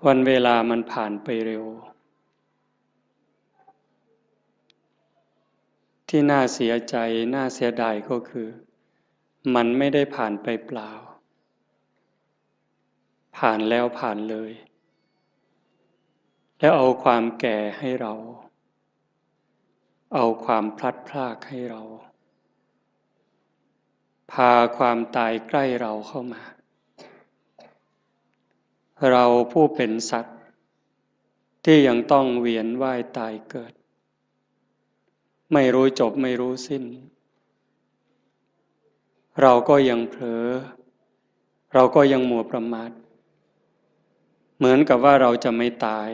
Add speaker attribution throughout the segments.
Speaker 1: วันเวลามันผ่านไปเร็วที่น่าเสียใจน่าเสียดายก็คือมันไม่ได้ผ่านไปเปล่าผ่านแล้วผ่านเลยแล้วเอาความแก่ให้เราเอาความพลัดพรากให้เราพาความตายใกล้เราเข้ามาเราผู้เป็นสัตว์ที่ยังต้องเวียนว่ายตายเกิดไม่รู้จบไม่รู้สิ้นเราก็ยังเผลอเราก็ยังมัวประมาทเหมือนกับว่าเราจะไม่ตาย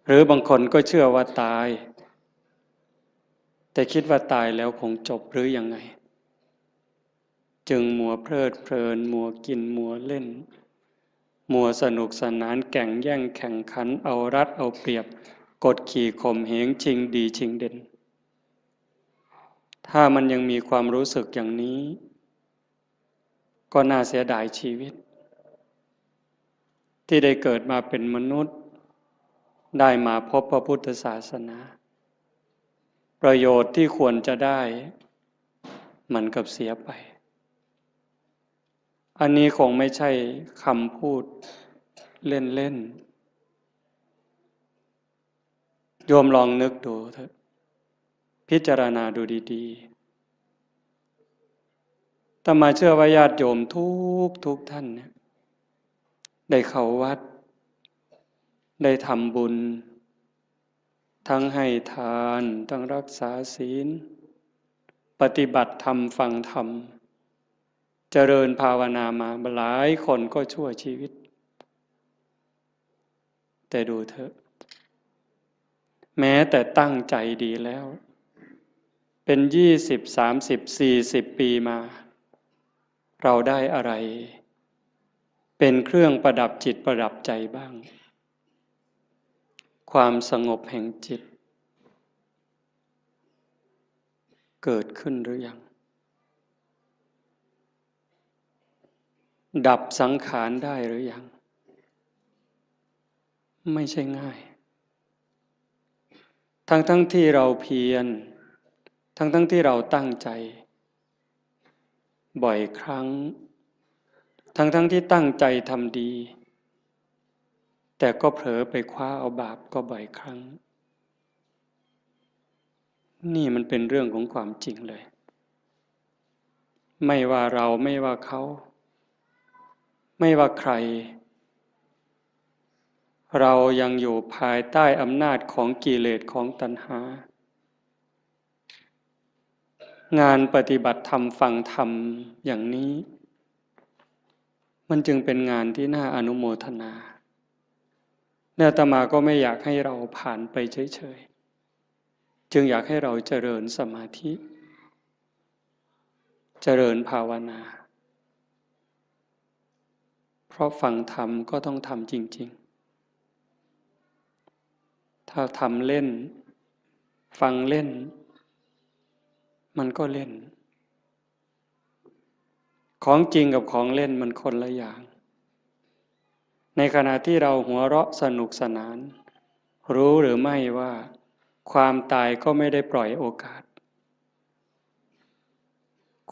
Speaker 1: หรือบางคนก็เชื่อว่าตายแต่คิดว่าตายแล้วคงจบหรือยังไงจึงมัวเพลิดเพลินมัวกินมัวเล่นมัวสนุกสนานแข่งแย่งแข่งขันเอารัดเอาเปรียบกดขี่ข่มเหงชิงดีชิงเด่นถ้ามันยังมีความรู้สึกอย่างนี้ก็น่าเสียดายชีวิตที่ได้เกิดมาเป็นมนุษย์ได้มาพบพระพุทธศาสนาประโยชน์ที่ควรจะได้มันกับเสียไปอันนี้คงไม่ใช่คำพูดเล่นๆโยมลองนึกดูเถอะพิจารณาดูดีๆถ้ามาเชื่อว่าญาติโยมทุกท่านเนี่ยได้เข้าวัดได้ทำบุญทั้งให้ทานทั้งรักษาศีลปฏิบัติธรรมฟังธรรมเจริญภาวนามาหลายคนก็ชั่วชีวิตแต่ดูเถอะแม้แต่ตั้งใจดีแล้วเป็น20 30 40 ปีมาเราได้อะไรเป็นเครื่องประดับจิตประดับใจบ้างความสงบแห่งจิตเกิดขึ้นหรือยังดับสังขารได้หรือยังไม่ใช่ง่ายทั้งที่เราเพียรทั้งที่เราตั้งใจบ่อยครั้งทั้งที่ตั้งใจทำดีแต่ก็เผลอไปคว้าเอาบาปก็บ่อยครั้งนี่มันเป็นเรื่องของความจริงเลยไม่ว่าเราไม่ว่าเขาไม่ว่าใครเรายังอยู่ภายใต้อำนาจของกิเลสของตัณหางานปฏิบัติธรรมฟังธรรมอย่างนี้มันจึงเป็นงานที่น่าอนุโมทนาและอาตมาก็ไม่อยากให้เราผ่านไปเฉยๆจึงอยากให้เราเจริญสมาธิเจริญภาวนาเพราะฟังธรรมก็ต้องทำจริงๆถ้าทำเล่นฟังเล่นมันก็เล่นของจริงกับของเล่นมันคนละอย่างในขณะที่เราหัวเราะสนุกสนานรู้หรือไม่ว่าความตายก็ไม่ได้ปล่อยโอกาส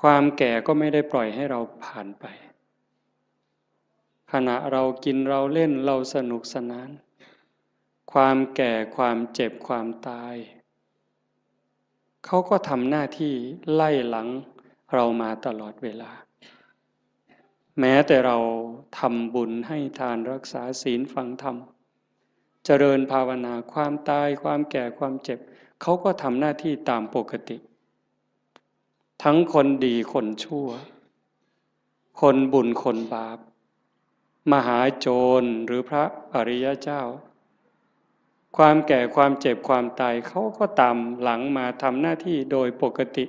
Speaker 1: ความแก่ก็ไม่ได้ปล่อยให้เราผ่านไปขณะเรากินเราเล่นเราสนุกสนานความแก่ความเจ็บความตายเขาก็ทำหน้าที่ไล่หลังเรามาตลอดเวลาแม้แต่เราทำบุญให้ทานรักษาศีลฟังธรรมเจริญภาวนาความตายความแก่ความเจ็บเขาก็ทำหน้าที่ตามปกติทั้งคนดีคนชั่วคนบุญคนบาปมหาโจรหรือพระอริยเจ้าความแก่ความเจ็บความตายเขาก็ตามหลังมาทำหน้าที่โดยปกติ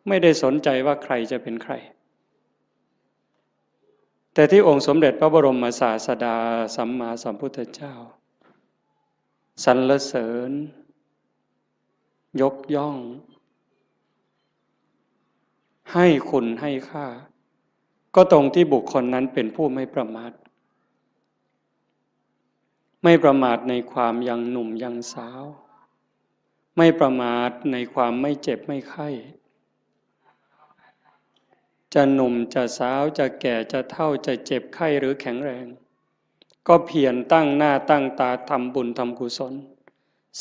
Speaker 1: ไม่ได้สนใจว่าใครจะเป็นใครแต่ที่องค์สมเด็จพระบรมศาสดาสัมมาสัมพุทธเจ้าสรรเสริญยกย่องให้คุณให้ค่าก็ตรงที่บุคคลนั้นเป็นผู้ไม่ประมาท ไม่ประมาทในความยังหนุ่มยังสาวไม่ประมาทในความไม่เจ็บไม่ไข้จะหนุ่มจะสาวจะแก่จะเฒ่าจะเจ็บไข้หรือแข็งแรงก็เพียรตั้งหน้าตั้งตาทำบุญทำกุศล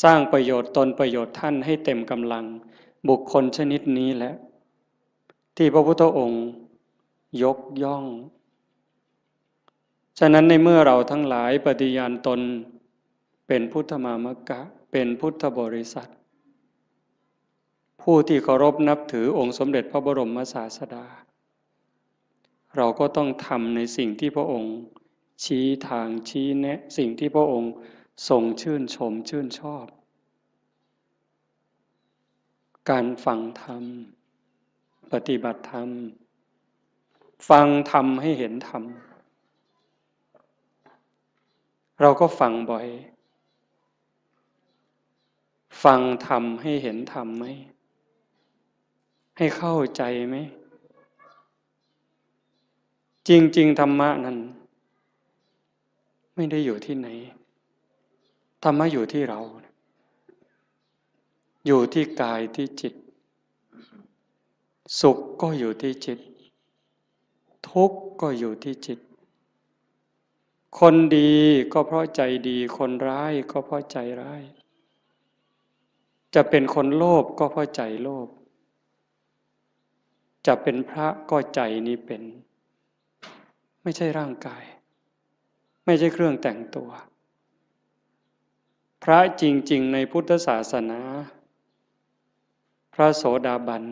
Speaker 1: สร้างประโยชน์ตนประโยชน์ท่านให้เต็มกำลังบุคคลชนิดนี้แหละที่พระพุทธองค์ยกย่องฉะนั้นในเมื่อเราทั้งหลายปฏิญาณตนเป็นพุทธมามกะเป็นพุทธบริษัทผู้ที่เคารพนับถือองค์สมเด็จพระบรมศาสดาเราก็ต้องทำในสิ่งที่พระองค์ชี้ทางชี้แนะสิ่งที่พระองค์ทรงชื่นชมชื่นชอบการฟังธรรมปฏิบัติธรรมฟังธรรมให้เห็นธรรมเราก็ฟังบ่อยฟังธรรมให้เห็นธรรมไหมให้เข้าใจไหมจริงๆธรรมะนั้นไม่ได้อยู่ที่ไหนธรรมะอยู่ที่เราอยู่ที่กายที่จิตสุขก็อยู่ที่จิตทุกข์ก็อยู่ที่จิตคนดีก็เพราะใจดีคนร้ายก็เพราะใจร้ายจะเป็นคนโลภก็เพราะใจโลภจะเป็นพระก็ใจนี้เป็นไม่ใช่ร่างกายไม่ใช่เครื่องแต่งตัวพระจริงๆในพุทธศาสนาพระโสดาบัน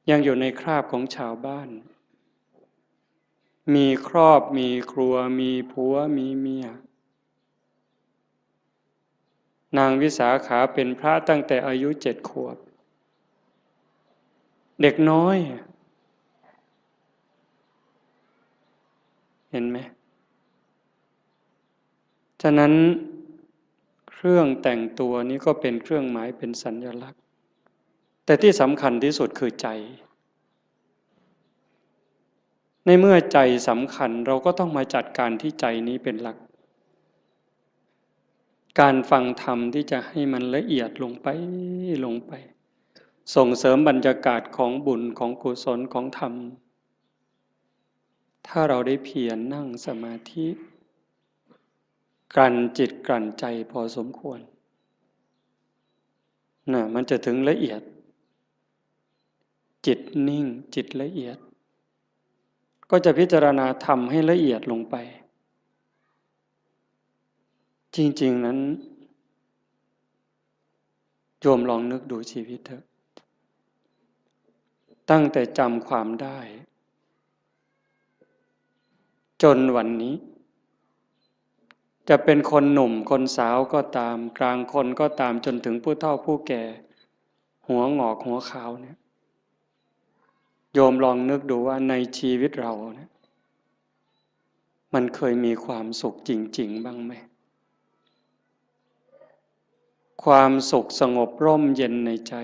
Speaker 1: ยังอยู่ในคราบของชาวบ้านมีครอบมีครัวมีผัวมีเมียนางวิสาขาเป็นพระตั้งแต่อายุ7 ขวบเด็กน้อยเห็นไหมฉะนั้นเครื่องแต่งตัวนี้ก็เป็นเครื่องหมายเป็นสัญลักษณ์แต่ที่สำคัญที่สุดคือใจในเมื่อใจสำคัญเราก็ต้องมาจัดการที่ใจนี้เป็นหลักการฟังธรรมที่จะให้มันละเอียดลงไปส่งเสริมบรรยากาศของบุญของกุศลของธรรมถ้าเราได้เพียรนั่งสมาธิกลั่นจิตกลั่นใจพอสมควรมันจะถึงละเอียดจิตนิ่งจิตละเอียดก็จะพิจารณาธรรมให้ละเอียดลงไปจริงๆนั้นโยมลองนึกดูชีวิตเถอะตั้งแต่จำความได้จนวันนี้จะเป็นคนหนุ่มคนสาวก็ตามกลางคนก็ตามจนถึงผู้เฒ่าผู้แก่หัวงอกหัวขาวเนี่ยโยมลองนึกดูว่าในชีวิตเราเนี่ยมันเคยมีความสุขจริงๆบ้างไหมความสุขสงบร่มเย็นในใจ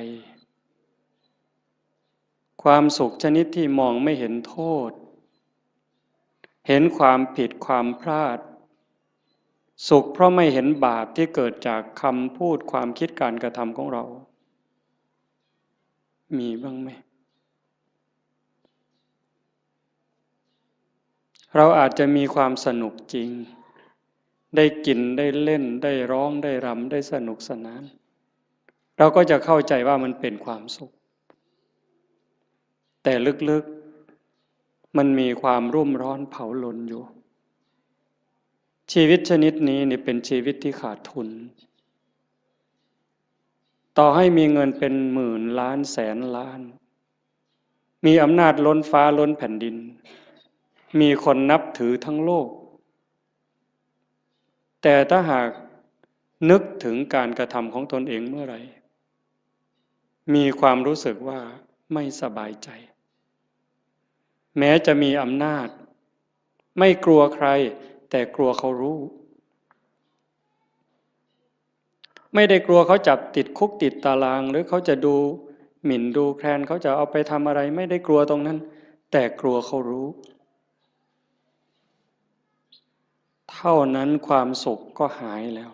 Speaker 1: ความสุขชนิดที่มองไม่เห็นโทษเห็นความผิดความพลาดสุขเพราะไม่เห็นบาปที่เกิดจากคำพูดความคิดการกระทำของเรามีบ้างไหมเราอาจจะมีความสนุกจริงได้กินได้เล่นได้ร้องได้รำได้สนุกสนานเราก็จะเข้าใจว่ามันเป็นความสุขแต่ลึกๆมันมีความรุ่มร้อนเผาลนอยู่ชีวิตชนิดนี้นี่เป็นชีวิตที่ขาดทุนต่อให้มีเงินเป็นหมื่นล้านแสนล้านมีอำนาจล้นฟ้าล้นแผ่นดินมีคนนับถือทั้งโลกแต่ถ้าหากนึกถึงการกระทำของตนเองเมื่อไหร่มีความรู้สึกว่าไม่สบายใจแม้จะมีอำนาจไม่กลัวใครแต่กลัวเขารู้ไม่ได้กลัวเขาจับติดคุกติดตารางหรือเขาจะดูหมิ่นดูแคลนเขาจะเอาไปทำอะไรไม่ได้กลัวตรงนั้นแต่กลัวเขารู้ท ท่านั้นความสุขก็หายแล้ว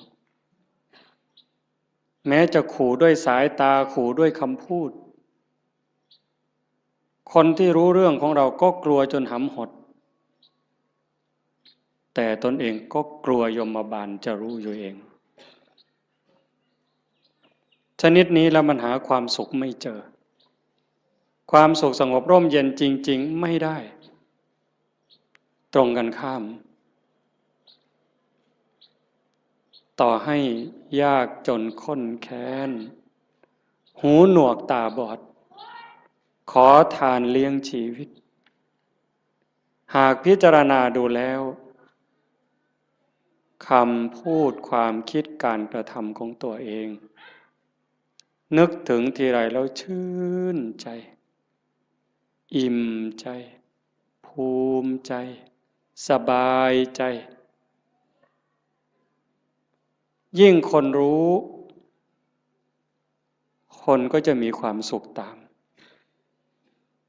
Speaker 1: แม้จะขู่ด้วยสายตาขู่ด้วยคำพูดคนที่รู้เรื่องของเราก็กลัวจนหำหดแต่ตนเองก็กลัวยมบาลจะรู้อยู่เองชนิดนี้แล้วมันหาความสุขไม่เจอความสุขสงบร่มเย็นจริงๆไม่ได้ตรงกันข้ามต่อให้ยากจนข้นแค้นหูหนวกตาบอดขอทานเลี้ยงชีวิตหากพิจารณาดูแล้วคำพูดความคิดการกระทำของตัวเองนึกถึงทีไรแล้วชื่นใจอิ่มใจภูมิใจสบายใจยิ่งคนรู้คนก็จะมีความสุขตาม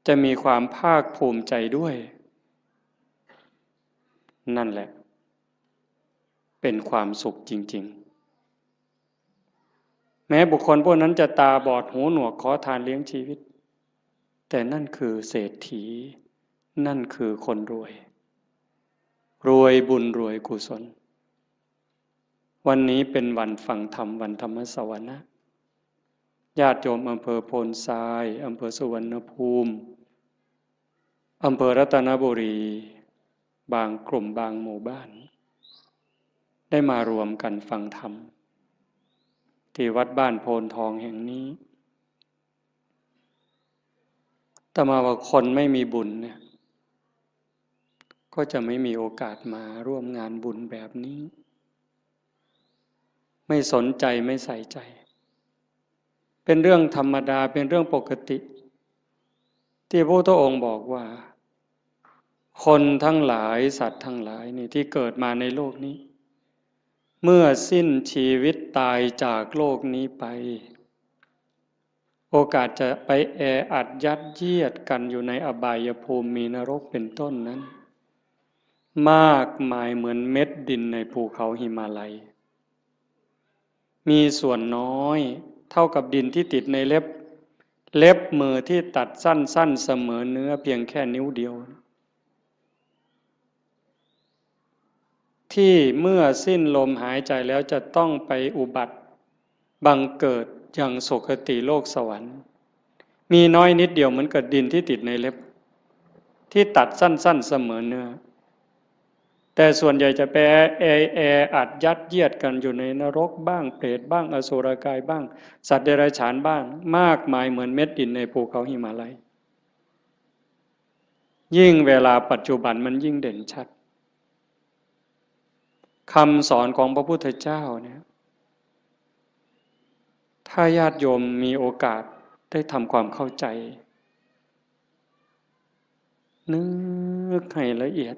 Speaker 1: จะมีความภาคภูมิใจด้วยนั่นแหละเป็นความสุขจริงๆแม้บุคคลพวกนั้นจะตาบอดหูหนวกขอทานเลี้ยงชีวิตแต่นั่นคือเศรษฐีนั่นคือคนรวยรวยบุญรวยกุศลวันนี้เป็นวันฟังธรรมวันธรรมสวนะญาติโยมอำเภอโพนทรายอำเภอสุวรรณภูมิอำเภอรัตนบุรีบางกลุ่มบางหมู่บ้านได้มารวมกันฟังธรรมที่วัดบ้านโพนทองแห่งนี้แต่มาว่าคนไม่มีบุญเนี่ยก็จะไม่มีโอกาสมาร่วมงานบุญแบบนี้ไม่สนใจไม่ใส่ใจเป็นเรื่องธรรมดาเป็นเรื่องปกติที่พระพุทธองค์บอกว่าคนทั้งหลายสัตว์ทั้งหลายนี่ที่เกิดมาในโลกนี้เมื่อสิ้นชีวิตตายจากโลกนี้ไปโอกาสจะไปแออัดยัดเยียดกันอยู่ในอบายภูมิมีนรกเป็นต้นนั้นมากมายเหมือนเม็ดดินในภูเขาหิมาลัยมีส่วนน้อยเท่ากับดินที่ติดในเล็บมือที่ตัดสั้นๆเสมอเนื้อเพียงแค่นิ้วเดียวที่เมื่อสิ้นลมหายใจแล้วจะต้องไปอุบัติบังเกิดอย่างสุคติโลกสวรรค์มีน้อยนิดเดียวเหมือนกับดินที่ติดในเล็บที่ตัดสั้นๆเสมอเนื้อแต่ส่วนใหญ่จะไปแออัดยัดเยียดกันอยู่ในนรกบ้างเปรตบ้างอสุรกายบ้างสัตว์เดรัจฉานบ้างมากมายเหมือนเม็ดดินในภูเขาหิมาลัยยิ่งเวลาปัจจุบันมันยิ่งเด่นชัดคำสอนของพระพุทธเจ้าเนี่ยถ้าญาติโยมมีโอกาสได้ทำความเข้าใจนึกให้ละเอียด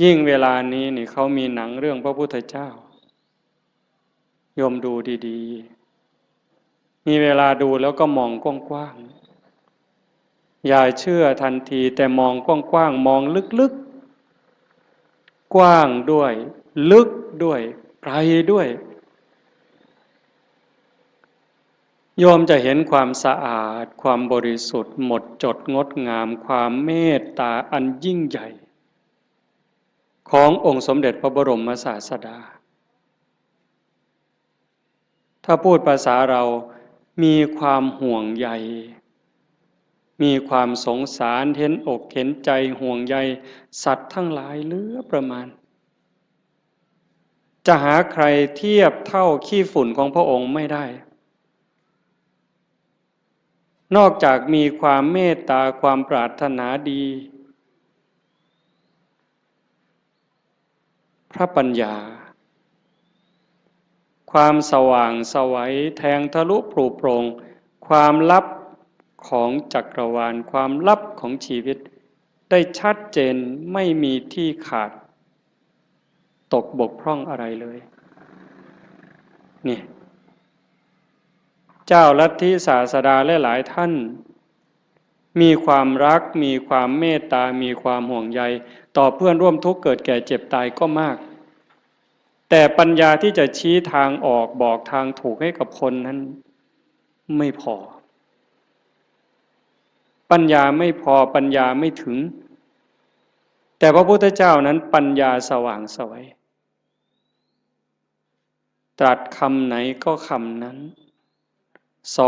Speaker 1: ยิ่งเวลานี้นี่เขามีหนังเรื่องพระพุทธเจ้าโยมดูดีๆมีเวลาดูแล้วก็มองกว้างๆอย่าเชื่อทันทีแต่มองกว้างๆมองลึกๆกว้างด้วยลึกด้วยไกลด้วยโยมจะเห็นความสะอาดความบริสุทธิ์หมดจดงดงามความเมตตาอันยิ่งใหญ่ขององค์สมเด็จพระบรมศาสดาถ้าพูดภาษาเรามีความห่วงใยมีความสงสารเห็นอกเห็นใจห่วงใยสัตว์ทั้งหลายเหลือประมาณจะหาใครเทียบเท่าขี้ฝุ่นของพระองค์ไม่ได้นอกจากมีความเมตตาความปรารถนาดีพระปัญญาความสว่างไสวแทงทะลุปลุกโปร่งความลับของจักรวาลความลับของชีวิตได้ชัดเจนไม่มีที่ขาดตกบกพร่องอะไรเลยนี่เจ้าลัทธิศาสดาและหลายท่าน มีความรักมีความเมตตามีความห่วงใยต่อเพื่อนร่วมทุกข์เกิดแก่เจ็บตายก็มากแต่ปัญญาที่จะชี้ทางออกบอกทางถูกให้กับคนนั้นไม่พอปัญญาไม่พอปัญญาไม่ถึงแต่พระพุทธเจ้านั้นปัญญาสว่างไสวตรัสคำไหนก็คำนั้น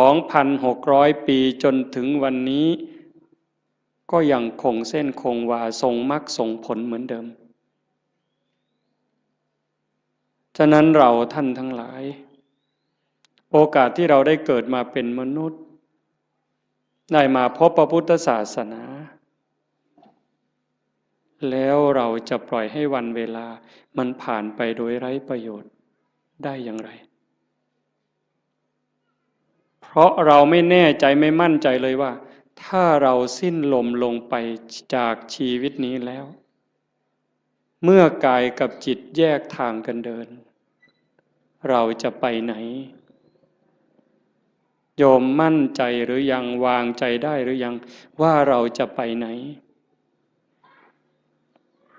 Speaker 1: 2,600 ปีจนถึงวันนี้ก็ยังคงเส้นคงวาทรงมรรคทรงผลเหมือนเดิมฉะนั้นเราท่านทั้งหลายโอกาสที่เราได้เกิดมาเป็นมนุษย์ได้มาพบพระพุทธศาสนาแล้วเราจะปล่อยให้วันเวลามันผ่านไปโดยไร้ประโยชน์ได้อย่างไรเพราะเราไม่แน่ใจไม่มั่นใจเลยว่าถ้าเราสิ้นลมลงไปจากชีวิตนี้แล้วเมื่อกายกับจิตแยกทางกันเดินเราจะไปไหนโยมมั่นใจหรือยังวางใจได้หรือยังว่าเราจะไปไหน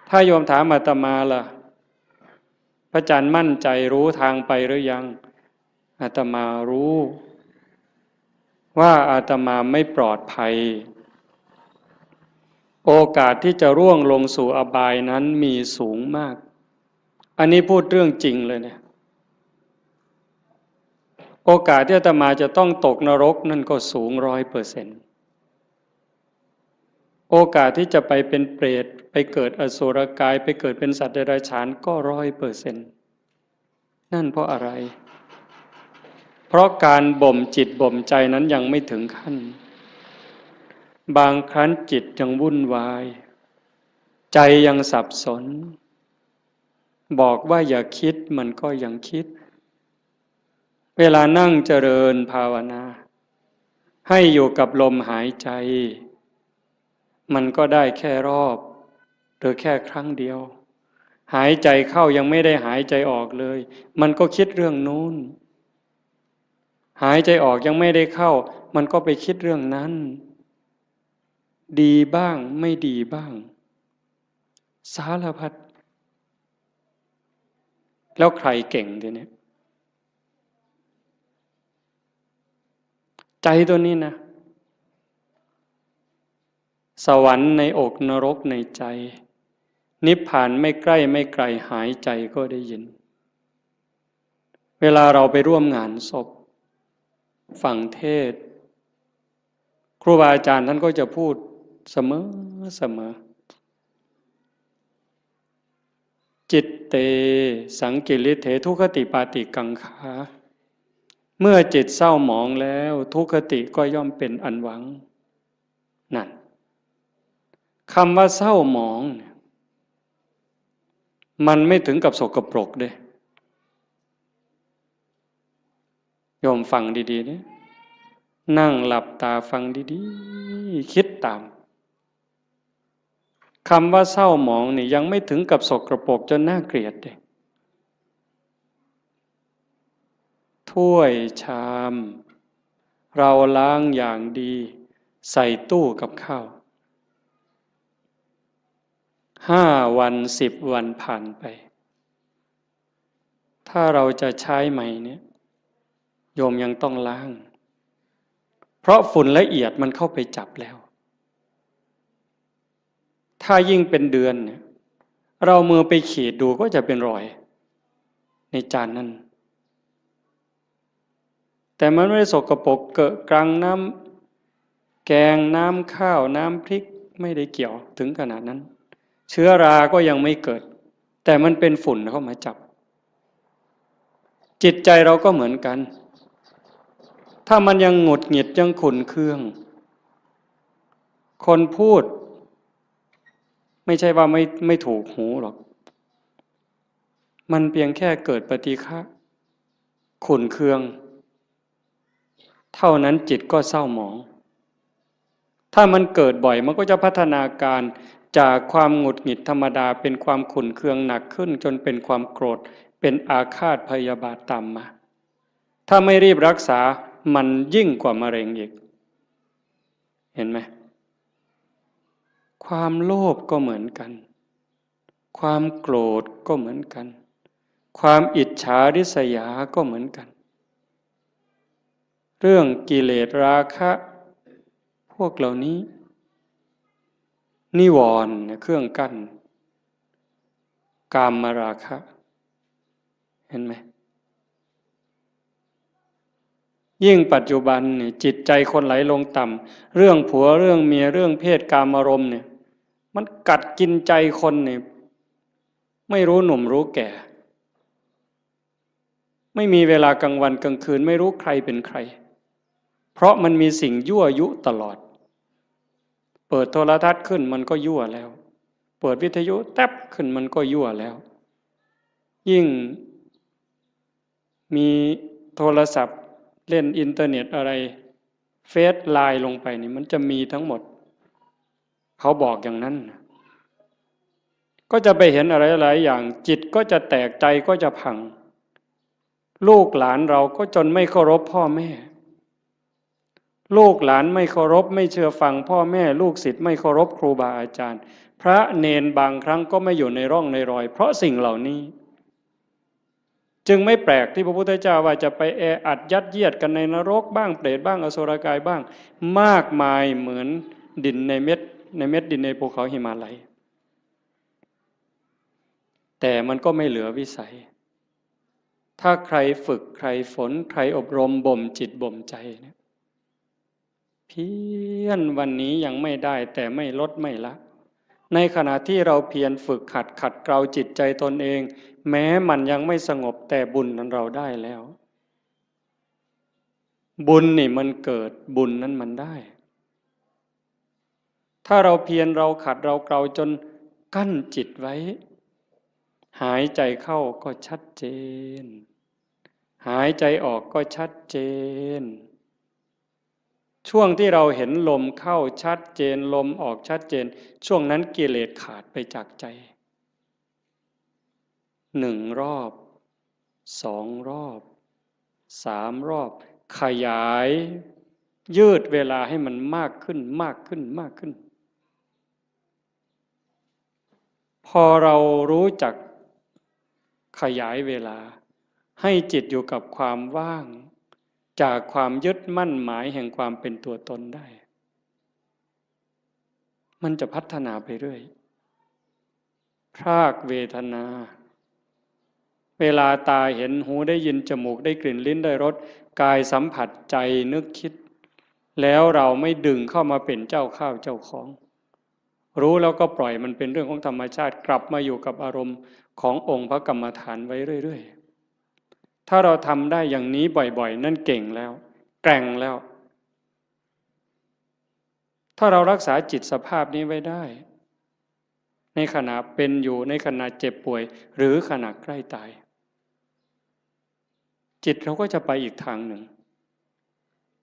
Speaker 1: ถ้าโยมถามอาตมาล่ะพระอาจารย์มั่นใจรู้ทางไปหรือยังอาตมารู้ว่าอาตมาไม่ปลอดภัยโอกาสที่จะร่วงลงสู่อบายนั้นมีสูงมากอันนี้พูดเรื่องจริงเลยเนี่ยโอกาสที่อาตมาจะต้องตกนรกนั่นก็สูง100%โอกาสที่จะไปเป็นเปรตไปเกิดอสุรกายไปเกิดเป็นสัตว์เดรัจฉานก็100%นั่นเพราะอะไรเพราะการบ่มจิตบ่มใจนั้นยังไม่ถึงขั้นบางครั้งจิตยังวุ่นวายใจยังสับสนบอกว่าอย่าคิดมันก็ยังคิดเวลานั่งเจริญภาวนาให้อยู่กับลมหายใจมันก็ได้แค่รอบหรือแค่ครั้งเดียวหายใจเข้ายังไม่ได้หายใจออกเลยมันก็คิดเรื่องนู้นหายใจออกยังไม่ได้เข้ามันก็ไปคิดเรื่องนั้นดีบ้างไม่ดีบ้างสารพัดแล้วใครเก่งทีนี้ใจตัวนี้นะสวรรค์ในอกนรกในใจนิพพานไม่ใกล้ไม่ไกลหายใจก็ได้ยินเวลาเราไปร่วมงานศพฟังเทศน์ครูบาอาจารย์ท่านก็จะพูดเสมอจิตเตสังกิริเถทุคติปาติกังขาเมื่อจิตเศร้าหมองแล้วทุคติก็ย่อมเป็นอันหวังนั่นคำว่าเศร้าหมองมันไม่ถึงกับสกปรกเด้โยมฟังดีๆเนี่ยนั่งหลับตาฟังดีๆคิดตามคำว่าเศร้าหมองนี่ยังไม่ถึงกับสกปรกจนน่าเกลียดเลยถ้วยชามเราล้างอย่างดีใส่ตู้กับข้าว5 วัน10 วันผ่านไปถ้าเราจะใช้ใหม่เนี่ยโยมยังต้องล้างเพราะฝุ่นละเอียดมันเข้าไปจับแล้วถ้ายิ่งเป็นเดือนเนี่ยเรามือไปขีดดูก็จะเป็นรอยในจานนั้นแต่มันไม่ได้สกปรกเกอะกรังน้ำแกงน้ำข้าวน้ำพริกไม่ได้เกี่ยวถึงขนาดนั้นเชื้อราก็ยังไม่เกิดแต่มันเป็นฝุ่นเข้ามาจับจิตใจเราก็เหมือนกันถ้ามันยังหงุดหงิดยังขุ่นเคืองคนพูดไม่ใช่ว่าไม่ถูกหูหรอกมันเพียงแค่เกิดปฏิฆะขุ่นเคืองเท่านั้นจิตก็เศร้าหมองถ้ามันเกิดบ่อยมันก็จะพัฒนาการจากความหงุดหงิดธรรมดาเป็นความขุ่นเคืองหนักขึ้นจนเป็นความโกรธเป็นอาฆาตพยาบาทตามมาถ้าไม่รีบรักษามันยิ่งกว่ามะเร็งอีกเห็นไหม ความโลภก็เหมือนกันความโกรธก็เหมือนกันความอิจฉาริษยาก็เหมือนกันเรื่องกิเลสราคะพวกเหล่านี้นิวรณ์เครื่องกั้นกามราคะเห็นไหมยิ่งปัจจุบันเนี่ยจิตใจคนไหลลงต่ำเรื่องผัวเรื่องเมียเรื่องเพศกามารมณ์เนี่ยมันกัดกินใจคนเนี่ยไม่รู้หนุ่มรู้แก่ไม่มีเวลากลางวันกลางคืนไม่รู้ใครเป็นใครเพราะมันมีสิ่งยั่วยุตลอดเปิดโทรทัศน์ขึ้นมันก็ยั่วแล้วเปิดวิทยุแทบขึ้นมันก็ยั่วแล้วยิ่งมีโทรศัพท์เล่นอินเทอร์เน็ตอะไรเฟซไลน์ลงไปนี่มันจะมีทั้งหมดเขาบอกอย่างนั้นก็จะไปเห็นอะไรหลายอย่างจิตก็จะแตกใจก็จะพังลูกหลานเราก็จนไม่เคารพพ่อแม่ลูกหลานไม่เคารพไม่เชื่อฟังพ่อแม่ลูกศิษย์ไม่เคารพครูบาอาจารย์พระเนนบางครั้งก็ไม่อยู่ในร่องในรอยเพราะสิ่งเหล่านี้จึงไม่แปลกที่พระพุทธเจ้าว่าจะไปแออัดยัดเยียดกันในนรกบ้างเปรตบ้างอสุรกายบ้างมากมายเหมือนดินในเม็ดดินในภูเขาหิมาลัยแต่มันก็ไม่เหลือวิสัยถ้าใครฝึกใครฝนใครอบรมบ่มจิตบ่มใจเนี่ยเพียรวันนี้ยังไม่ได้แต่ไม่ลดไม่ละในขณะที่เราเพียรฝึกขัดเกลาจิตใจตนเองแม้มันยังไม่สงบแต่บุญนั้นเราได้แล้วบุญนี่มันเกิดบุญนั้นมันได้ถ้าเราเพียรเราขัดเราเกลาจนกั้นจิตไว้หายใจเข้าก็ชัดเจนหายใจออกก็ชัดเจนช่วงที่เราเห็นลมเข้าชัดเจนลมออกชัดเจนช่วงนั้นกิเลสขาดไปจากใจ1 รอบ2 รอบ3 รอบขยายยืดเวลาให้มันมากขึ้นมากขึ้นมากขึ้นพอเรารู้จักขยายเวลาให้จิตอยู่กับความว่างจากความยึดมั่นหมายแห่งความเป็นตัวตนได้มันจะพัฒนาไปเรื่อยพรากเวทนาเวลาตาเห็นหูได้ยินจมูกได้กลิ่นลิ้นได้รสกายสัมผัสใจนึกคิดแล้วเราไม่ดึงเข้ามาเป็นเจ้าข้าวเจ้าของรู้แล้วก็ปล่อยมันเป็นเรื่องของธรรมชาติกลับมาอยู่กับอารมณ์ขององค์พระกรรมฐานไว้เรื่อยๆถ้าเราทำได้อย่างนี้บ่อยๆนั่นเก่งแล้วแกร่งแล้วถ้าเรารักษาจิตสภาพนี้ไว้ได้ในขณะเป็นอยู่ในขณะเจ็บป่วยหรือขณะใกล้ตายจิตเราก็จะไปอีกทางหนึ่ง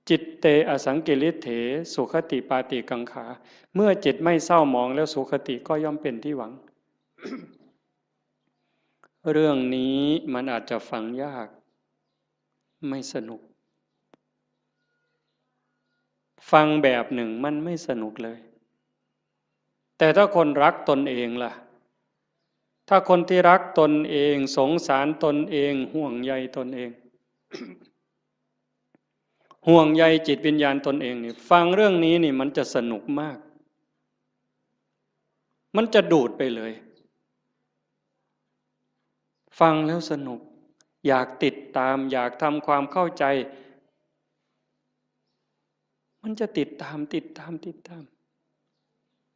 Speaker 1: จิตเตอสังกิริเถสุขติปาติกังขาเมื่อจิตไม่เศร้าหมองแล้วสุขติก็ย่อมเป็นที่หวัง เรื่องนี้มันอาจจะฟังยากไม่สนุกฟังแบบหนึ่งมันไม่สนุกเลยแต่ถ้าคนรักตนเองล่ะถ้าคนที่รักตนเองสงสารตนเองห่วงใยตนเอง ห่วงใยจิตวิญญาณตนเองนี่ฟังเรื่องนี้นี่มันจะสนุกมากมันจะดูดไปเลยฟังแล้วสนุกอยากติดตามอยากทำความเข้าใจมันจะติดตาม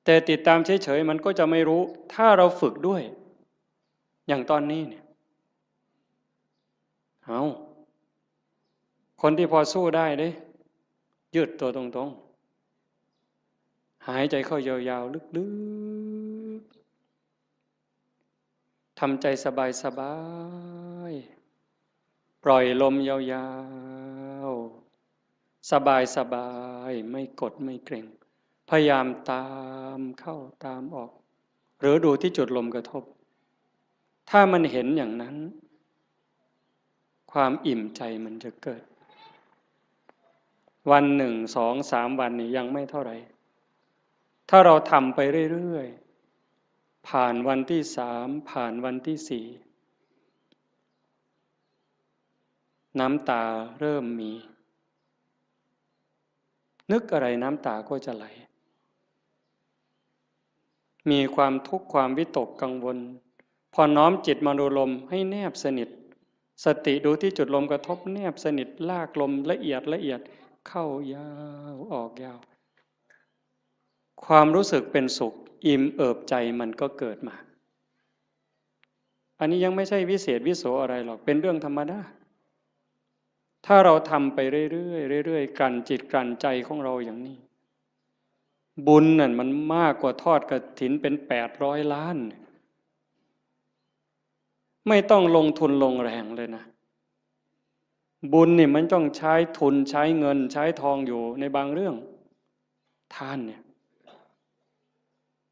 Speaker 1: แต่ติดตามเฉยๆมันก็จะไม่รู้ถ้าเราฝึกด้วยอย่างตอนนี้เนี่ยเอาคนที่พอสู้ได้เด้ยืดตัวตรงๆหายใจเข้ายาวๆลึกๆทำใจสบายๆปล่อยลมยาวๆสบายไม่กดไม่เกร็งพยายามตามเข้าตามออกหรือดูที่จุดลมกระทบถ้ามันเห็นอย่างนั้นความอิ่มใจมันจะเกิดวัน1 2 3 วันนี่ยังไม่เท่าไหร่ ถ้าเราทำไปเรื่อยๆผ่านวันที่3ผ่านวันที่4น้ำตาเริ่มมีนึกอะไรน้ำตาก็จะไหลมีความทุกข์ความวิตกกังวลพอน้อมจิตมาดูลมให้แนบสนิทสติดูที่จุดลมกระทบแนบสนิทลากลมละเอียดละเอียดเข้ายาวออกยาวความรู้สึกเป็นสุขอิ่มเอิบใจมันก็เกิดมาอันนี้ยังไม่ใช่วิเศษวิโสอะไรหรอกเป็นเรื่องธรรมดาถ้าเราทำไปเรื่อยๆเรื่อยๆกลั่นจิตกลั่นใจของเราอย่างนี้บุญนั่นมันมากกว่าทอดกฐินเป็น800 ล้านไม่ต้องลงทุนลงแรงเลยนะบุญนี่มันต้องใช้ทุนใช้เงินใช้ทองอยู่ในบางเรื่องทานเนี่ย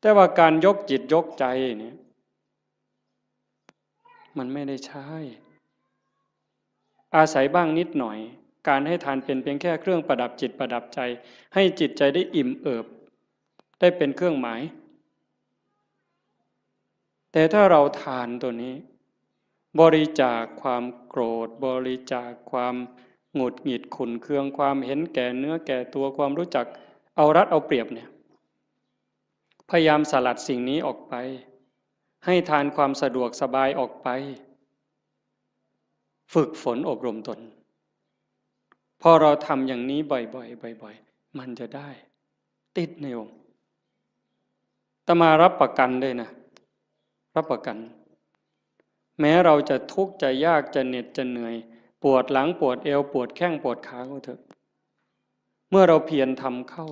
Speaker 1: แต่ว่าการยกจิตยกใจเนี่ยมันไม่ได้ใช้อาศัยบ้างนิดหน่อยการให้ทานเป็นเพียงแค่เครื่องประดับจิตประดับใจให้จิตใจได้อิ่มเอิบได้เป็นเครื่องหมายแต่ถ้าเราทานตัวนี้บริจาคความโกรธบริจาคความหงุดหงิดขุ่นเคืองความเห็นแก่เนื้อแก่ตัวความรู้จักเอารัดเอาเปรียบเนี่ยพยายามสลัดสิ่งนี้ออกไปให้ทานความสะดวกสบายออกไปฝึกฝนอบรมตนพอเราทำอย่างนี้บ่อยๆบ่อยๆมันจะได้ติดในองค์อาตมารับประกันเลยนะรับประกันแม้เราจะทุกข์จะยากจะเหน็ดจะเหนื่อยปวดหลังปวดเอวปวดแข้งปวดขาก็เถอะเมื่อเราเพียรทำเข้า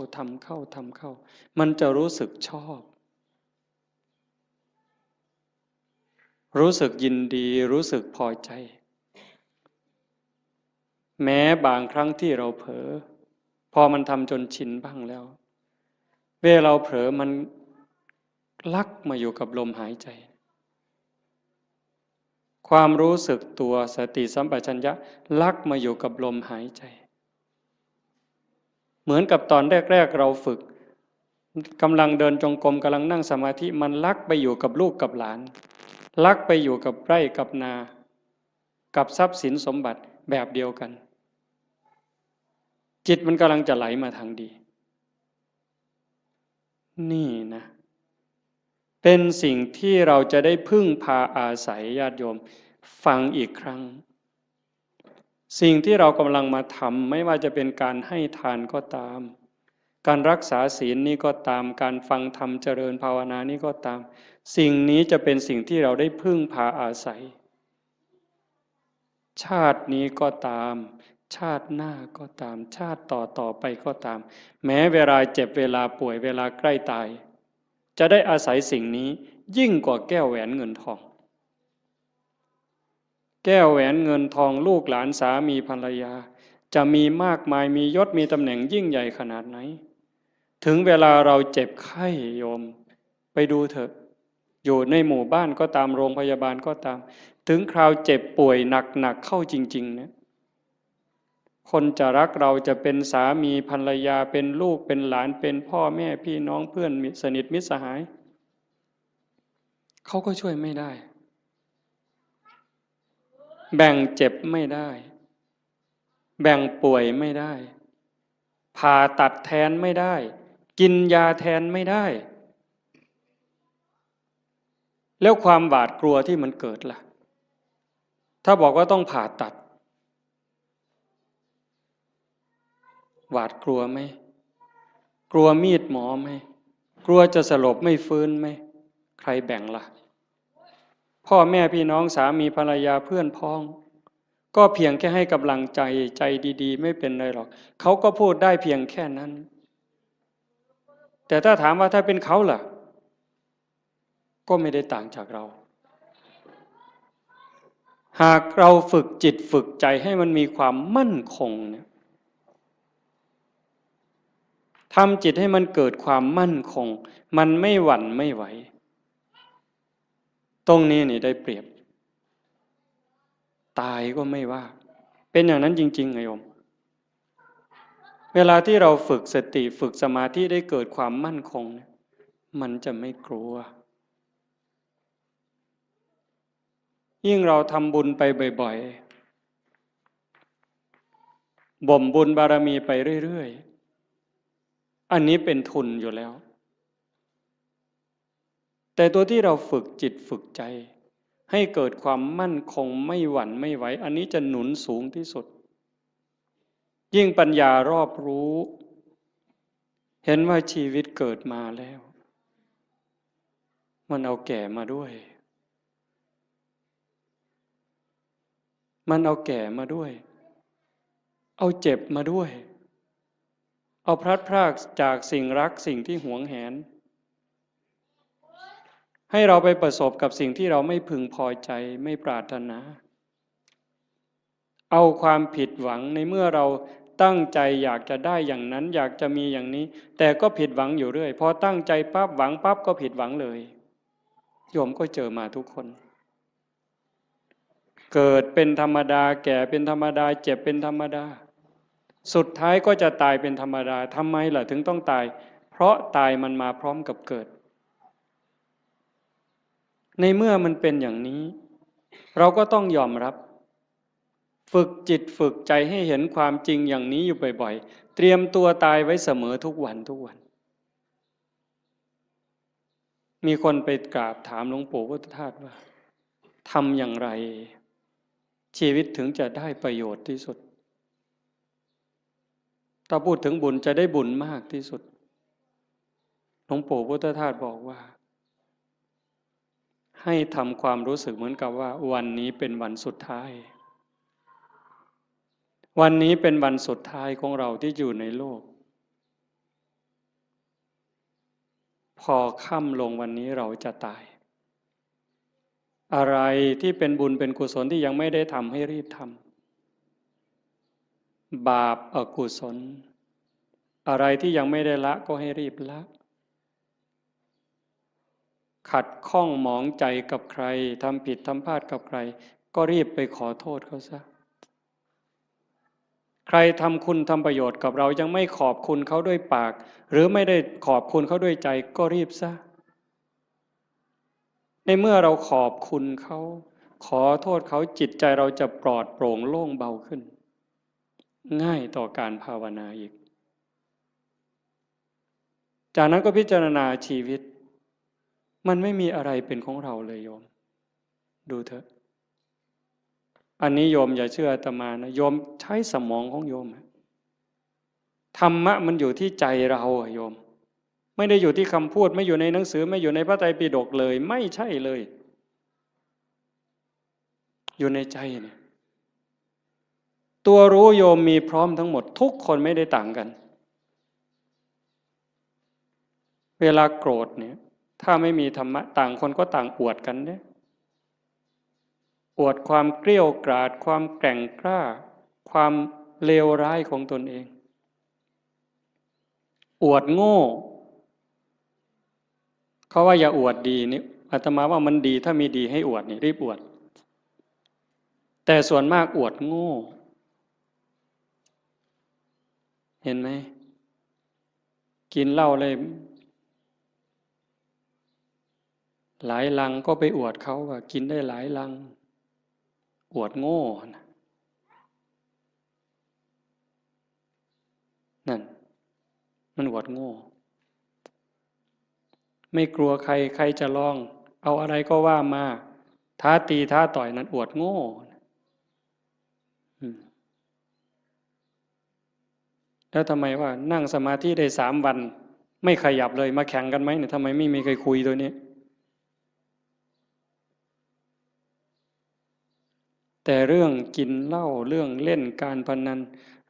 Speaker 1: มันจะรู้สึกชอบรู้สึกยินดีรู้สึกพอใจแม้บางครั้งที่เราเผลอพอมันทำจนชินบ้างแล้วเวลาเราเผลอมันลักมาอยู่กับลมหายใจความรู้สึกตัวสติสัมปชัญญะลักมาอยู่กับลมหายใจเหมือนกับตอนแรกๆเราฝึกกำลังเดินจงกรมกำลังนั่งสมาธิมันลักไปอยู่กับลูกกับหลานลักไปอยู่กับไร่กับนากับทรัพย์สินสมบัติแบบเดียวกันจิตมันกำลังจะไหลมาทางดีนี่นะเป็นสิ่งที่เราจะได้พึ่งพาอาศัยญาติโยมฟังอีกครั้งสิ่งที่เรากำลังมาทำไม่ว่าจะเป็นการให้ทานก็ตามการรักษาศีลนี้ก็ตามการฟังธรรมเจริญภาวนานี้ก็ตามสิ่งนี้จะเป็นสิ่งที่เราได้พึ่งพาอาศัยชาตินี้ก็ตามชาติหน้าก็ตามชาติต่อไปก็ตามแม้เวลาเจ็บเวลาป่วยเวลาใกล้ตายจะได้อาศัยสิ่งนี้ยิ่งกว่าแก้วแหวนเงินทองแก้วแหวนเงินทองลูกหลานสามีภรรยาจะมีมากมายมียศมีตำแหน่งยิ่งใหญ่ขนาดไหนถึงเวลาเราเจ็บไข้โยมไปดูเถอะอยู่ในหมู่บ้านก็ตามโรงพยาบาลก็ตามถึงคราวเจ็บป่วยหนักเข้าจริงๆเนี่ยคนจะรักเราจะเป็นสามีภรรยาเป็นลูกเป็นหลานเป็นพ่อแม่พี่น้องเพื่อนสนิทมิตรสหายเขาก็ช่วยไม่ได้แบ่งเจ็บไม่ได้แบ่งป่วยไม่ได้ผ่าตัดแทนไม่ได้กินยาแทนไม่ได้แล้วความหวาดกลัวที่มันเกิดล่ะถ้าบอกว่าต้องผ่าตัดหวาดกลัวไหมกลัวมีดหมอไหมกลัวจะสลบไม่ฟื้นไหมใครแบ่งล่ะพ่อแม่พี่น้องสามีภรรยาเพื่อนพ้องก็เพียงแค่ให้กำลังใจใจดีๆไม่เป็นไรหรอกเขาก็พูดได้เพียงแค่นั้นแต่ถ้าถามว่าถ้าเป็นเขาล่ะก็ไม่ได้ต่างจากเราหากเราฝึกจิตฝึกใจให้มันมีความมั่นคงเนี่ยทำจิตให้มันเกิดความมั่นคงมันไม่หวั่นไม่ไหวตรงนี้นี่ได้เปรียบตายก็ไม่ว่าเป็นอย่างนั้นจริงๆไงโยมเวลาที่เราฝึกสติฝึกสมาธิได้เกิดความมั่นคง มันจะไม่กลัวยิ่งเราทำบุญไปบ่อยๆบ่มบุญบารมีไปเรื่อยๆอันนี้เป็นทุนอยู่แล้วแต่ตัวที่เราฝึกจิตฝึกใจให้เกิดความมั่นคงไม่หวั่นไม่ไหวอันนี้จะหนุนสูงที่สุดยิ่งปัญญารอบรู้เห็นว่าชีวิตเกิดมาแล้วมันเอาแก่มาด้วยมันเอาแก่มาด้วยเอาเจ็บมาด้วยเอาพลัดพรากจากสิ่งรักสิ่งที่หวงแหนให้เราไปประสบกับสิ่งที่เราไม่พึงพอใจไม่ปรารถนาเอาความผิดหวังในเมื่อเราตั้งใจอยากจะได้อย่างนั้นอยากจะมีอย่างนี้แต่ก็ผิดหวังอยู่เรื่อยพอตั้งใจปั๊บหวังปั๊บก็ผิดหวังเลยโยมก็เจอมาทุกคนเกิดเป็นธรรมดาแก่เป็นธรรมดาเจ็บเป็นธรรมดาสุดท้ายก็จะตายเป็นธรรมดาทำไมล่ะถึงต้องตายเพราะตายมันมาพร้อมกับเกิดในเมื่อมันเป็นอย่างนี้เราก็ต้องยอมรับฝึกจิตฝึกใจให้เห็นความจริงอย่างนี้อยู่บ่อยๆเตรียมตัวตายไว้เสมอทุกวันทุกวันมีคนไปกราบถามหลวงปู่พุทธทาสว่าทำอย่างไรชีวิตถึงจะได้ประโยชน์ที่สุดถ้าพูดถึงบุญจะได้บุญมากที่สุดหลวงปู่พุทธทาสบอกว่าให้ทำความรู้สึกเหมือนกับว่าวันนี้เป็นวันสุดท้ายวันนี้เป็นวันสุดท้ายของเราที่อยู่ในโลกพอค่ำลงวันนี้เราจะตายอะไรที่เป็นบุญเป็นกุศลที่ยังไม่ได้ทำให้รีบทำบาปอกุศลอะไรที่ยังไม่ได้ละก็ให้รีบละขัดข้องหมองใจกับใครทำผิดทำพลาดกับใครก็รีบไปขอโทษเขาซะใครทำคุณทำประโยชน์กับเรายังไม่ขอบคุณเขาด้วยปากหรือไม่ได้ขอบคุณเขาด้วยใจก็รีบซะในเมื่อเราขอบคุณเขาขอโทษเขาจิตใจเราจะปลอดโปร่งโล่งเบาขึ้นง่ายต่อการภาวนาอีกจากนั้นก็พิจารณาชีวิตมันไม่มีอะไรเป็นของเราเลยโยมดูเถอะอันนี้โยมอย่าเชื่ออาตมานะโยมใช้สมองของโยมธรรมะมันอยู่ที่ใจเราโยมไม่ได้อยู่ที่คำพูดไม่อยู่ในหนังสือไม่อยู่ในพระไตรปิฎกเลยไม่ใช่เลยอยู่ในใจเนี่ยตัวรู้โยมมีพร้อมทั้งหมดทุกคนไม่ได้ต่างกันเวลาโกรธเนี่ยถ้าไม่มีธรรมะต่างคนก็ต่างอวดกันเนี่ยอวดความเกลี้ยกล่อมความแกร่งกล้าความเลวร้ายของตนเองอวดโง่เขาว่าอย่าอวดดีนี่อาตมาว่ามันดีถ้ามีดีให้อวดนี่รีบอวดแต่ส่วนมากอวดโง่เห็นไหมกินเหล้าเลยหลายลังก็ไปอวดเขาว่ากินได้หลายลังอวดโง่นั่นมันอวดโง่ไม่กลัวใครใครจะลองเอาอะไรก็ว่ามาท้าตีท้าต่อยนั้นอวดโง่แล้วทำไมว่านั่งสมาธิได้3 วันไม่ขยับเลยมาแข่งกันไหมเนี่ยทำไมไม่มีใครคุยตัวนี้แต่เรื่องกินเหล้าเรื่องเล่นการพนัน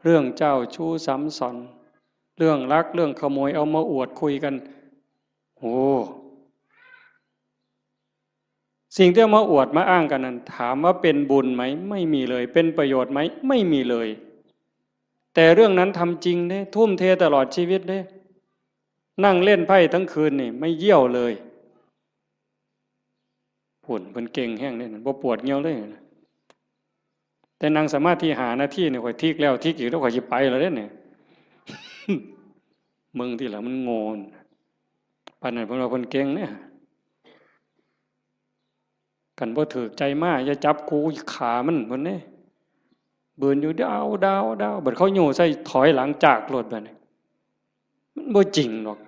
Speaker 1: เรื่องเจ้าชู้ซ้ำซ้อนเรื่องลักเรื่องขโมยเอามาอวดคุยกันโอ้สิ่งที่เอามาอวดมาอ้างกันนั้นถามว่าเป็นบุญไหมไม่มีเลยเป็นประโยชน์ไหมไม่มีเลยแต่เรื่องนั้นทำจริงเด้ทุ่มเทตลอดชีวิตเด้นั่งเล่นไพ่ทั้งคืนนี่ไม่เยี่ยวเลยผุ่นเป็นเก่งแห้งเนี่ยบ่ปวดเงี้ยวเลยแต่นั่งสมาธิหาหน้าที่เนี่ยข่อยทิกแล้วทิกอีกแล้วข่อยจะไปแล้วเนี่ยมึงที่หลังมันโงน ปานนั้นเพิ่นว่าเพิ่นเก่งเนี่ยกันบ่ถูกใจมาอย่าจับกูขามันเพิ่นเด้บืนอยู่ดาวบัดเขาโยใส่ถอยหลังจากรถบัดนี้มันบ่จริงหรอก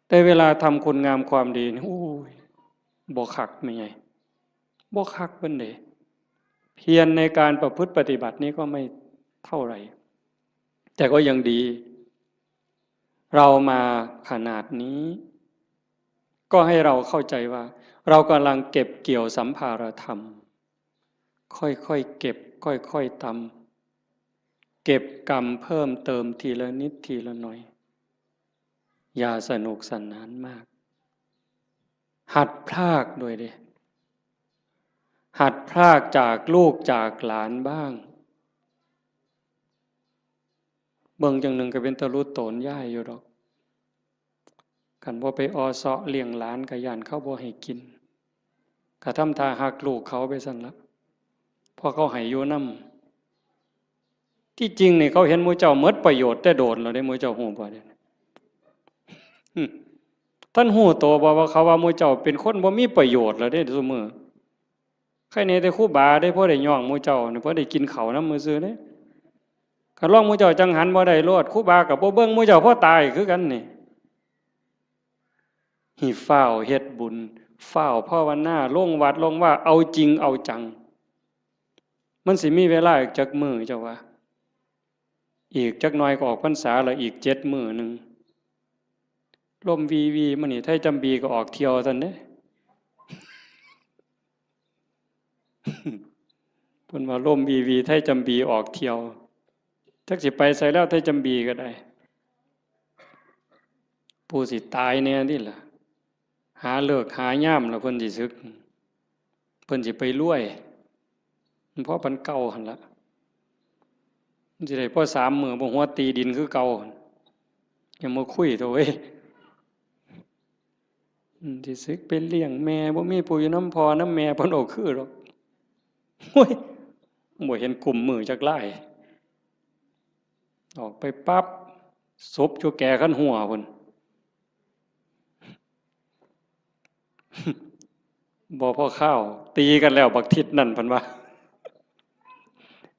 Speaker 1: แต่เวลาทำคุณงามความดีนี่โอ้ยบ่คักไม่ใหญ่บ่คักเพิ่นเด้เพียรในการประพฤติปฏิบัตินี้ก็ไม่เท่าไหร่แต่ก็ยังดีเรามาขนาดนี้ก็ให้เราเข้าใจว่าเรากำลังเก็บเกี่ยวสัมภารธรรมค่อยๆเก็บค่อยๆทำเก็บกรรมเพิ่มเติมทีละนิดทีละหน่อยอย่าสนุกสนานมากหัดพรากด้วยดิหัดพรากจากลูกจากหลานบ้างเบิ่งจังหนึ่งก็เป็นตะลุโตนย่ายอยู่ดอกคันบ่ไปอเซาะเลี้ยงหลานก็ย่านเขาบ่ให้กินก็ทำท่าหักลูกเขาไปซั่นละพอเขาให้อยู่นำที่จริงนี่เขาเห็นหมู่เจ้าหมดประโยชน์แต่โดนแล้วได้หมู่เจ้าฮู้บ่เนี่ยท่านฮู้โตบ่ว่าเขาว่าหมู่เจ้าเป็นคนบ่มีประโยชน์แล้วเด้ซุมื้อใครแน่แต่ครูบาได้พอได้ย่องหมู่เจ้านี่พอได้กินข้าวนำมื้อซื่อเด้คันลองหมู่เจ้าจังหันบ่ได้โลดครูบาก็บ่เบิ่งหมู่เจ้าพอตายคือกันนี่หิฟ้าวเฮ็ดบุญฟ้าวภาวนาลงวัดลงว่าเอาจริงเอาจังมันสิมีเวลาอีกจักมื้อเจ้าว่าอีกจักหน่อยก็ออกพรรษาแล้วอีก7มื้อนึงลมวีมื้อนี้ไทจำบีก็ออกเที่ยวซั่นเด้เพิ่นว่าลมวีไทจำบีออกเที่ยวจักสิไปไสแล้วไทจำบีก็ได้ผู้สิตายแน่นี่ล่ะหาเลิกหายามแล้วเพิ่นสิสึกเพิ่นสิไปรวยเพราะเพิ่นเก่าหั่นล่ะมันสิได้พอ3มื้อบ่หัวตีดินคือเก่าอย่ามาคุยโตเว้ยสิสึกเป็นเลี้ยงแม่บ่มีผู้อยู่นำพ่อนำแม่เพิ่นเอาคือดอกโอ้ยบ่เห็นกลุ่มมือจักหลายออกไปปั๊บศพอยู่แก่คันหัวพุ่นบ่พอข้าวตีกันแล้วบักทิศนั่นเพิ่นว่า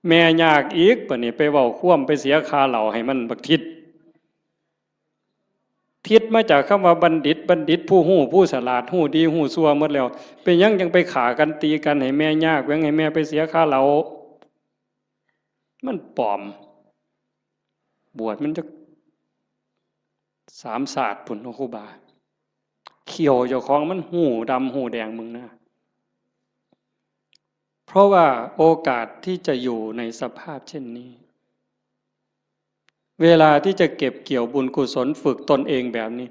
Speaker 1: แม่ยากอีกบัดนี้ไปเว้าคว่ำไปเสียคาเหล้าให้มันบักทิศทิศมาจากคำว่าบัณฑิตผู้ฮู้ผู้ฉลาดฮู้ดีฮู้ชั่วหมดแล้วเป็นยังจังไปฆ่ากันตีกันให้แม่ยากแหวงให้แม่ไปเสียคาเหล้ามันปลอมบวชมันจะ3ศาสตร์พุ่นครูบาเขียวเจ้าของมันหูดำหูแดงมึงนะเพราะว่าโอกาสที่จะอยู่ในสภาพเช่นนี้เวลาที่จะเก็บเกี่ยวบุญกุศลฝึกตนเองแบบนี้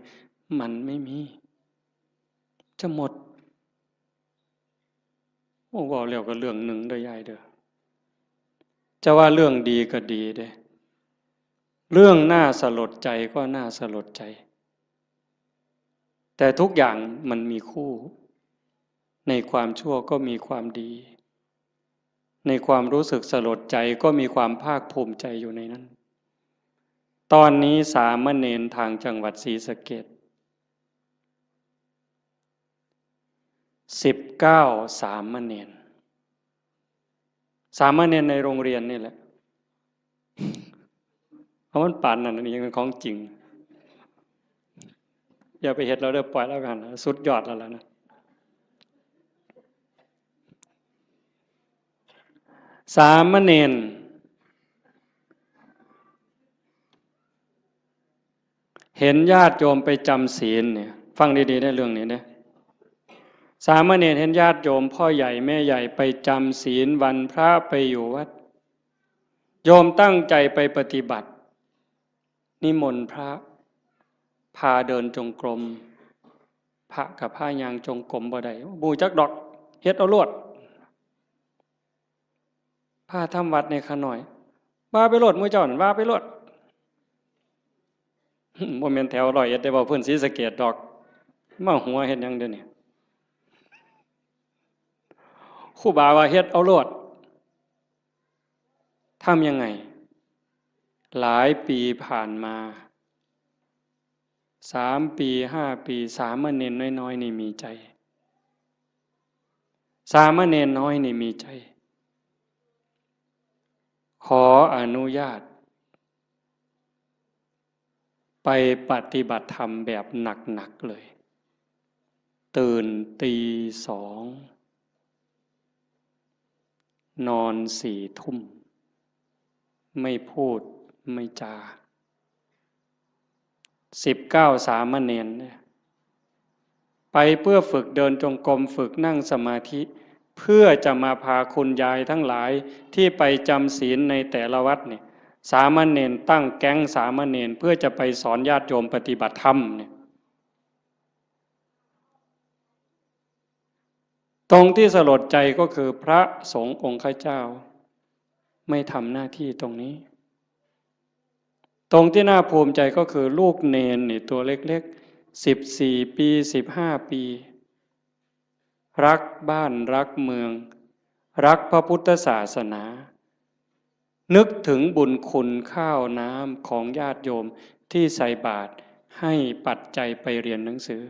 Speaker 1: มันไม่มีจะหมดโอ้ว่าแล้วก็เรื่องหนึ่งเด้อยายเด้อจะว่าเรื่องดีก็ดีเด้เรื่องน่าสลดใจก็น่าสลดใจแต่ทุกอย่างมันมีคู่ในความชั่วก็มีความดีในความรู้สึกสลดใจก็มีความภาคภูมิใจอยู่ในนั้นตอนนี้สามเณรทางจังหวัดศรีสะเกษ19สามเณรในโรงเรียนนี่แหละเพราะมันป่านนั่นนี่ยังเป็นของจริงอย่าไปเฮ็ดเราเด้อปล่อยแล้วกันสุดยอดแล้วล่ะนะสามเณรเห็นญาติโยมไปจำศีลเนี่ยฟังดีๆได้เรื่องนี้นะสามเณรเห็นญาติโยมพ่อใหญ่แม่ใหญ่ไปจำศีลวันพระไปอยู่วัดโยมตั้งใจไปปฏิบัตินิมนต์พระพาเดินจงกรมพระกับผ้ายางจงกรมบ่ได้บูจักดอกเฮ็ดเอาลวดผ้าทำวัดในขน่อยว่าไปโลดมื้อเจ้านั่นว่าไปโลดบ่แม่นแถว100เอ็ดได้บ่เพิ่นศรีสะเกษดอกมาหัวเฮ็ดหยังเด้อนี่ครูบาว่าเฮ็ดเอาโลดทำยังไง หลายปีผ่านมา3 ปี5 ปีสามเณรน้อยๆนี่มีใจสามเณรน้อยนี่มีใจขออนุญาตไปปฏิบัติธรรมแบบหนักๆเลยตื่นตี 2นอน4 ทุ่มไม่พูดไม่จา19 สามเณรเนี่ยไปเพื่อฝึกเดินจงกรมฝึกนั่งสมาธิเพื่อจะมาพาคุณยายทั้งหลายที่ไปจำศีลในแต่ละวัดเนี่ยสามเณรตั้งแก๊งสามเณรเพื่อจะไปสอนญาติโยมปฏิบัติธรรมเนี่ยตรงที่สลดใจก็คือพระสงฆ์องค์ข้าเจ้าไม่ทำหน้าที่ตรงนี้ตรงที่น่าภูมิใจก็คือลูกเนนนี่ตัวเล็กๆ14 ปี15 ปีรักบ้านรักเมืองรักพระพุทธศาสนานึกถึงบุญคุณข้าวน้ำของญาติโยมที่ใส่บาตรให้ปัจจัยไปเรียนหนังสือ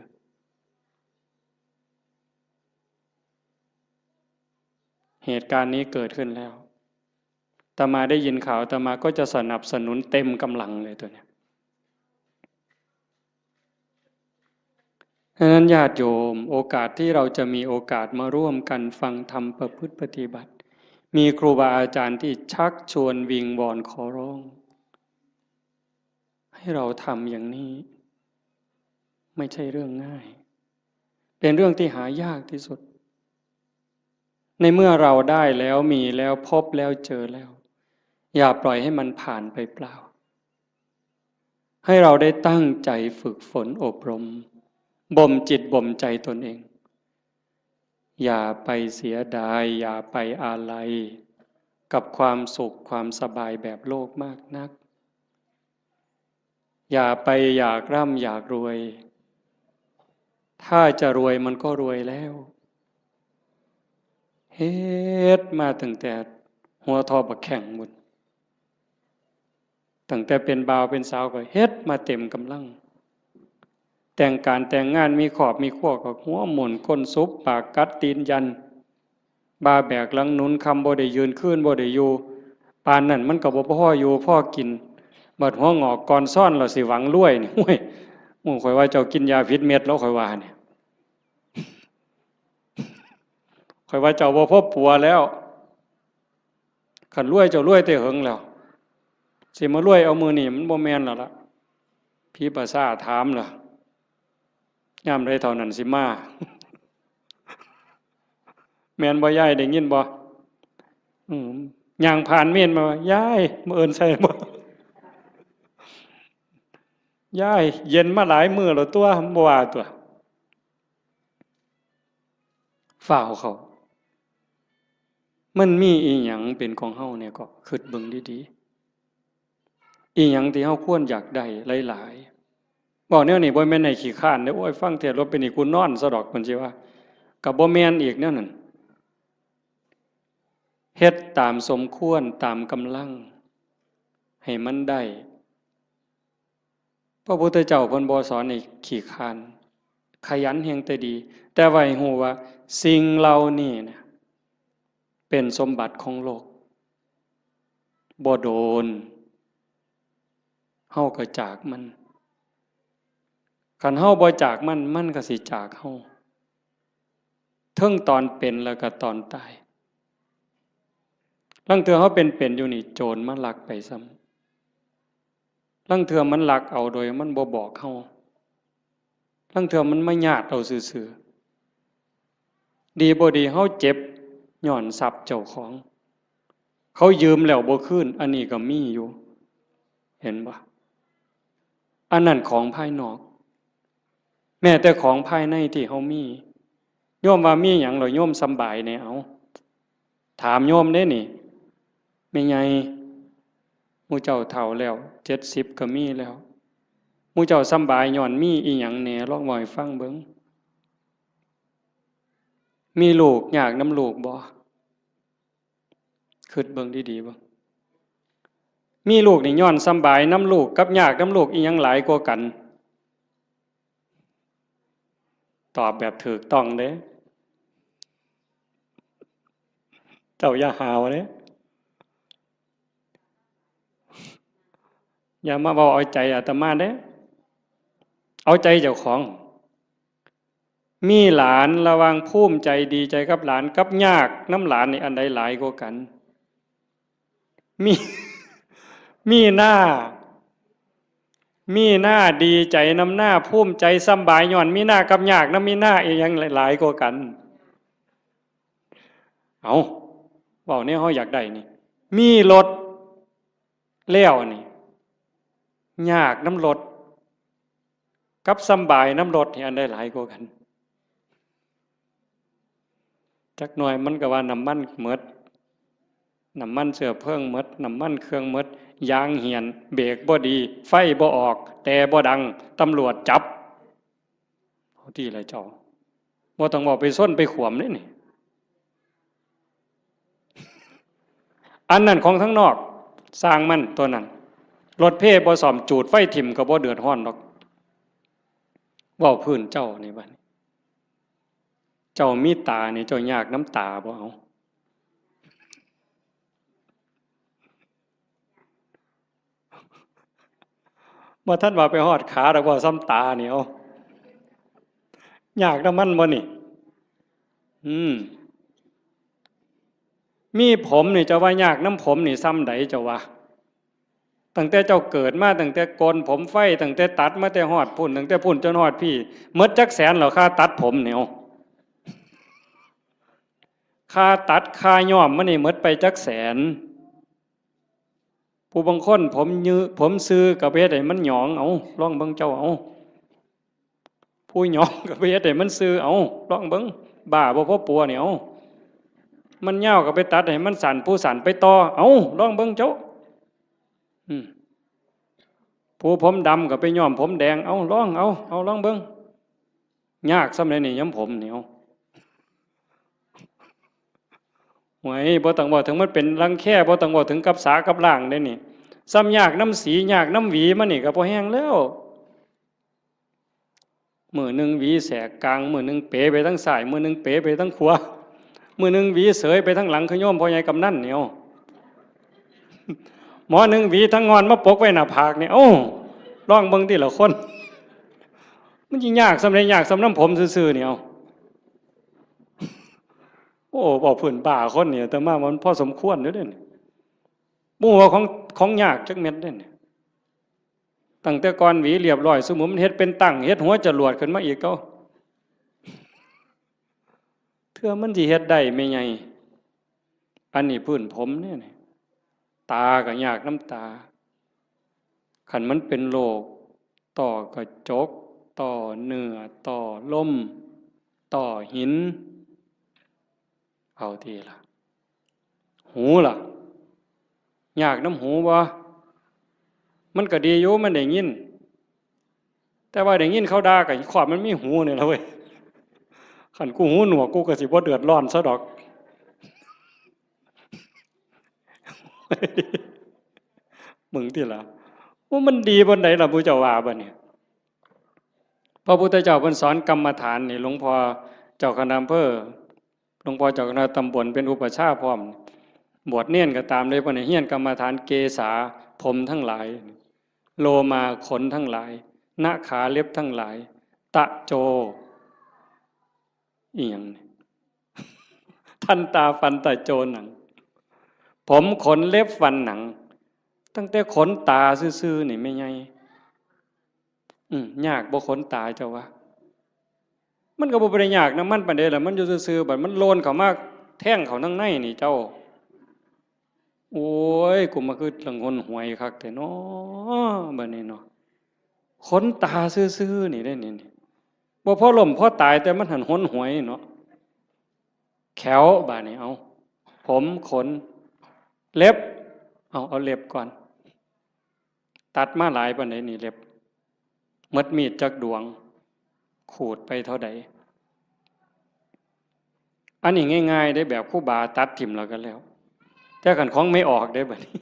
Speaker 1: เหตุการณ์นี้เกิดขึ้นแล้วอาตมาได้ยินข่าวอาตมาก็จะสนับสนุนเต็มกำลังเลยตัวเนี้ยดังนั้นญาติโยมโอกาสที่เราจะมีโอกาสมาร่วมกันฟังธรรมประพฤติปฏิบัติมีครูบาอาจารย์ที่ชักชวนวิงวอนขอร้องให้เราทำอย่างนี้ไม่ใช่เรื่องง่ายเป็นเรื่องที่หายากที่สุดในเมื่อเราได้แล้วมีแล้วพบแล้วเจอแล้วอย่าปล่อยให้มันผ่านไปเปล่าให้เราได้ตั้งใจฝึกฝนอบรมบ่มจิตบ่มใจตนเองอย่าไปเสียดายอย่าไปอาลัยกับความสุขความสบายแบบโลกมากนักอย่าไปอยากร่ำอยากรวยถ้าจะรวยมันก็รวยแล้วเฮ็ดมาตั้งแต่หัวทอบักแข่งหมดตั้งแต่เป็นบ่าวเป็นสาวก็เฮ็ดมาเต็มกำลังแต่งการแต่งงานมีขอบมีขั้วก็หัวหมุนก้นซุบปากกัดตีนยันบาแบกหลังหนุนคำบ่ได้ยืนขึ้นบ่ได้อยู่ปานนั่นมันก็บ่พ่ออยู่พ่อกินบัดหัวงอกก่อนซ่อนเราสิหวังรวยนี่โอ้ยข่อยว่าเจ้ากินยาพิษเม็ดแล้วข่อยว่าเนี่ยข่อยว่าเจ้าบ่พบปัวแล้วขันรวยเจ้ารวยแต่เหิงแล้วสิมารวยเอามือนี่มันบ่แม่นแล้วล่ะพี่ประสาถามล่ะยามใดเท่านั้นสิมาแม่นบ่ยายได้ยินบ่ย่างผ่านเม่นมายายมื้ออื่นใส่บ่ยายเย็นมาหลายมื้อแล้วตัวบ่ว่าตัวฝ่าวเขามันมีอีหยังเป็นของเฮาเนี่ยก็คิดเบิ่งดีๆอีหยังที่เฮาควรอยากได้หลายๆบอกแนวนี้บ่แม่นให้ขี้คร้านเด้อโอ้ยฟังเทศน์รถเป็นนี่กูนอนซะดอกเพิ่นสิว่าก็บ่แม่นอีกแนวนั้นเฮ็ดตามสมควรตามกำลังให้มันได้พระพุทธเจ้าเพิ่นบ่สอนให้ขี้คร้านขยันแฮงแต่ดีแต่ว่าให้ฮู้ว่าสิ่งเหล่านี้นะเป็นสมบัติของโลกบ่โดนเฮาก็จากมันคันเฮาบ่จากมันมันก็สิจากเฮาเทิงตอนเป็นแล้วก็ตอนตายลางเทื่อเฮาเป็นอยู่นี่โจรมันลักไปซ้ำลางเทื่อมันลักเอาโดยมันบ่บอกเฮาลางเทื่อมันมาญาติเอาซื่อๆดีบ่ดีเฮาเจ็บย้อนทรัพย์เจ้าของเขายืมแล้วบ่คืนอันนี้ก็มีอยู่เห็นบ่อันนั้นของภายนอกแม้แต่ของภายในที่เฮามีโยมว่ามีหยังแล้วโยมสำบายแน่เอาถามโยมเด้นี่แม่ใหญ่หมู่เจ้าเฒ่าแล้ว70ก็มีแล้วหมู่เจ้าสำบายย้อนมีอีหยังแหน่ลองเว้าให้ฟังเบิ่งมีลูกยากนำลูกบ่คิดเบิ่งดีๆบ่ มีลูกนี่ย้อนสำบายน้ำลูกกับยากน้ำลูกอีหยังหลายกว่ากันตอบแบบถูกต้องเด้เจ้าอย่าหาวเด้อย่ามาบอกเอาใจอาตมาเด้เอาใจเจ้าของมีหลานระวังภูมิใจดีใจกับหลานกับยากน้ำหลานนี่อันใดหลายกว่ากันมีมีหน้าดีใจน้ำหน้าภูมิใจสำบายย้อนมีหน้ากับยากน้ำมีหน้าอีหยังหลายกว่ากันเอาเว้าเนี่ยเฮาอยากได้นี่มีรถแล้วนี่ยากน้ำรถกับสำบายน้ำรถนี่อันใดหลายกว่ากันจักหน่อยมันก็ว่าน้ำมันหมดน้ำมันเชื้อเพลิงหมดน้ำมันเครื่องหมดยางเหี่ยนเบรกบ่ดีไฟบ่ออกแต่บ่ดังตำรวจจับเอาที่ไรเจ้าบ่ต้องบอกไปส้นไปขวมนี่อันนั้นของทั้งนอกสร้างมันตัวนั้นรถเพ่บ่ซ่อมจูดไฟถิ่มก็บ่เดือดร้อนดอกเว้าพื้นเจ้านี่บัดเจ้ามีตานี่เจ้ายากน้ำตาบ่เอาบ่ท่านว่าไปฮอดขาดอกว่าซ้ำตานี่เอายากน้ำมันบ่นี่มีผมนี่จะว่ายากน้ำผมนี่ซ้ำใดจะว่าตั้งแต่เจ้าเกิดมาตั้งแต่โกนผมไฟตั้งแต่ตัดมาแต่ฮอดพุ่นตั้งแต่พุ่นจนฮอดพี่หมดจักแสนเหรอค่าตัดผมเนี่ยค่าตัดค่าย้อมมันนี่หมดไปจักแสนผู้บางคนผมซื้อกับเฮ็ดให้มันหยองเอาลองเบิ่งเจ้าเอาผู้หยองกับเฮ็ดให้มันซื้อเอาลองเบิ่งบ้าบ่พอปัวเนี่ยเอามันยาวก็ไปตัดให้มันสั่นผู้สั่นไปต่อเอาลองเบิ่งเจ้าผู้ผมดำก็ไปย้อมผมแดงเอาลองลองเบิ่งยากสำาใดนี่ย้ำผมนี่เอาหวยบ่ต้องบอกถึงมันเป็นรังแค่บ่ต้องบอกถึงกับสากับล่างได้นี่ซ้ำยากน้ำสียากน้ำหวีมันนี่ก็พอแห้งแล้วมือหนึ่งหวีแสกกลางมือหนึ่งเป๋ไปทั้งซ้ายมือหนึ่งเป๋ไปทั้งขวามือหนึ่งหวีเสยไปทั้งหลังขย่มพ่อใหญ่กำนันเนี่ยหมอหนึ่งหวีทั้งงอนมาปกไว้หน้าผากเนี่ยโอ้ลองเบิ่งที่ละคนมันยิ่งยากสำเร็จยากสำน้ำผมซื่อๆเนี่ยโอ้บอกผื่นป่าคนเนี่ยแต่มามันพอสมควรเด้อเด้อมู่ว่าของยากจักเม็ดเด้อตั้งแต่ก่อนหวีเรียบร้อยสมมุติมันเฮ็ดเป็นตั้งเฮ็ดหัวจรวดขึ้นมาอีกก็เพื่อมันสิเฮ็ดได้ไม่ไงอันนี้พื้นผมเนี่ยตาก็ยากน้ำตาขันมันเป็นโรคต่อกระจกต่อเนื้อต่อลมต่อหินเอาทีละหูล่ะยากน้ำหูบ่มันก็ดีอยู่มันได้ยินแต่ว่าได้ยินเขาด่ากับขวบมันมีหูเนี่ยละเว้ยขันกูหูหนวกกูก็สิบ่เดือดร้อนซะดอกมึงที่ละว่ามันดีบนไหนล่ะพุทธเจ้าว่าบ่เนี่ยพระพุทธเจ้าเพิ่นสอนกรรมฐานนี่หลวงพ่อเจ้าคณะอำเภอหลวงพ่อเจ้าคณะตำบลเป็นอุปชฌาย์พร้อมบวชเนียนก็ตามเลยเพิ่นให้เฮียนกรรมฐานเกษาผมทั้งหลายโลมาขนทั้งหลายหน้าขาเล็บทั้งหลายตะโจอีหยังทันตาฟันตะโจหนังผมขนเล็บฟันหนังตั้งแต่ขนตาซื่อๆนี่ไม่ไงยากบ่ขนตาเจ้าว่ามันก็บ่ได้ยากนะมันปานใดล่ะมันอยู่ซื่อๆบัดมันโลนเข้ามาแท่งเข้าทางในนี่เจ้าโอ้ยกูมาคือลังหนหวยคักแต่น้อบัดนี้เนาะขนตาซื่อๆนี่ได้นี่บ่พอล้มพอตายแต่มันหันหนหวยเนาะแขวบาดนี้เอาผมขนเล็บเอาเล็บก่อนตัดมาหลายปานใดนี่เล็บมัดมีดจักดวงขูดไปเท่าใดอันนี้ง่ายๆได้แบบครูบาตัดทิ่มแล้วกันแล้วแต่ขันของไม่ออกได้บัดนี้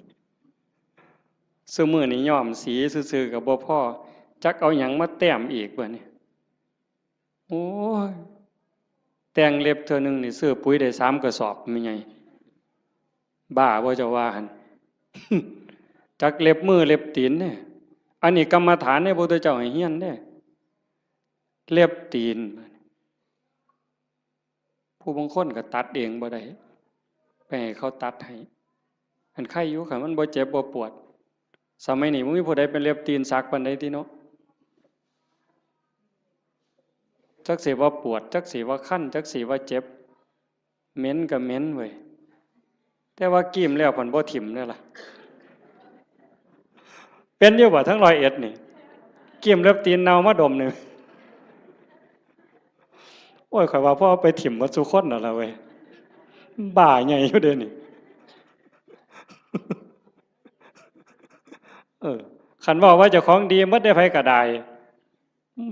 Speaker 1: ซุมื้อนี้ย้อมสีซื่อๆก็บ่พอจักเอาหยังมาแต้มอีกบัดนี้โอ้ยแต่งเล็บเทื่อนึงนี่ซื้อปุ๋ยได้3กระสอบแม่ใหญ่บ้าบ่เจ้าว่าหั่น จักเล็บมือเล็บตีนเนี่ยอันนี้กรรมฐานเนี่ยพระพุทธเจ้าให้เฮียนเนี่ยเล็บตีนผู้บางคนก็ตัดเองบ่ได้ไปให้เขาตัดให้อันไข้อยู่ค่ะมันบ่เจ็บบ่ปวดสมัยนี้บ่มีผู้ใดเป็นเล็บตีนสักปานใดติเนาะจักสิว่าปวดจักสิว่าคันจักสิว่าเจ็บเหม็นก็เหม็นเว้ยแต่ว่ากิ้มแล้วเพิ่นบ่ถิ่มเด้อล่ะเป็นอยู่บ่ทั้ง101นี่กิ้มเล็บตีนเน่ามาดมนี่โอ้ยข่อยว่าพ่อไปถิ่มหมดซุคนนั่นล่ะเว้ยบ้าใหญ่อยู่เด้นี่คันว่าเจ้าของดีหมดได้ไผก็ได้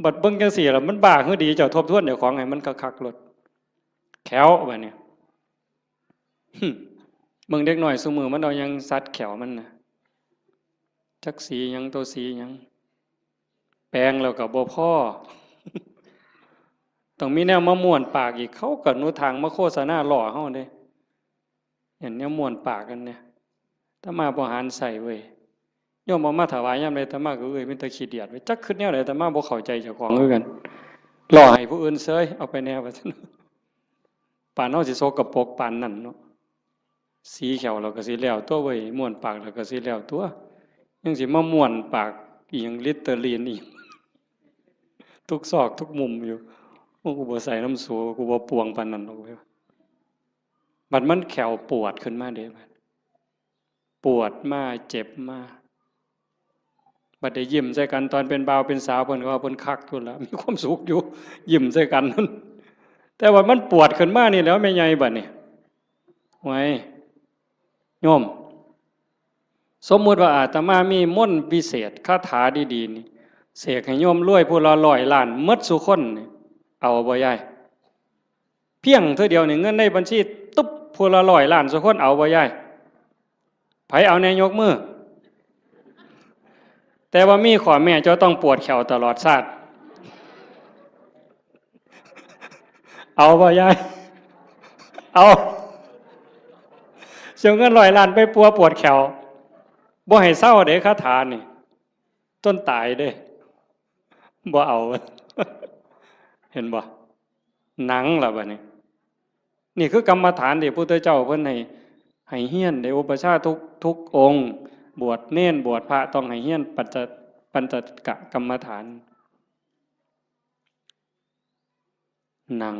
Speaker 1: บัดเบิ่งจังซี่ล่ะมันบ้าคือดีเจ้าทบทวนเจ้าของให้มันคักๆโลดแขวบัดนี้เบิ่งเด็กน้อยซุมื้อมันเอาหยังสัดแขวมันน่ะจักสีหยังตัวสีหยังแปลงแล้วก็บ่พอต้องมีแนวมาม่วนปากอีกเขาก็หนูทางมาโฆษณาล่อเฮาเด้เห็นแนวม่วนปากกันเนี่ยถ้ามาบ่หารใส่เว้ยโยมเอามาถวายยามใดอาตมาก็เป็นตาขี้เดียดเว้ยจักคิดแนวใดอาตมาบ่เข้าใจเจ้าของคือกันล่อให้ผู้อื่นเสยเอาไปแนวว่าซั่นปานเฮาสิโซกปรกปานนั้นเนาะสีแขวเราก็สิแล้วตัวเว้ยม่วนปากเราก็สิแล้วตัวยังสิมาม่วนปากอีหยังลิตเตอรีนอีกทุกซอกทุกมุมอยู่กูบ่ใส่น้ำสูกูบ่ปวงปานนั้นหรอกเว้ยบัดมันแขวปวดขึ้นมาเด้บัดปวดมาเจ็บมาบัดได้ยิ้มใส่กันตอนเป็นบ่าวเป็นสาวเพิ่นก็ว่าเพิ่นคักอยู่แล้วมีความสุขอยู่ยิ้มใส่กันนั่นแต่ว่ามันปวดขึ้นมานี่แล้วแม่ใหญ่บัดนี้ไว้โยมสมมุติว่าอาตมามีมนต์พิเศษคาถาดีๆนี่เสกให้โยมรวยผู้ละ100 ล้านหมดซุคนนี่เอาบ่ยายเพียงเท่าเดียวนี่เงินในบัญชีตุ๊บผู้ละ100 ล้านซุคนเอาบ่ยายไผเอาแน่ยกมือแต่ว่ามีข้อแม่เจ้าต้องปวดแขวตลอดชาติเอาบ่ยายเอาเสียเงิน100 ล้านไปปวดแขวบ่ให้เศร้าเด้คาถานี่จนตายเด้บ่เอาเห็นบ่หนังล่ะบัดนี้นี่คือกรรมฐานที่พระพุทธเจ้าเพิ่นให้เฮียนได้อุปชฌาย์ทุกองค์บวชเณรบวชพระต้องให้เฮียนปัญจกะกรรมฐานหนัง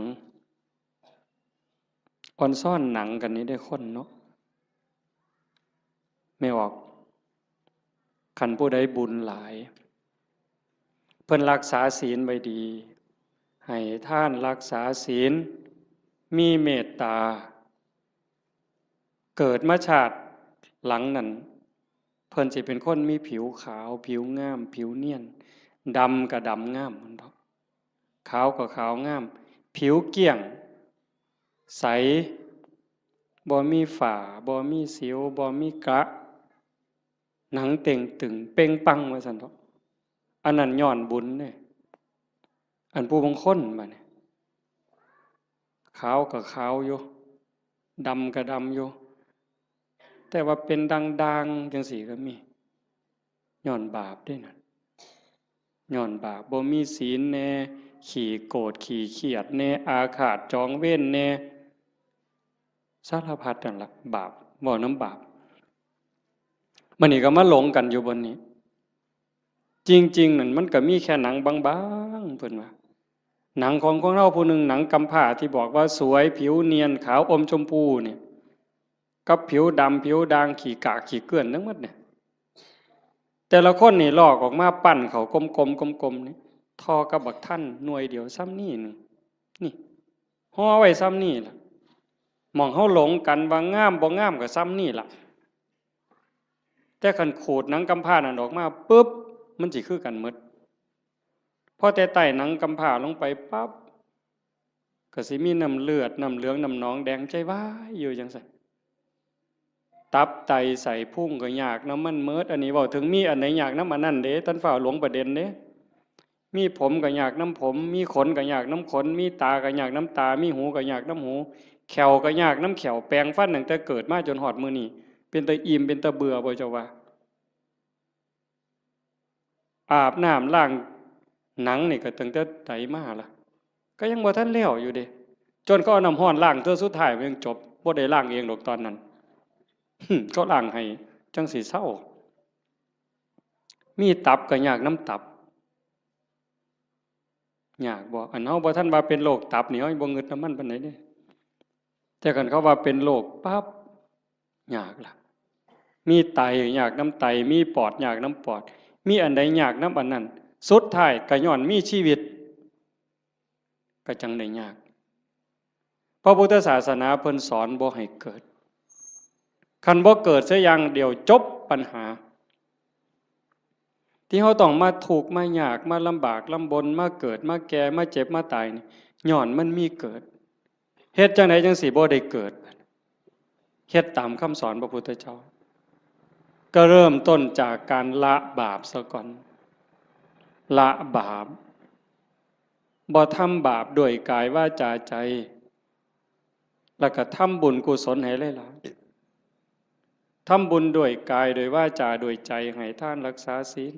Speaker 1: อ่อนซ่อนหนังกันนี้ได้คนเนาะไม่ออกคันผู้ใดบุญหลายเพิ่นรักษาศีลไว้ดีให้ท่านรักษาศีลมีเมตตาเกิดมาชาติหลังนั้นเพิ่นสิเป็นคนมีผิวขาวผิวงามผิวเนียนดำก็ดำงามมันดอกขาวก็ขาวงามผิวเกลี้ยงใสบ่มีฝ้าบ่มีสิวบ่มีกระหนังเต่งตึงเป่งปังว่าซั่นดอกอันนั้นย้อนบุญเด้อันผู้บางคนบัดนี้ขาวก็ขาวอยู่ดำก็ดำอยู่แต่ว่าเป็นดังๆจังซี่ก็มีย้อนบาปด้วยนั่นย้อนบาปบ่มีศีลแน่ขี้โกรธขี้เกียจแน่อาฆาตจองเวรแน่สารพัดนั่นล่ะบาปบ่น้ำบาปมันนี่ก็มาหลงกันอยู่บนนี้จริงๆนั่นมันก็มีแค่หนังบางๆเพิ่นว่าหนังของเราผู้หนึ่งหนังกำพร้าที่บอกว่าสวยผิวเนียนขาวอมชมพูเนี่ยกับผิวดำผิวด่างขี้กากขี้เกลื่อนทั้งหมดเนี่ยแต่ละคนนี่ลอกออกมาปั้นเขากลมๆนี่ทอกับบักท่านหน่วยเดียวซ้ำนี่นี่ห่อไว้ซ้ำนี่ล่ะมองเฮาหลงกันว่างามบ่งามก็ซ้ำนี่ล่ะแต่คันขูดหนังกำพร้านั่นออกมาปึ๊บมันสิคือกันหมดพอแต่ใต้หนังกำพร้าลงไปปั๊บก็สิมีน้ำเลือดน้ำเหลืองน้ำหนองแดงใจว้ายอยู่จังซั่น ตับไตใส่พุ่งก็ยากน้ำมันเมิดอันนี้เว้าถึงมีอันไหนยากน้ำอันนั้นเด้ท่านฝ่าหลวงประเด็นเด้มีผมก็ยากน้ำผมมีขนก็ยากน้ำขนมีตาก็ยากน้ำตามีหูก็ยากน้ำหูแขวก็ยากน้ำแขวแปลงฟันตั้งแต่เกิดมาจนหอดมื้อนี้เป็นตาอิ่มเป็นตาเบื่อบ่เจ้าว่าอาบน้ำล้างหนังนี่ก็ตั้งแต่ไตมาล่ะก็ยังบ่ทันแล้วอยู่เด้จนเขาเอาน้ำร้อนล้างเทื่อสุดท้ายมันยังจบบ่ได้ล้างเองดอกตอนนั้นเขาล้างให้จังสิเศร้ามีตับก็ยากน้ำตับยากบ่อันเฮาบ่ทันว่าเป็นโรคตับนี่เฮาบ่งึดน้ำมันปานใดเด้แต่คันเขาว่าเป็นโรคปั๊บยากล่ะมีไตยากน้ำไตมีปอดยากน้ำปอดมีอันใดยากน้ำอันนั้นสุดท้ายก็ย้อนมีชีวิตก็จังได้ยากพระพุทธศาสนาเพิ่นสอนบ่ให้เกิดคันบ่เกิดซะอย่างเดียวจบปัญหาที่เฮาต้องมาทุกข์มายากมาลำบากลำบนมาเกิดมาแก่มาเจ็บมาตายนี่ย้อนมันมีเกิดเฮ็ดจังไดจังสิบ่ได้เกิดเฮ็ดตามคำสอนพระพุทธเจ้าก็เริ่มต้นจากการละบาปซะก่อนละบาปบ่ทำบาปด้วยกายวาจาใจแล้วก็ทำบุญกุศลให้หลายๆทำบุญด้วยกายด้วยวาจาด้วยใจให้ทานรักษาศีล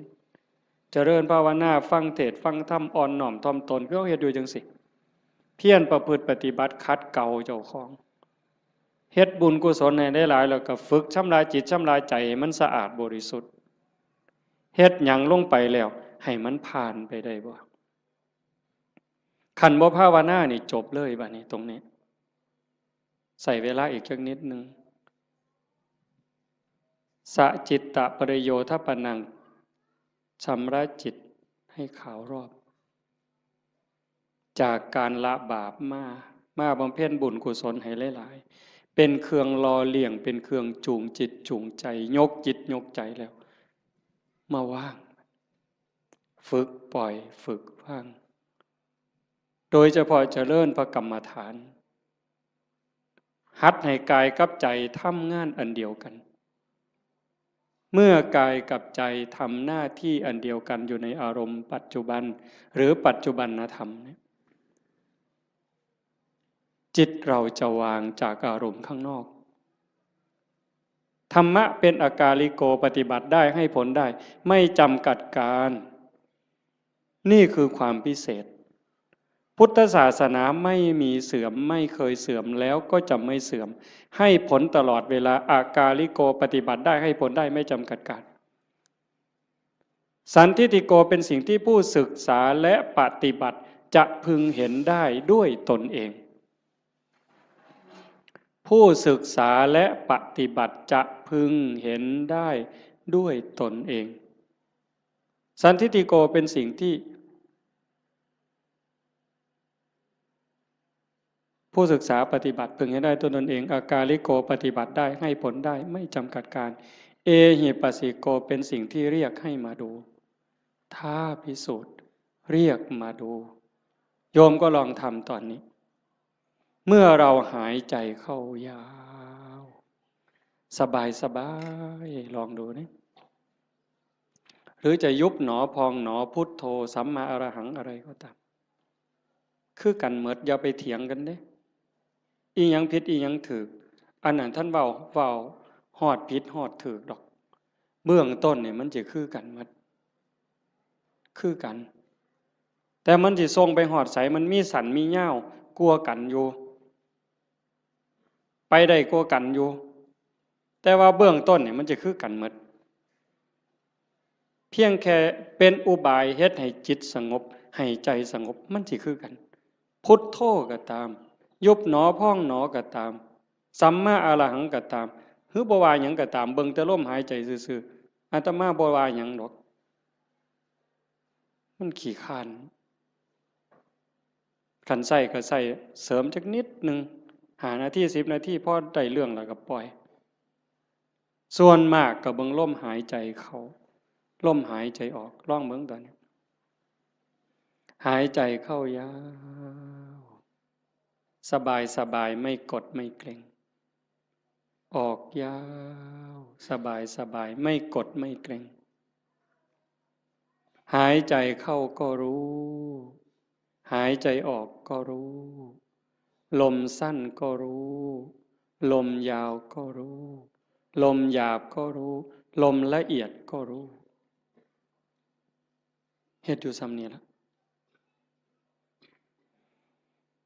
Speaker 1: เจริญภาวนาฟังเทศน์ฟังธรรมอ่อนน้อมถ่อมตนคือเฮาเฮ็ดอยู่จังซี่เพียรประพฤติปฏิบัติขัดเกลาเจ้าของเฮ็ดบุญกุศลให้ได้หลายแล้วก็ฝึกชำระจิตชำระใจให้มันสะอาดบริสุทธิ์เฮ็ดหยังลงไปแล้วให้มันผ่านไปได้บ่คันบ่ภาวนานี่จบเลยบัดนี้ตรงนี้ใส่เวลาอีกจักนิดนึงสะจิตตะปริโยทปนังชำระจิตให้ขาวรอบจากการละบาปมาบำเพ็ญบุญกุศลให้หลายๆเป็นเครื่องล่อเลี้ยงเป็นเครื่องจูงจิตจูงใจยกจิตยกใจแล้วมาว่างฝึกปล่อยฝึกว่างโดยเฉพาะเจริญพระกรรมฐานหัดให้กายกับใจทำงานอันเดียวกันเมื่อกายกับใจทำหน้าที่อันเดียวกันอยู่ในอารมณ์ปัจจุบันหรือปัจจุบันธรรมเนี่ยจิตเราจะวางจากอารมณ์ข้างนอกธรรมะเป็นอากาลิโกปฏิบัติได้ให้ผลได้ไม่จำกัดการนี่คือความพิเศษพุทธศาสนาไม่มีเสื่อมไม่เคยเสื่อมแล้วก็จะไม่เสื่อมให้ผลตลอดเวลาอากาลิโกปฏิบัติได้ให้ผลได้ไม่จำกัดการสันทิฏฐิโกเป็นสิ่งที่ผู้ศึกษาและปฏิบัติจะพึงเห็นได้ด้วยตนเองผู้ศึกษาและปฏิบัติจะพึงเห็นได้ด้วยตนเองสันทิฏฐิโกเป็นสิ่งที่ผู้ศึกษาปฏิบัติพึงเห็นได้ด้วยตนเองอากาลิโกปฏิบัติได้ให้ผลได้ไม่จำกัดการเอหิปัสสิโกเป็นสิ่งที่เรียกให้มาดูท้าพิสูจน์เรียกมาดูโยมก็ลองทำตอนนี้เมื่อเราหายใจเข้ายาวสบายสบายลองดูนะหรือจะยุบหนอพองหนอพุทโธสัมมาอรหังอะไรก็ตามคือกันเหมิดอย่าไปเถียงกันเด้อีหยังผิดอีหยังถูกอันนั้นท่านเว้าฮอดผิดฮอดถูกดอกเบื้องต้นเนี่ยมันจะคือกันหมดคือกันแต่มันสิส่งไปฮอดไสมันมีสันมีเหย้ากลัวกันอยู่ไปได้กลัวกันอยู่แต่ว่าเบื้องต้นเนี่ยมันจะคือกันหมดเพียงแค่เป็นอุบายเฮ็ดให้จิตสงบให้ใจสงบมันสิคือกันพุทโธก็ตามยุบหนอพองหนอก็ตามสัมมาอรหังก็ตามหรือบ่ว่าหยังก็ตามเบิ่งแต่ลมหายใจซื่อๆอาตมาบ่ว่าหยังดอกมันขี้คร้านคันใส่ก็ใส่เสริมจักนิดนึง5 นาที10 นาทีพอได้เรื่องแล้วก็ปล่อยส่วนมากก็เบิ่งลมหายใจเข้าลมหายใจออกลองเบิ่งตอนนี้หายใจเข้ายาวสบายสบายไม่กดไม่เกร็ง ออกยาวสบายสบายไม่กดไม่เกร็งหายใจเข้าก็รู้หายใจออกก็รู้ลมสั้นก็รู้ลมยาวก็รู้ลมหยาบก็รู้ลมละเอียดก็รู้เฮ็ดอยู่ซ้ำนี้ละ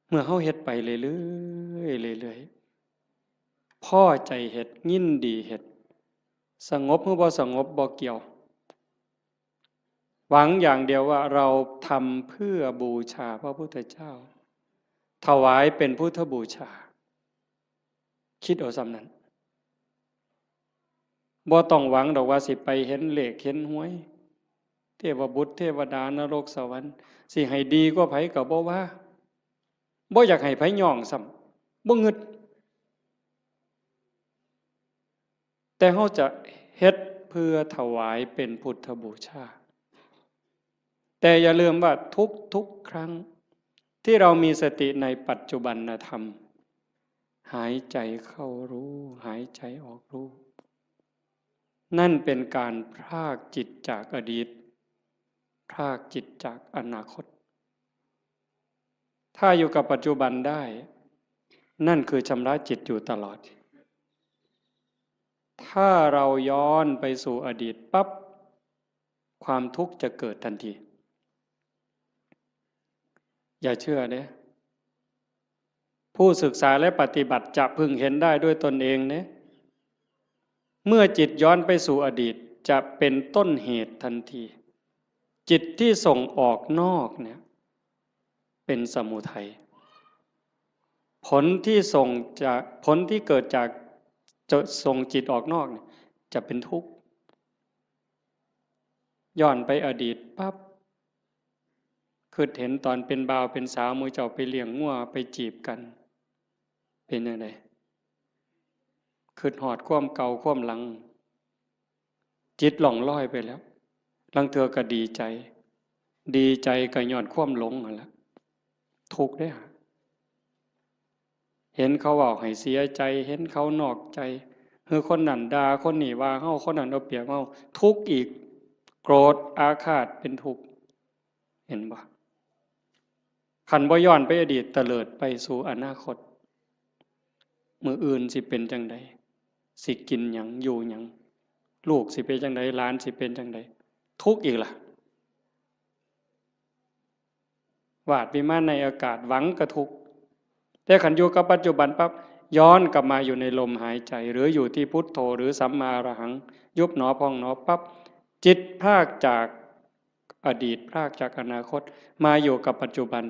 Speaker 1: เมื่อเฮาเฮ็ดไปเรื่อยๆเรื่อยๆพอใจเฮ็ดยินดีเฮ็ดสงบหรือบ่สงบบ่เกี่ยวหวังอย่างเดียวว่าเราทำเพื่อบูชาพระพุทธเจ้าถวายเป็นพุทธบูชาคิดเอาซ้ำนั้นบ่ต้องหวังดอกว่าสิไปเห็นเลขเห็นหวยเทวบุตรเทวดานรกสวรรค์สิให้ดีกว่าไผก็บ่ว่าบ่อยากให้ไผย่องซ้ำบ่งึดแต่เฮาจะเฮ็ดเพื่อถวายเป็นพุทธบูชาแต่อย่าลืมว่าทุกครั้งที่เรามีสติในปัจจุบันธรรมหายใจเข้ารู้หายใจออกรู้นั่นเป็นการพรากจิตจากอดีตพรากจิตจากอนาคตถ้าอยู่กับปัจจุบันได้นั่นคือชำระจิตอยู่ตลอดถ้าเราย้อนไปสู่อดีตปั๊บความทุกข์จะเกิดทันทีอย่าเชื่อเด้ผู้ศึกษาและปฏิบัติจะพึงเห็นได้ด้วยตนเองเนี่ยเมื่อจิตย้อนไปสู่อดีตจะเป็นต้นเหตุทันทีจิตที่ส่งออกนอกเนี่ยเป็นสมุทัยผลที่เกิดจากจะส่งจิตออกนอกเนี่ยจะเป็นทุกข์ย้อนไปอดีตปั๊บคือเห็นตอนเป็นบ่าวเป็นสาวมือเจ้าไปเลี้ยงงัวไปจีบกันเป็นยังไงคือหอดความเก่าความหลังจิตหล่องลอยไปแล้วลังเธอก็ดีใจก็ย้อนความหลงนั่นแหละทุกข์ได้หะเห็นเขาว่าให้เสียใจเห็นเขานอกใจคือคนนั้นด่าคนนี้ว่าเฮาคนนั้นเอาเปรียบเฮาทุกข์อีกโกรธอาฆาตเป็นทุกข์เห็นบ่ขันบ่ย้อนไปอดีตเตลิดไปสู่อนาคตมื้ออื่นสิเป็นจังใดสิกินหยังอยู่หยังลูกสิเป็นจังใดหลานสิเป็นจังใดทุกข์อีกล่ะวาดวิมานในอากาศหวังกระทุกข์แต่ขันอยู่กับปัจจุบันปั๊บย้อนกลับมาอยู่ในลมหายใจหรืออยู่ที่พุทโธหรือสัมมาอรหังยุบหนอพองหนอปั๊บจิตพรากจากอดีตพรากจากอนาคตมาอยู่กับปัจจุบัน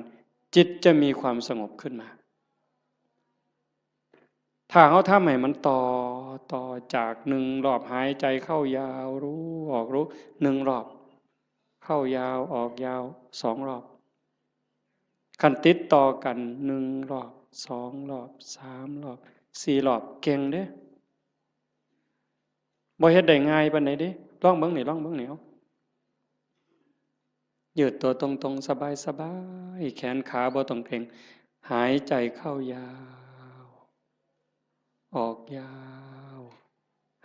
Speaker 1: จิตจะมีความสงบขึ้นมาถ้าเขาทำให้มันต่อจากหนึ่งรอบหายใจเข้ายาวรู้ออกรู้หนึ่งรอบเข้ายาวออกยาวสองรอบขันติดต่อกันหนึ่งรอบสองรอบสามรอบสี่รอบเก่งเด้บ่เฮ็ดได้ง่ายปานใดเด้ลองเบิ่งนี่เอายืดตัวตรงๆสบายๆแขนขาบ่ต้องเกร็งหายใจเข้ายาวออกยาว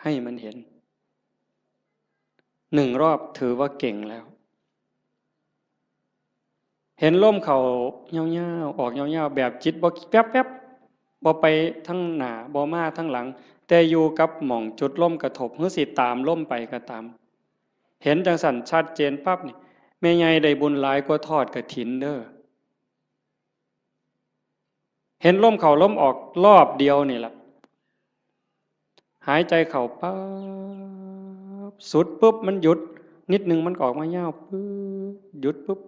Speaker 1: ให้มันเห็นหนึ่งรอบถือว่าเก่งแล้วเห็นลมเข้ายาวๆออกยาวๆแบบจิตบ่แป๊บๆบ่ไปทั้งหน้าบ่มาทั้งหลังแต่อยู่กับหม่องจุดลมกระทบหรือสิตามลมไปก็ตามเห็นจังสั่นชัดเจนปั๊บนี่แม่ใหญ่ได้บุญหลายกว่าทอดกฐินเด้อเห็นลมเข้าลมออกรอบเดียวนี่ล่ะหายใจเข้าปั๊บสุดปุ๊บมันหยุดนิดนึงมันออกมายาวปึ๊บหยุดปุ๊บ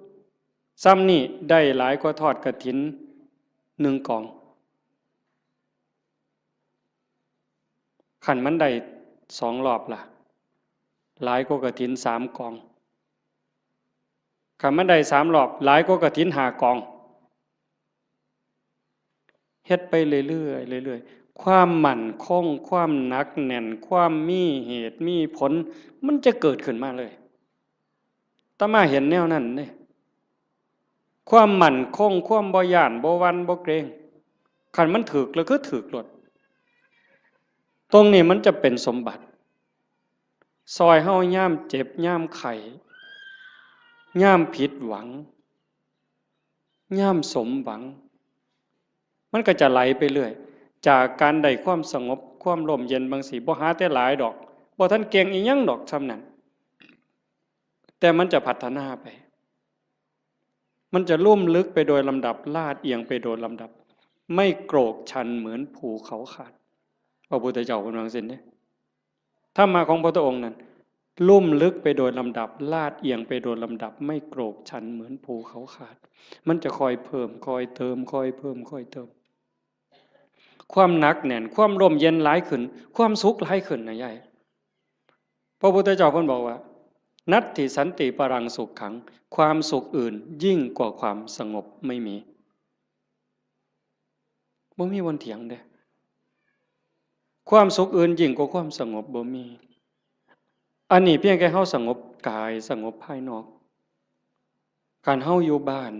Speaker 1: ซ้ำนี่ได้หลายกว่าทอดกฐินหนึ่งกองขันมันได้สองรอบล่ะหลายกว่ากฐินสามกองขันมันได้สามรอบหลายกว่ากฐินห้ากองเฮ็ดไปเรื่อยๆความมั่นคงความหนักแน่นความมีเหตุมีผลมันจะเกิดขึ้นมาเลยตมาเห็นแนวนั้นเนี่ยความมั่นคงความบ่ย้านบ่หวั่นบ่เกรงคันมันถึกแล้วคือถึกหลด ตรงนี้มันจะเป็นสมบัติซอยเฮาย่ามเจ็บย่ามไข้ย่ามผิดหวังย่ามสมหวังมันก็จะไหลไปเรื่อยจากการได้ความสงบความร่มเย็นบางสีบ่หาแต่หลายดอกบ่ทันเก่งอีหยังดอกซำนั้นแต่มันจะพัฒนาไปมันจะลุ่มลึกไปโดยลำดับลาดเอียงไปโดยลำดับไม่โกรกชันเหมือนภูเขาขาดพระพุทธเจ้าเพิ่นว่าจังซี่เด้ธรรมะของพระองค์นั้นลุ่มลึกไปโดยลำดับลาดเอียงไปโดยลำดับไม่โกรกชันเหมือนภูเขาขาดมันจะคอยเพิ่มคอยเติมคอยเพิ่มคอยเติมความหนักแน่นความร่มเย็นหลายขึ้นความสุขหลายขึ้นนะยายพระพุทธเจ้าเพิ่นบอกว่านัตถิสันติปรังสุขขังความสุขอื่นยิ่งกว่าความสงบไม่มีบ่มีวันเถียงเด้ความสุขอื่นยิ่งกว่าความสงบบ่มีอันนี้เพียงแค่เฮาสงบกายสงบภายนอกการเฮาอยู่บ้าน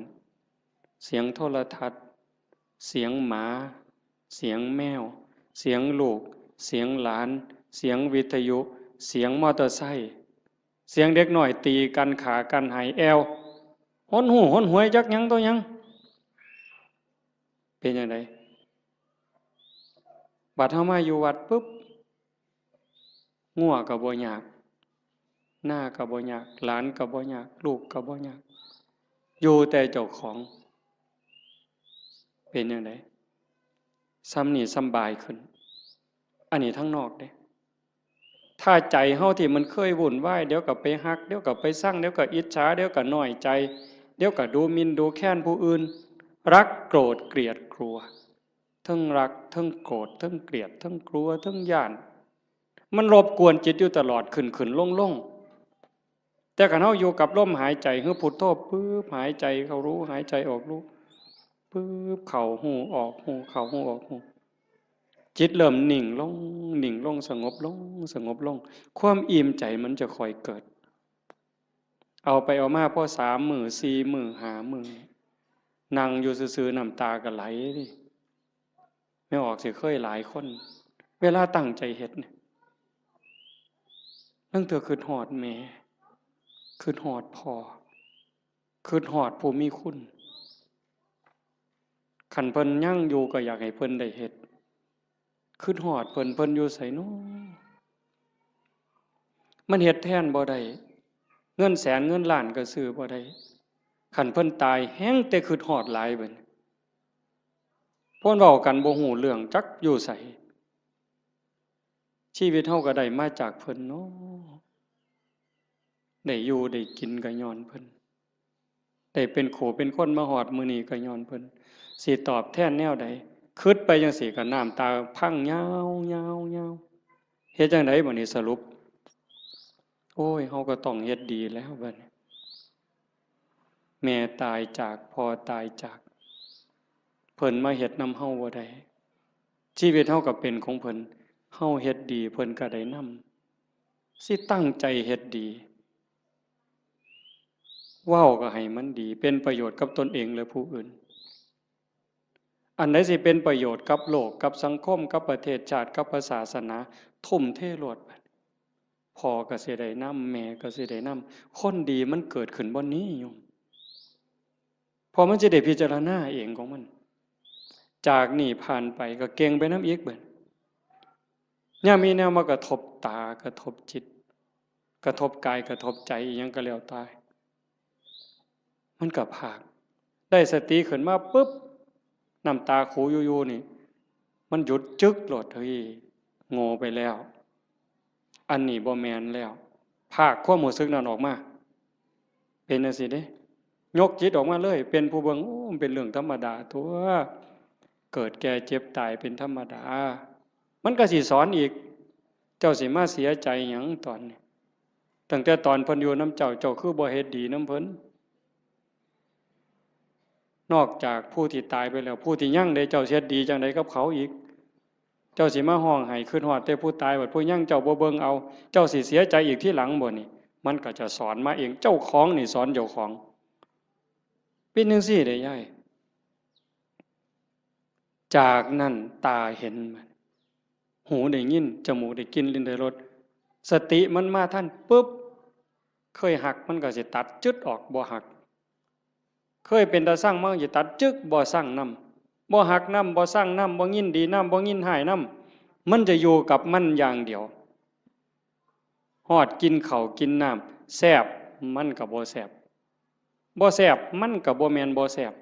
Speaker 1: เสียงโทรทัศน์เสียงหมาเสียงแมวเสียงลูกเสียงหลานเสียงวิทยุเสียงมอเตอร์ไซค์เสียงเด็กน้อยตีกันขากันหายแอวหนหูหนหวยจักหยังตัวหยังเป็นจังไดบัดเฮามาอยู่วัดปุ๊บงัวก็บ่ยากหน้าก็บ่ยากหลานก็บ่ยากลูกก็บ่ยากอยู่แต่เจ้าของเป็นจังไดซ้ำนี่สำบายขึ้นอันนี้ทั้งนอกเด้ถ้าใจเฮาที่มันเคยวุ่นวายเดี๋ยวก็ไปฮักเดี๋ยวก็ไปสร้างเดี๋ยวก็อิจฉาเดี๋ยวก็น้อยใจเดี๋ยวก็ดูหมิ่นดูแค้นผู้อื่นรักโกรธเกลียดกลัวทั้งรักทั้งโกรธทั้งเกลียดทั้งกลัวทั้งย้านมันรบกวนจิตอยู่ตลอดขึ้นลงแต่คันเฮาอยู่กับลมหายใจคือพุทโธปึ๊บหายใจเข้ารู้หายใจออกรู้ปึ๊บเข้าหูออกหูเข้าหูออกหูจิตเริ่มนิ่งลงสงบลงความอิ่มใจมันจะค่อยเกิดเอาไปเอามาพอ3 มื้อ4 มื้อ5 มื้อนั่งอยู่ซื่อๆน้ำตาก็ไหลดิไม่ออกสิเคยหลายคนเวลาตั้งใจเฮ็ดเนี่ยนั่งเถื่อคิดฮอดแม่คิดฮอดพ่อคิดฮอดผู้มีคุณคันเพิ่นยังอยู่ก็อยากให้เพิ่นได้เฮ็ดคิดฮอดเพิ่นอยู่ไสน้อมันเฮ็ดแทนบ่ได้เงินแสนเงินล้านก็ซื้อบ่ได้คันเพิ่นตายแฮงแต่คิดฮอดหลายเบิดเพิ่นเว้ากันบ่ฮู้เรื่องจักอยู่ไสชีวิตเฮาก็ได้มาจากเพิ่นเนาะได้อยู่ได้กินก็ย้อนเพิ่นได้เป็นขู่เป็นคนมาฮอดมื้อนี้ก็ย้อนเพิ่นสิตอบแทนแนวใดคิดไปจังซี่ก็น้ำตาพังยาวเฮ็ดจังได๋บัดนี้สรุปโอ้ยเฮาก็ต้องเฮ็ดดีแล้วบัดนี้แม่ตายจากพ่อตายจากเพิ่นมาเฮ็ดนำเฮาบ่ได้ชีวิตเฮาก็เป็นของเพิ่นเฮาเฮ็ดดีเพิ่นก็ได้นำสิตั้งใจเฮ็ดดีเว้าก็ให้มันดีเป็นประโยชน์กับตนเองและผู้อื่นอันใดสิเป็นประโยชน์กับโลกกับสังคมกับประเทศชาติกับศาสนาทุ่มเทโลดพ่อก็สิได้นำแม่ก็สิได้นำคนดีมันเกิดขึ้นบ่นี้โยมพอมันจะได้พิจารณาเองของมันจากนี่ผ่านไปก็เก่งไปน้ำอีกเบิดย่ามีแนวมากระทบตากระทบจิตกระทบกายกระทบใจอีหยังก็แล้วตายมันก็ภาคได้สติขึ้นมาปุ๊บน้ำตาคูอยู่ๆนี่มันหยุดจึกโลดเฮ้ยโง่ไปแล้วอันนี้บ่แม่นแล้วภาคความรู้สึกนั้นออกมาเป็นจังซี่เด้ยกจิตออกมาเลยเป็นผู้เบิ่งโอ้มันเป็นเรื่องธรรมดาตัวเกิดแก่เจ็บตายเป็นธรรมดามันก็สิสอนอีกเจ้าสิมาเสียใจหยังตอนนี้ตั้งแต่ตอนเพิ่นอยู่น้ำเจ้าคือบ่เฮ็ดดีน้ำเพิ่นนอกจากผู้ที่ตายไปแล้วผู้ที่ยังได้เจ้าเฮ็ดดีจังได๋กับเขาอีกเจ้าสิมาห้องให้คิดฮอดแต่ผู้ตายบัดผู้ยังเจ้าบ่เบิ่งเอาเจ้าสิเสียใจอีกที่หลังบ่นี่มันก็จะสอนมาเองเจ้าของนี่สอนเจ้าของเป็นจังซี่ได้ยายจากนั้นตาเห็นมัน หูได้ยินจมูกได้กลิ่นลิ้นได้รสสติมันมาท่านปุ๊บเคยหักมันก็สิตัดจึดออกบ่หักเคยเป็นตาสร้างมันก็สิตัดจึกบ่สร้างนำบ่หักนำบ่สร้างนำบ่ยินดีนำบ่ยินหายนำมันจะอยู่กับมันอย่างเดียวฮอดกินข้าวกินน้ำแซ่บมันก็บ่แซ่บบ่แซ่บมันก็บ่แม่นบ่แซ่บ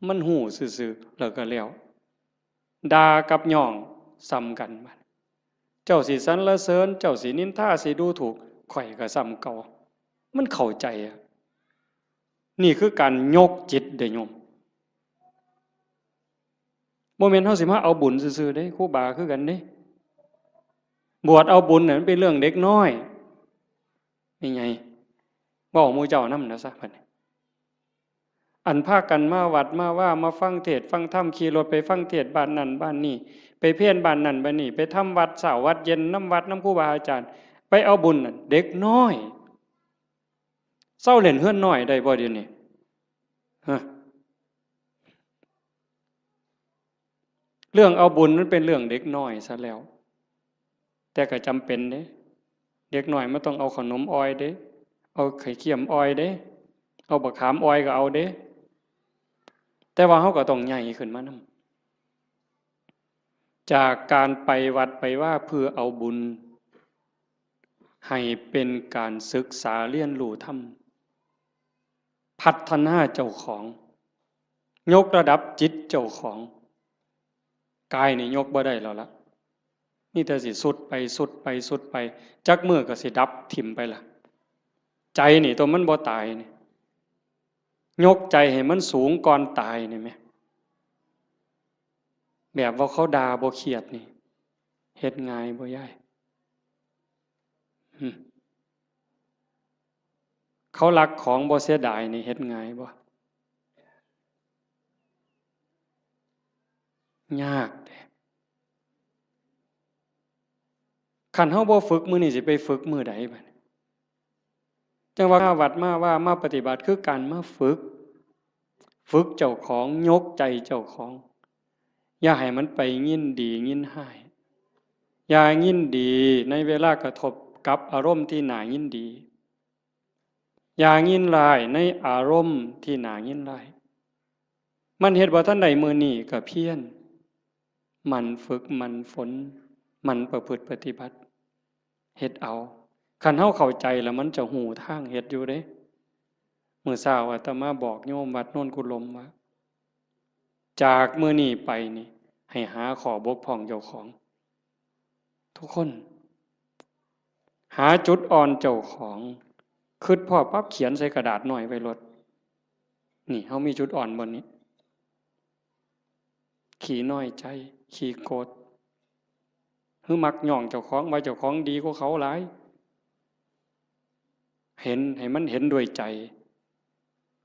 Speaker 1: มันหูซื่อๆแล้วก็แล้วด่ากับย่องซ้ำกันบัดเจ้าสิสรรเสริญเจ้าสินินทาสิดูถูกข่อยก็ซ้ำเก่ามันเข้าใจอ่ะนี่คือการยกจิตเด้อโยมบ่แม่นเฮาสิมาเอาบุญซื่อๆเด้ครูบาคือกันเด้บวชเอาบุญน่ะมันเป็นเรื่องเด็กน้อยนี่ไงเว้าหมู่เจ้านำนะซะบัดนี้อันพากันมาวัดมาว่ามาฟังเทศน์ฟังธรรมขี่รถไปฟังเทศน์บ้านนั้นบ้านนี้ไปเพี้ยนบ้านนั้นบ้านนี้ไปทำวัดเช้าวัดเย็นน้ำวัดน้ำครูบาอาจารย์ไปเอาบุญน่ะเด็กน้อยเศร้าเล่นเฮือนน้อยได้บ่เดี๋ยวนี้ฮะเรื่องเอาบุญนั้นเป็นเรื่องเด็กน้อยซะแล้วแต่ก็จำเป็นเด้เด็กน้อยมันต้องเอาขนมอ้อยเด้เอาไข่เค็มอ้อยเด้เอาบักขามอ้อยก็เอาเด้แต่ว่าเฮาก็ต้องใหญ่ขึ้นมานำจากการไปวัดไปว่าเพื่อเอาบุญให้เป็นการศึกษาเรียนรู้ธรรมพัฒนาเจ้าของยกระดับจิตเจ้าของกายนี่ยกบ่ได้แล้วล่ะนี่แต่สิสุดไปสุดไปสุดไปจักมือก็สิดับถิ่มไปล่ะใจนี่ตัวมันบ่ตายนี่ยกใจให้มันสูงก่อนตายนี่แม่แบบว่าเขาด่าบ่เครียดนี่เฮ็ดง่ายบ่ยายเขารักของบ่เสียดายนี่เฮ็ดง่ายบ่ยากเด้คันเฮาบ่ฝึกมื้อนี้สิไปฝึกมื้อใดบัดจังว่าวัดมาว่ามาปฏิบัติคือการมาฝึกเจ้าของยกใจเจ้าของอย่าให้มันไปยินดียินหายอย่ายินดีในเวลากระทบกับอารมณ์ที่น่ายินดีอย่ายินร้ายในอารมณ์ที่น่ายินร้ายมันเฮ็ดบ่ทันใดมื้อนี้ก็เพียรมันฝึกมันฝนมันประพฤติปฏิบัติเฮ็ดเอาคันเฮาเข้าใจแล้วมันจะหูทางเฮ็ดอยู่เด้มื้อเช้าอาตมาบอกโยมวัดโน่นกุลมว่าจากมื้อนี้ไปนี่ให้หาข้อบกพร่องเจ้าของทุกคนหาจุดอ่อนเจ้าของคิดพอปั๊บเขียนใส่กระดาษหน่อยไว้รถนี่เฮามีจุดอ่อนบนนี้ขี้น้อยใจขี้โกรธคือมักย่องเจ้าของว่าเจ้าของดีกว่าเขาหลายเห็นให้มันเห็นด้วยใจ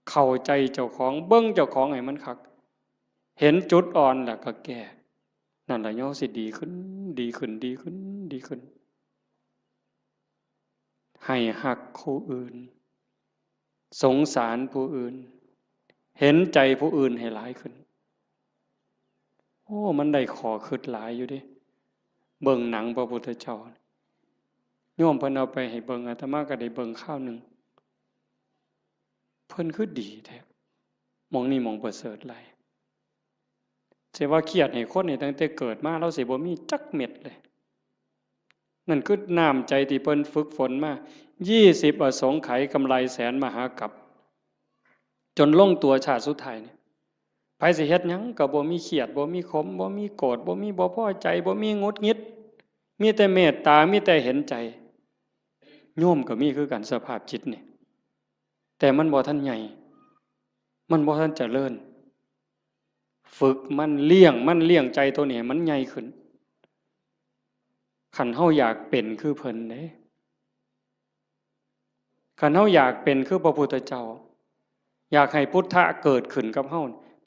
Speaker 1: เข้าใจเจ้าของเบิ่งเจ้าของให้มันคักเห็นจุดอ่อนแล้วก็แก้นั่นล่ะย่อสิดีขึ้นดีขึ้นดีขึ้นดีขึ้นให้หักผู้อื่นสงสารผู้อื่นเห็นใจผู้อื่นให้หลายขึ้นโอ้มันได้ขอคิดหลายอยู่ดิเบิ่งหนังพระพุทธเจ้าโยมเพิ่นเอาไปให้เบิ่งอาตมาก็ได้เบิ่งข้าวนึงเพิ่นคือดีแท้มองนี่มองประเสริฐหลายสิว่าเครียดให้คนนี่ตั้งแต่เกิดมาเราสิบ่มีจักเม็ดเลยนั่นคือน้ำใจที่เพิ่นฝึกฝนมา20อสงไขยกำไรแสนมหากัปจนลงตัวชาติสุดท้ายนี่ไผสิเฮ็ดหยังก็บ่มีเครียดบ่มีขมบ่มีโกรธบ่มีบ่พอใจบ่มีหงุดหงิดมีแต่เมตตามีแต่เห็นใจโยมก็มีคือกันสภาพจิตนี่แต่มันบ่ทันใหญ่มันบ่ทันเจริญฝึกมันเลี้ยงใจตัวนี้มันใหญ่ขึ้นคันเฮาอยากเป็นคือเพิ่นเด้คันเฮาอยากเป็นคือพระพุทธเจ้าอยากให้พุทธะเกิดขึ้นกับเฮา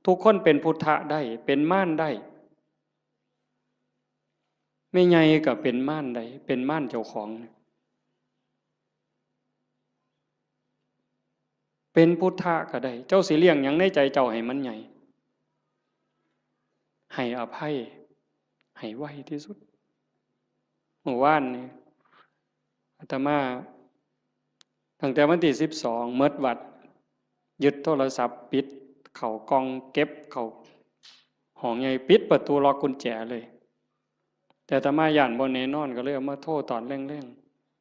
Speaker 1: ทุกคนเป็นพุทธะได้เป็นม่านได้ไม่ใหญ่ก็เป็นม่านได้เป็นม่านเจ้าของเป็นพุทธะก็ได้เจ้าสิเลี้ยงหยังในใจเจ้าให้มันใหญ่ให้อภัยให้ไวที่สุด มื่อวานนี่อาตมาตั้งแต่วันที่12เมิดวัดยึดโทรศัพท์ปิดเข้ากองเก็บเข้าห้องใหญ่ปิดประตูล็อกกุญแจเลยแต่อาตมาย่านบ่แน่นอนก็เลยเอามาโทรตอนแรง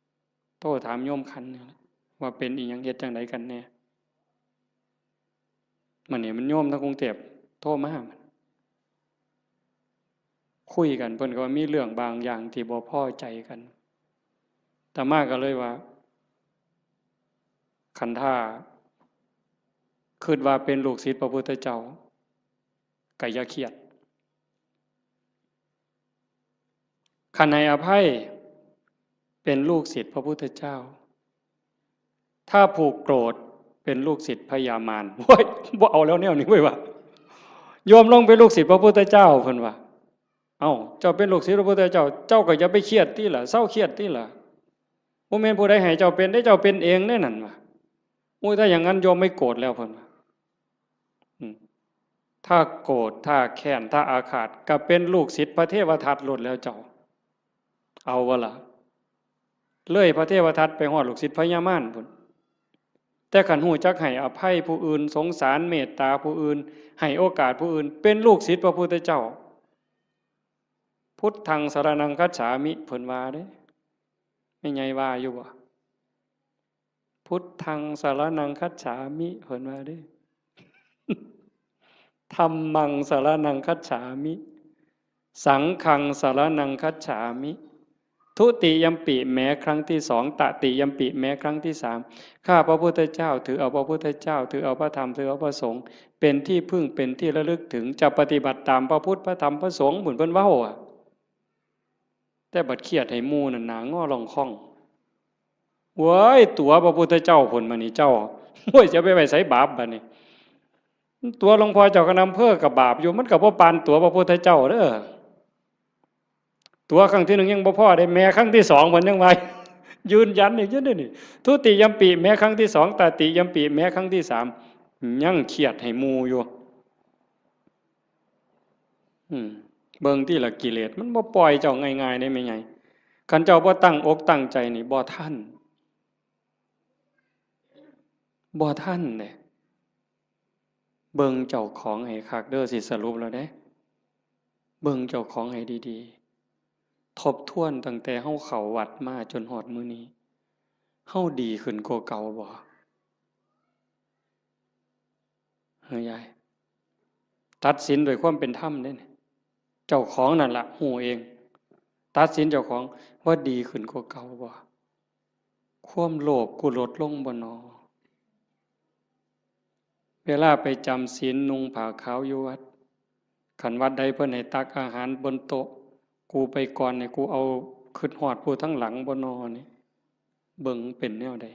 Speaker 1: ๆโทรถามโยมคันนี่ว่าเป็นอีหยังเฮ็ดจังไดกันแน่มันนี่มันโยมทั้งกรุงเทพโทรมาคุยกันเพิ่นก็ว่ามีเรื่องบางอย่างที่บ่พอใจกันอาตมาก็เลยว่าคันท่าคิดว่าเป็นลูกศิษย์พระพุทธเจ้าก็อย่าเครียดคันให้อภัยเป็นลูกศิษย์พระพุทธเจ้าถ้าผูกโกรธเป็นลูกศิษย์พญามารโว้ยบ่เอาแล้วแนวนี้เว้ยว่าโยมลงเป็นลูกศิษย์พระพุทธเจ้าเพิ่นว่าเอ้าเจ้าเป็นลูกศิษย์พระพุทธเจ้าเจ้าก็อย่าไปเครียดติล่ะเศร้าเครียดติล่ะบ่แม่นผู้ใดให้เจ้าเป็นได้เจ้าเป็นเองแน่นั่นว่าโอ้ยถ้าอย่างนั้นโยมไม่โกรธแล้วเพิ่นว่าถ้าโกรธถ้าแค้นถ้าอาฆาตก็เป็นลูกศิษย์พระเทวทัตหลุดแล้วเจ้าเอาวะล่ะเลยพระเทวทัตไปฮอดลูกศิษย์พญามารพุ่นแต่ขันหูจักให้อภัยผู้อื่นสงสารเมตตาผู้อื่นให้โอกาสผู้อื่นเป็นลูกศิษย์พระพุทธเจ้าพุทธังสรณังคัจฉามิเพิ่นว่าเด้ไม่ไงว่าอยู่บ่พุทธังสรณังคัจฉามิเพิ่นว่าเด้ธัมมังสรณังคัจฉามิสังฆังสรณังคัจฉามิทุติยัมปิแม้ครั้งที่2ตติยัมปิแม้ครั้งที่3ข้าพระพุทธเจ้าถือเอาพระพุทธเจ้าถือเอาพระธรรมถือเอาพระสงฆ์เป็นที่พึ่งเป็นที่ระลึกถึงจะปฏิบัติตามพระพุทธพระธรรมพระสงฆ์เหมือนเพิ่นเว้าอ่ะแต่บัดเครียดให้หมู่นั่นหน้างอลองคองเว้ยตัวพระพุทธเจ้าพุ่นมานี่เจ้าโอ้ยจะไปไว้ไสบาปบัดนี้ตัวหลวงพ่อเจ้าคณะอำเภอกับบาปอยู่มันก็บ่ปานตัวพระพุทธเจ้าเด้อตัวครั้งที่1ยังบ่พอได้แม้ครั้งที่2เพิ่นยังว่ายืนยันอีกอยู่นี่ทุติยัมปิแม้ครั้งที่2ตติยัมปิแม้ครั้งที่3ยังเครียดให้หมู่อยู่เบิ่งที่ละกิเลสมันบ่ปล่อยเจ้าง่ายๆได้แม่ใหญ่คันเจ้าบ่ตั้งอกตั้งใจนี่บ่ทันเด้เบิ่งเจ้าของให้คักเด้อสิสรุปแล้วเด้เบิ่งเจ้าของให้ดีๆทบทวนตั้งแต่เฮาเข้าวัดมาจนฮอดมื้อนี้เฮาดีขึ้นกว่าเก่าบ่เฮ้ยยายตัดสินด้วยความเป็นธรรมเด้เจ้าของนั่นล่ะฮู้เองตัดสินเจ้าของว่าดีขึ้นกว่าเก่าบ่ความโลภกูลดลงบ่นอเวลาไปจำศีลนุ่งผ้าขาวอยู่วัดขันวัดใดเพิ่นให้ตักอาหารบนโต๊ะกูไปก่อนเนี่ยกูเอาขึ้นหอดผู้ทั้งหลังบ่นอนี่เบิ่งเป็นแนวใด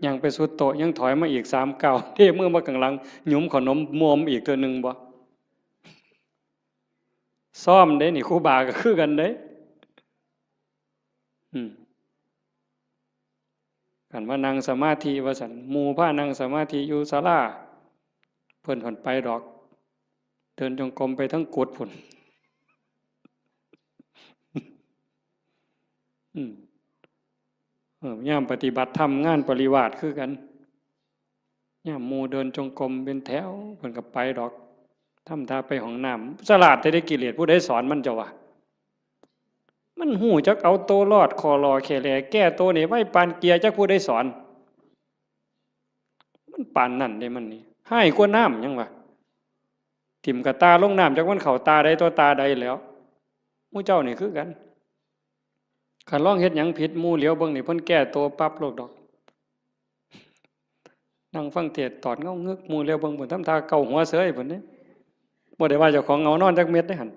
Speaker 1: ยังไปสุดโต๊ะยังถอยมาอีก3 ก้าวเท่มือมาข้างหลังหยุมขนมมอมอีกตัวนึงบ่ซ้อมเด้นี่ครูบาก็คือกันเด้กันว่านั่งสมาธิว่าซั่นหมู่พานั่งสมาธิอยู่ศาลาเพิ่นไปดอกเดินจงกรมไปทั้งกุดพุ่นย่ามปฏิบัติธรรมงานปริวาสคือกันย่ามหมู่เดินจงกรมเป็นแถวเพิ่นก็ไปดอกทำท่าไปห้องน้ำฉลาดได้กิเลสผู้ใดสอนมันเจ้าวะมันหูจักเอาโตรอดคอรอแค่แลแก้โตนี่ไว้ปานเกียร์จักผู้ใดสอนมันปานนั่นได้มันนี่ให้กว่าน้ำยังวะถิ่มกับตาลงน้ำจากมันเข่าตาใดตัวตาใดแล้วหมู่เจ้านี่คือกันขันร้องเฮ็ดหยังผิดหมู่เหลียวเบิ่งนี่เพิ่นแก้ตัวปั๊บโลกดอกนั่งฟังเทศน์ตอดเงาเงึกหมู่เหลียวเบิ่งเพิ่นทำท่าเกาหัวเสยเพิ่นนี่บ่ได้ว่าเจ้าของเงานอนจักเม็ดได้หั่น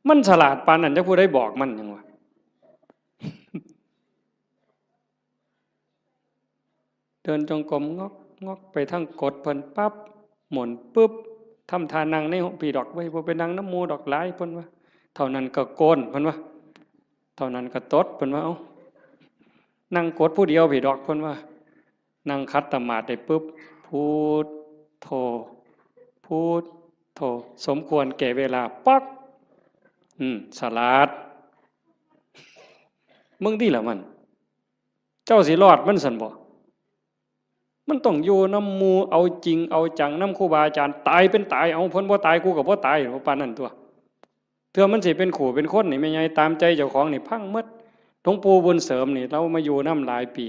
Speaker 1: มันฉลาดปานนั้นจักผู้ใดบอกมันหยังวะเดินจงกรมงอกไปทั้งกดเพิ่นปั๊บหมุนปึ๊บทำท่านั่งในพี่ดอกไว้บ่ไปนั่งน้ำหมู่ดอกหลายเพิ่นว่าเท่านั้นก็โกนเพิ่นว่าเท่านั้นก็ตดเพิ่นว่าเอ้านั่งกดผู้เดียวพี่ดอกเพิ่นว่านั่งคัดตมาดได้ปึ๊บพุทโธพุทโธสมควรแก่เวลาปักฉลาด มึงที่ละมันเจ้าสิรอดมันสันบ่มันต้องอยู่น้ำมูเอาจริงเอาจังน้ำครูบาอาจารย์ตายเป็นตายเอาพ้นบ่ตายกูกับบ่ตายปานนั้นตัวเทื่อมันสิเป็นขู่เป็นคนนี่ไม่ไงตามใจเจ้าของนี่พังหมดหลวงปู่บุญเสริมนี่เรามาอยู่น้ำหลายปี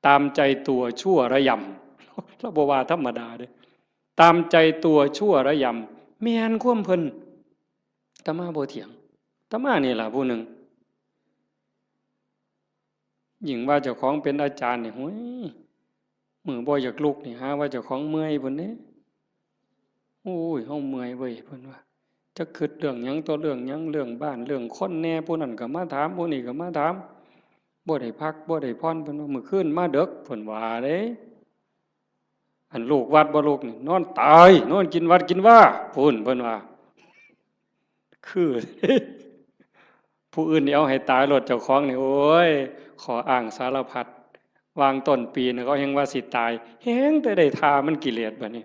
Speaker 1: ตามใจตัวชั่วระยำเราบ่ว่าธรรมดาเด้ตามใจตัวชั่วระยำแม่นความเพิ่นตมาบ่เถียงตมานี่ล่ะผู้หนึ่งยิ่งว่าเจ้าของเป็นอาจารย์นี่โห้ยมือบ่อยากลุกนี่หาว่าเจ้าของเมื่อยพุ่นเด้โอ้ยเฮาเมื่อยเว้ยเพิ่นว่าจะคิดเรื่องหยังต่อเรื่องหยังเรื่องบ้านเรื่องคนแน่ผู้นั้นก็มาถามผู้นี้ก็มาถามบ่ได้พักบ่ได้พรเพิ่นว่ามื้อคืนมาดึกเพิ่นว่าเด้อันลูกวัดบ่ลูกนี่นอนตายนอนกินวัดกินว่าพุ่นเพิ่นว่าคือผู้อื่นนี่เอาให้ตายรถเจ้าของนี่โอ้ยขออ้างสารพัดวางต้นปีนะเขาเฮงว่าสิตายแฮงแต่ได้ทามันกิเลสบัดนี้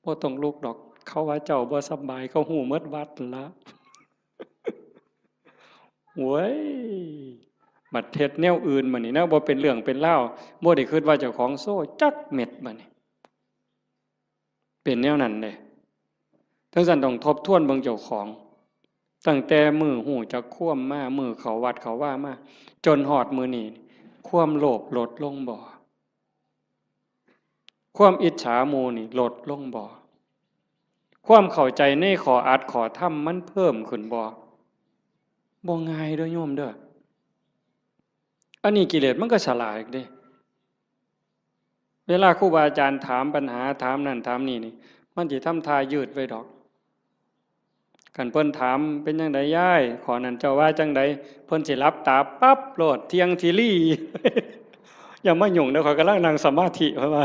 Speaker 1: บ่ต้องลุกดอกเขาว่าเจ้าบ่สบายเขาหูหมดวัดละโว้ยบัดเท็ดแนวอื่นบัดนี้นะบ่เป็นเรื่องเป็นเล่าบ่ได้คิดว่าเจ้าของโซ่จักเม็ดบัดนี้เป็นแนวนั้นเด้ทั้งนั้นต้องทบทวนเบิ่งเจ้าของตั้งแต่มือหูจักคว่ำมามือเขาวัดเขาว่ามาจนหอดมือนี่ความโลภลดลงบ่ความอิจฉาโมนี่ลดลงบ่ความเข้าใจในขออัดขอทำมันเพิ่มขึ้นบ่ง่ายเด้อโยมเด้ออันนี้กิเลสมันก็ฉลาดเด้เวลาครูบาอาจารย์ถามปัญหาถามนั่นถามนี่นี่มันสิทำทายืดไว้ดอกกันเพิ่นถามเป็นจังได๋ย้ายขอนั่นเจ้าว่าจังได๋เพิ่นสิหลับตาปั๊บโลดเที่ยงทีลี่ อย่ามายุ่งเด้อข้อยกำลังนั่งสมาธิเพิ่นว่า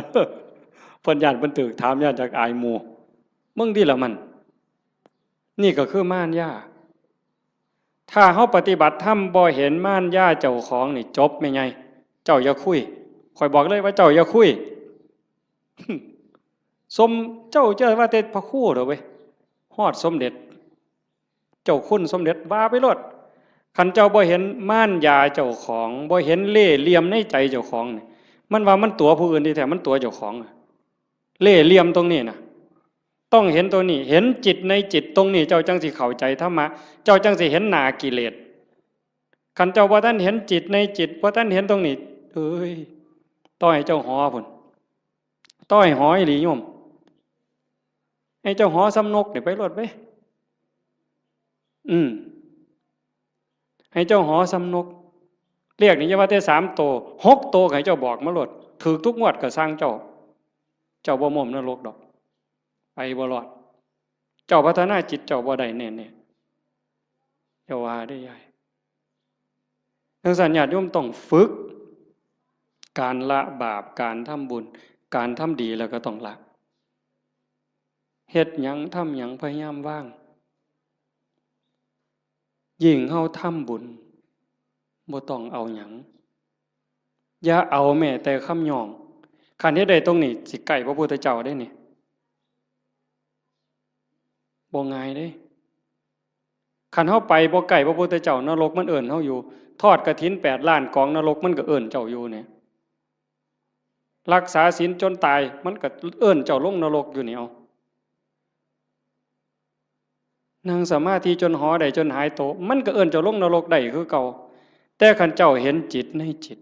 Speaker 1: เพิ่นย้านเพิ่นตึกถามย้านจากอายหมู่มึงที่ละมันนี่ก็คือม่านย่าถ้าเฮาปฏิบัติธรรมบ่เห็นม่านย่าเจ้าของนี่จบแม่ใหญ่เจ้าอย่าคุยข้อยบอกเลยว่าเจ้าอย่าคุย สมเจ้าว่าแต่พระครูเด้อเว้ยฮอดสมเด็จเจ้าคุณสมเด็จว่าไปโลดคันเจ้าบ่เห็นม่านยาเจ้าของบ่เห็นเล่ห์เหลี่ยมในใจเจ้าของนี่มันว่ามันตัวผู้อื่นที่แท้มันตัวเจ้าของเล่ห์เหลี่ยมตรงนี้น่ะต้องเห็นตัวนี้เห็นจิตในจิตตรงนี้เจ้าจังสิเข้าใจธรรมะเจ้าจังสิเห็นหน้ากิเลสคันเจ้าบ่ทันเห็นจิตในจิตบ่ทันเห็นตรงนี้เอ้ยต้อยเจ้าหอพุ่นต้อยหอยหลีโยมให้เจ้าหอสำนกนี่ไปรถไปให้เจ้าหอสำนกเรียกนี่อย่าว่าแต่3 โต6 โตให้เจ้าบอกมาโลดถูกทุกงวดก็สร้างเจ้าบ่ม่มนรกดอกไปบ่รอดเจ้าพัฒนาจิตเจ้าบ่ได้แน่ๆเจ้าว่าได้ใหญ่ทั้งสัญญาติโยมต้องฝึกการละบาปการทำบุญการทำดีแล้วก็ต้องละเฮ็ดหยังทำหยังพยายามว่างยิ่งเฮาทำบุญบ่ต้องเอาหยังอย่าเอาแม้แต่คำย่องคันเฮ็ดได้ตรงนี้สิใกล้พระพุทธเจ้าได้นี่บ่ง่ายเด้คันเฮาไปบ่ใกล้พระพุทธเจ้านรกมันเอิ้นเฮาอยู่ทอดกฐิน8 ล้านกองนรกมันก็เอิ้นเจ้าอยู่เนี่ยรักษาศีลจนตายมันก็เอิ้นเจ้าลงนรกอยู่นี่เอานั่งสมาธิจนหอได้จนหายโตมันก็เอิ้นเจ้าลงนรกได้คือเก่าแต่คันเจ้าเห็นจิตในจิต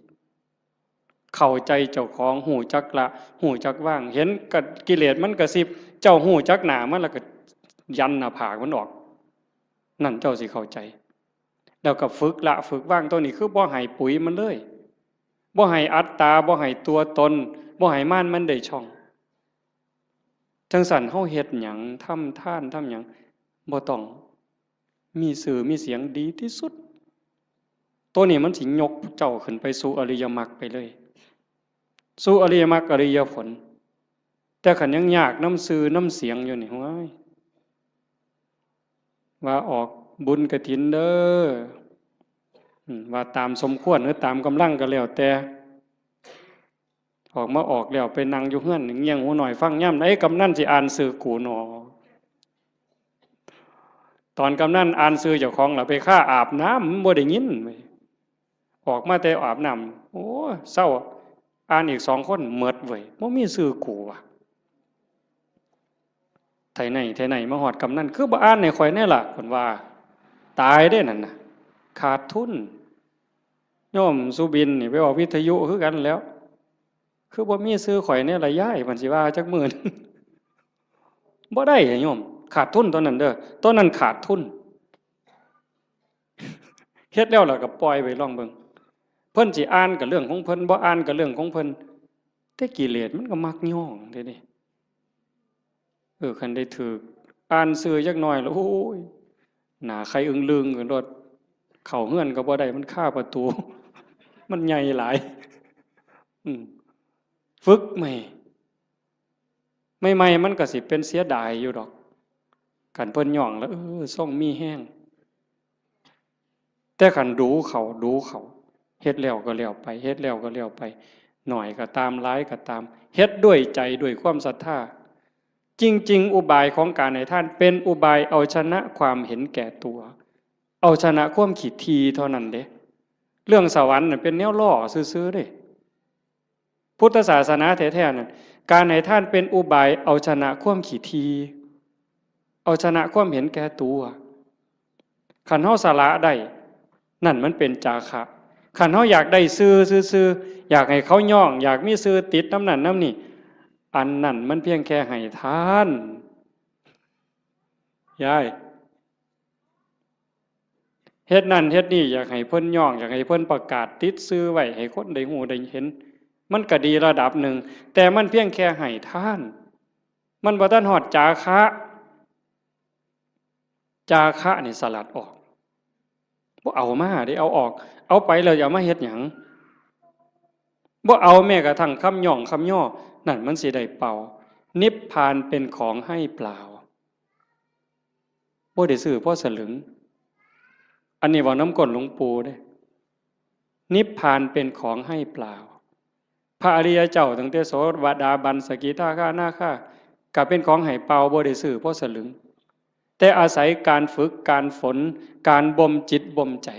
Speaker 1: เข้าใจเจ้าของหูจักละหูจักว่างเห็นกิเลสมันกระซิบเจ้าหูจักหน้ามันแล้วก็ยันหน้าผากมันออกนั่นเจ้าสิเข้าใจแล้วก็ฝึกละฝึกว่างตัวนี้คือบ่ให้ปุ๋ยมันเลยบ่ให้อัตตาบ่ให้ตัวตนบ่ให้ม่านมันได้ช่องจังสั่นเฮาเฮ็ดหยังทำทานทำหยังบ่ต้องมีสื่อมีเสียงดีที่สุดตัวนี้มันสิยกเจ้าขึ้นไปสู่อริยมรรคไปเลยสู่อริยมรรคอริยผลแต่ขันยังยากน้ำสื่อน้ำเสียงอยู่นี่ว้ายว่าออกบุญกฐินเด้อว่าตามสมควรหรือตามกำลังก็แล้วแต่ออกมาออกแล้วไปนั่งอยู่เฮือนเงี่ยงหูหน่อยฟังย่ำไอ้กำนันสิอ่านสื่อกูหนอตอนกำนันอ่านสื่อเจ้าของล่ะไปฆ่าอาบน้ำบ่ได้ยิน ออกมาแต่อาบน้ำโอ้เศร้าอ่านอีก2 คนเมิดเว้ยบ่มีชื่อกูว่ะไทไหนมาฮอดกำนันคือบ่อ่านให้ข่อยแน่ล่ะเพิ่นว่าตายได้นั่นน่ะขาดทุนโยมสุบินนี่ไปออกวิทยุคือกันแล้วคือบ่มีชื่อข่อยแน่ล่ะยายเพิ่นสิว่าจักมื้อ บ่ได้โยมขาดทุนตอนนั้นเด้อตอนนั้นขาดทุนเฮ็ดแล้วล่ะก็ปล่อยไว้ลองเบิ่งเพิ่นสิอ่านก็เรื่องของเพิ่นบ่อ่านก็เรื่องของเพิ่นแต่กิเลสมันก็มักย่องเด้นี่คันได้ถูกอ่านชื่อจักหน่อยแล้วโอ้ยหน้าใครอึ้งลึงกันรถเข้าเฮือนก็บ่ได้มันคาประตูมันใหญ่หลายอืมฝึกใหม่ใหม่ๆมันก็สิเป็นเสียดายอยู่ดอกคันเพิ่นย่องแล้วส่งมีแห้งแต่คันดูเขาเฮ็ดแล้วก็แล้วไปเฮ็ดแล้วก็แล้วไปหน่อยก็ตามหลายก็ตามเฮ็ดด้วยใจด้วยความศรัทธาจริงๆอุบายของการให้ท่านเป็นอุบายเอาชนะความเห็นแก่ตัวเอาชนะความขี้ทีเท่านั้นเด้เรื่องสวรรค์น่ะเป็นแนวล่อซื่อๆเด้พุทธศาสนาแท้ๆนั่นการให้ท่านเป็นอุบายเอาชนะความขี้ทีเอาชนะความเห็นแก่ตัวคันเฮาสละได้นั่นมันเป็นจาคะคันเฮาอยากได้ซื่อๆอยากให้เขาย่องอยากมีซื่อติดน้ำนั่นน้ำนี่อันนั่นมันเพียงแค่ให้ทานยายเฮ็ดนั่นเฮ็ดนี่อยากให้เพิ่นย่องอยากให้เพิ่นประกาศติดซื่อไว้ให้คนได้ฮู้ได้เห็นมันก็ดีระดับหนึ่งแต่มันเพียงแค่ให้ทานมันบ่ทันฮอดจาคะจาคะนี่สลัดออกบ่เอามาได้เอาออกเอาไปแล้วอย่ามาเฮ็ดหยังบ่เอาแม้กระทั่งคำย่องคำย่อนั่นมันสิได้เป่านิพพานเป็นของให้เปล่าบ่ได้ซื้อเพราะสลึงอันนี้เว้าน้ำก้นหลวงปู่เด้นิพพานเป็นของให้เปล่าพระอริยเจ้าตั้งแต่โสดาบันสกิทาคานาคาก็เป็นของให้เปล่าบ่ได้ซื้อเพราะสลึงแต่อาศัยการฝึกการฝนการบ่มจิตบ่มใจ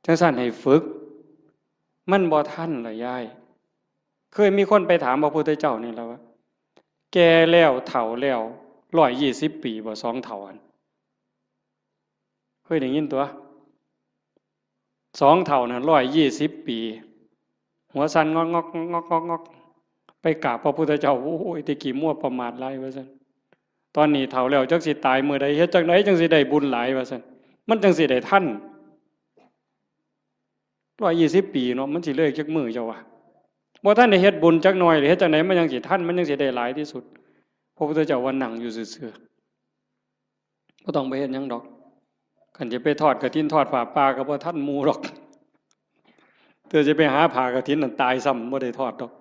Speaker 1: จังซั่นให้ฝึกมันบ่ทันล่ะยายเคยมีคนไปถามพระพุทธเจ้านี่แล้วว่าแก่แล้วเฒ่าแล้ว120 ปีบ่2เฒ่าอันเคยได้ยินตัว2เฒ่าน่ะ120 ปีหัวสั่นงอกงอกงอกงอกงอกไปกราบพระพุทธเจ้าโอ้ยตะกี้มั่วประมาทหลายว่าซั่นตอนนี้เฒ่าแล้วจักสิตายมื้อใดเฮ็ดจังไดจังสิได้บุญหลายว่าซั่นมันจังสิได้ทัน120 ปีเนาะมันสิเลยจักมื้อเจ้าว่าบ่ทันได้เฮ็ดบุญจักหน่อยหรือเฮ็ดจังไดมันยังสิทันมันยังสิได้หลายที่สุดพระพุทธเจ้าว่านั่งอยู่ซื่อๆบ่ต้องไปเฮ็ดหยังดอกคันจะไปทอดกฐินทอดผ้าป่าก็บ่ทันหมู่ดอกเธอจะไปหาผ้ากฐินนั่นตายซ้ำบ่ได้ทอดดอก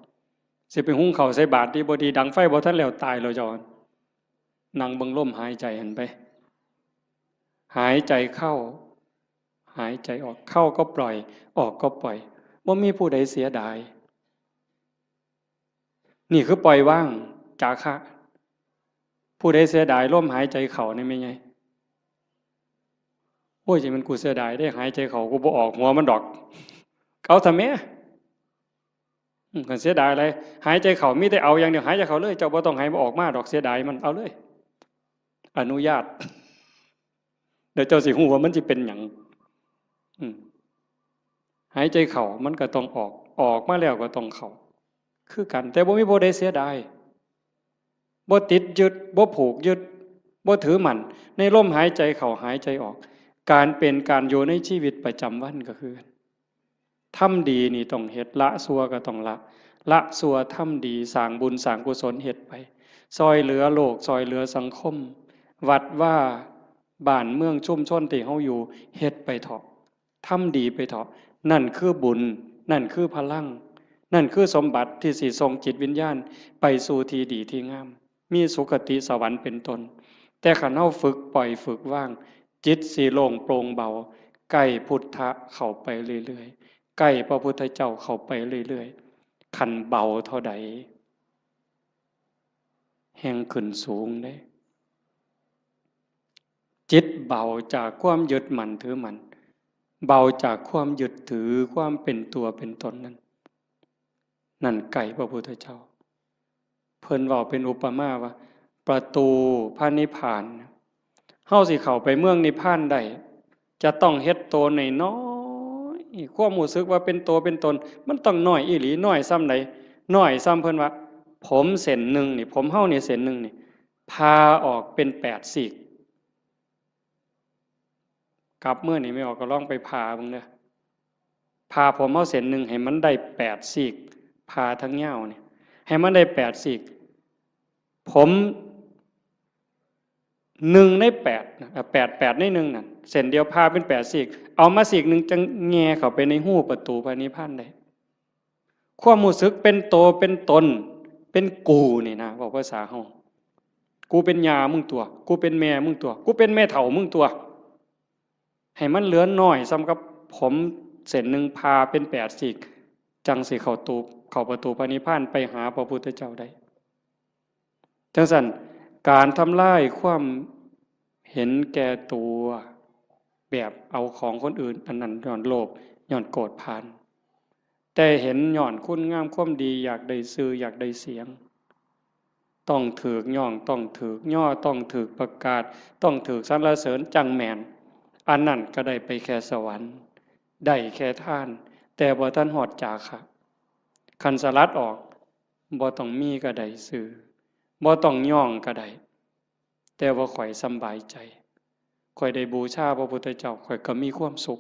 Speaker 1: สิไปหุงข้าวใส่บาตรที่บ่ดีดังไฟบ่ทันแล้วตายแล้วเจ้านั่งเบิ่งลมหายใจหันไปหายใจเข้าหายใจออกเข้าก็ปล่อยออกก็ปล่อยบ่มีผู้ใดเสียดายนี่คือปล่อยว่างจาคะผู้ใดเสียดายลมหายใจเข้านี่ไม่ไงโอ้ยสิมันกูเสียดายได้หายใจเข้ากูบ่ออกหัวมันดอกเอาทำแม่กันเสียดายอะไรหายใจเข้ามีแต่เอาอย่างเดียวหายใจเข้าเลยเจ้าบ่ต้องให้บ่ออกมาดอกเสียดายมันเอาเลยอนุญาตเดี๋ยวเจ้าสิฮู้ว่ามันสิเป็นหยังหายใจเข้ามันก็ต้องออกมาแล้วก็ต้องเข้าคือกันแต่บ่มีบ่ได้เสียดายบ่ติดยึดบ่ผูกยึดบ่ถือมั่นในลมหายใจเข้าหายใจออกการเป็นการอยู่ในชีวิตประจำวันก็คือทำดีนี่ต้องเฮ็ดละชั่วก็ต้องละชั่วทำดีสร้างบุญสร้างกุศลเฮ็ดไปซอยเหลือโลกซอยเหลือสังคมวัดว่าบ้านเมืองชุมชนที่เฮาอยู่เฮ็ดไปเถาะทำดีไปเถาะนั่นคือบุญนั่นคือพลังนั่นคือสมบัติที่สิทรงจิตวิญญาณไปสู่ที่ดีที่งามมีสุคติสวรรค์เป็นต้นแต่ขันเฮาฝึกปล่อยฝึกว่างจิตสิโล่งโปร่งเบาใกล้พุทธะเข้าไปเรื่อยๆใกล้พระพุทธเจ้าเข้าไปเรื่อยๆขันเบาเท่าใดแห่งขึ้นสูงได้จิตเบาจากความยึดมั่นถือมั่น เบาจากความยึดถือความเป็นตัวเป็นตนนั้นนั่นไก่พระพุทธเจ้าเพิ่นเว้าเป็นอุปมาว่าประตูพระนิพพานเฮาสิเข้าไปเมืองนิพพานได้จะต้องเฮ็ดโตน้อยๆความรู้สึกว่าเป็นตัวเป็นตนมันต้องน้อยอีหลีน้อยซ้ำใดน้อยซ้ำเพิ่นว่าผมเส้นหนึ่งนี่ผมเฮานี่เส้นหนึ่งนี่พาออกเป็น8ซีกกลับเมื่อนี่ไม่ออกก็ลองไปพาเบิ่งเด้อพาผมเฮาเส้นหนึ่งให้มันได้8ซีกพาทั้งยาวนี่ให้มันได้8ซีกผม1 ใน 8นะ8 ใน 1นั่นเส้นเดียวพาเป็น8ซีกเอามาซีกหนึ่งจะแง่เข้าไปในหูประตูพระนิพพานได้ความรู้สึกเป็นโตเป็นตนเป็นกูนี่นะบอกภาษาเฮากูเป็นยามึงตัวกูเป็นแม่มึงตัวกูเป็นแม่เฒ่ามึงตัวให้มันเหลือน้อยซ้ำกับผมเส้นหนึ่งพาเป็น8ซีกจังสิเข้าประตูพระนิพพานไปหาพระพุทธเจ้าได้จังซั่นการทำลายความเห็นแก่ตัวแบบเอาของคนอื่นอันนั้นย้อนโลภย้อนโกรธพานแต่เห็นย้อนคุณงามความดีอยากได้ชื่ออยากได้เสียงต้องถูกย่องต้องถูกย่อต้องถูกประกาศต้องถูกสรรเสริญจังแม่นอันนั้นก็ได้ไปแค่สวรรค์ได้แค่ท่านแต่บ่ทันฮอดจาคะคันสลัดออกบ่ต้องมีก็ได้ชื่อบ่ต้องย่องก็ได้แต่ว่าข่อยสำบายใจข่อยได้บูชาพระพุทธเจ้าข่อยก็มีความสุข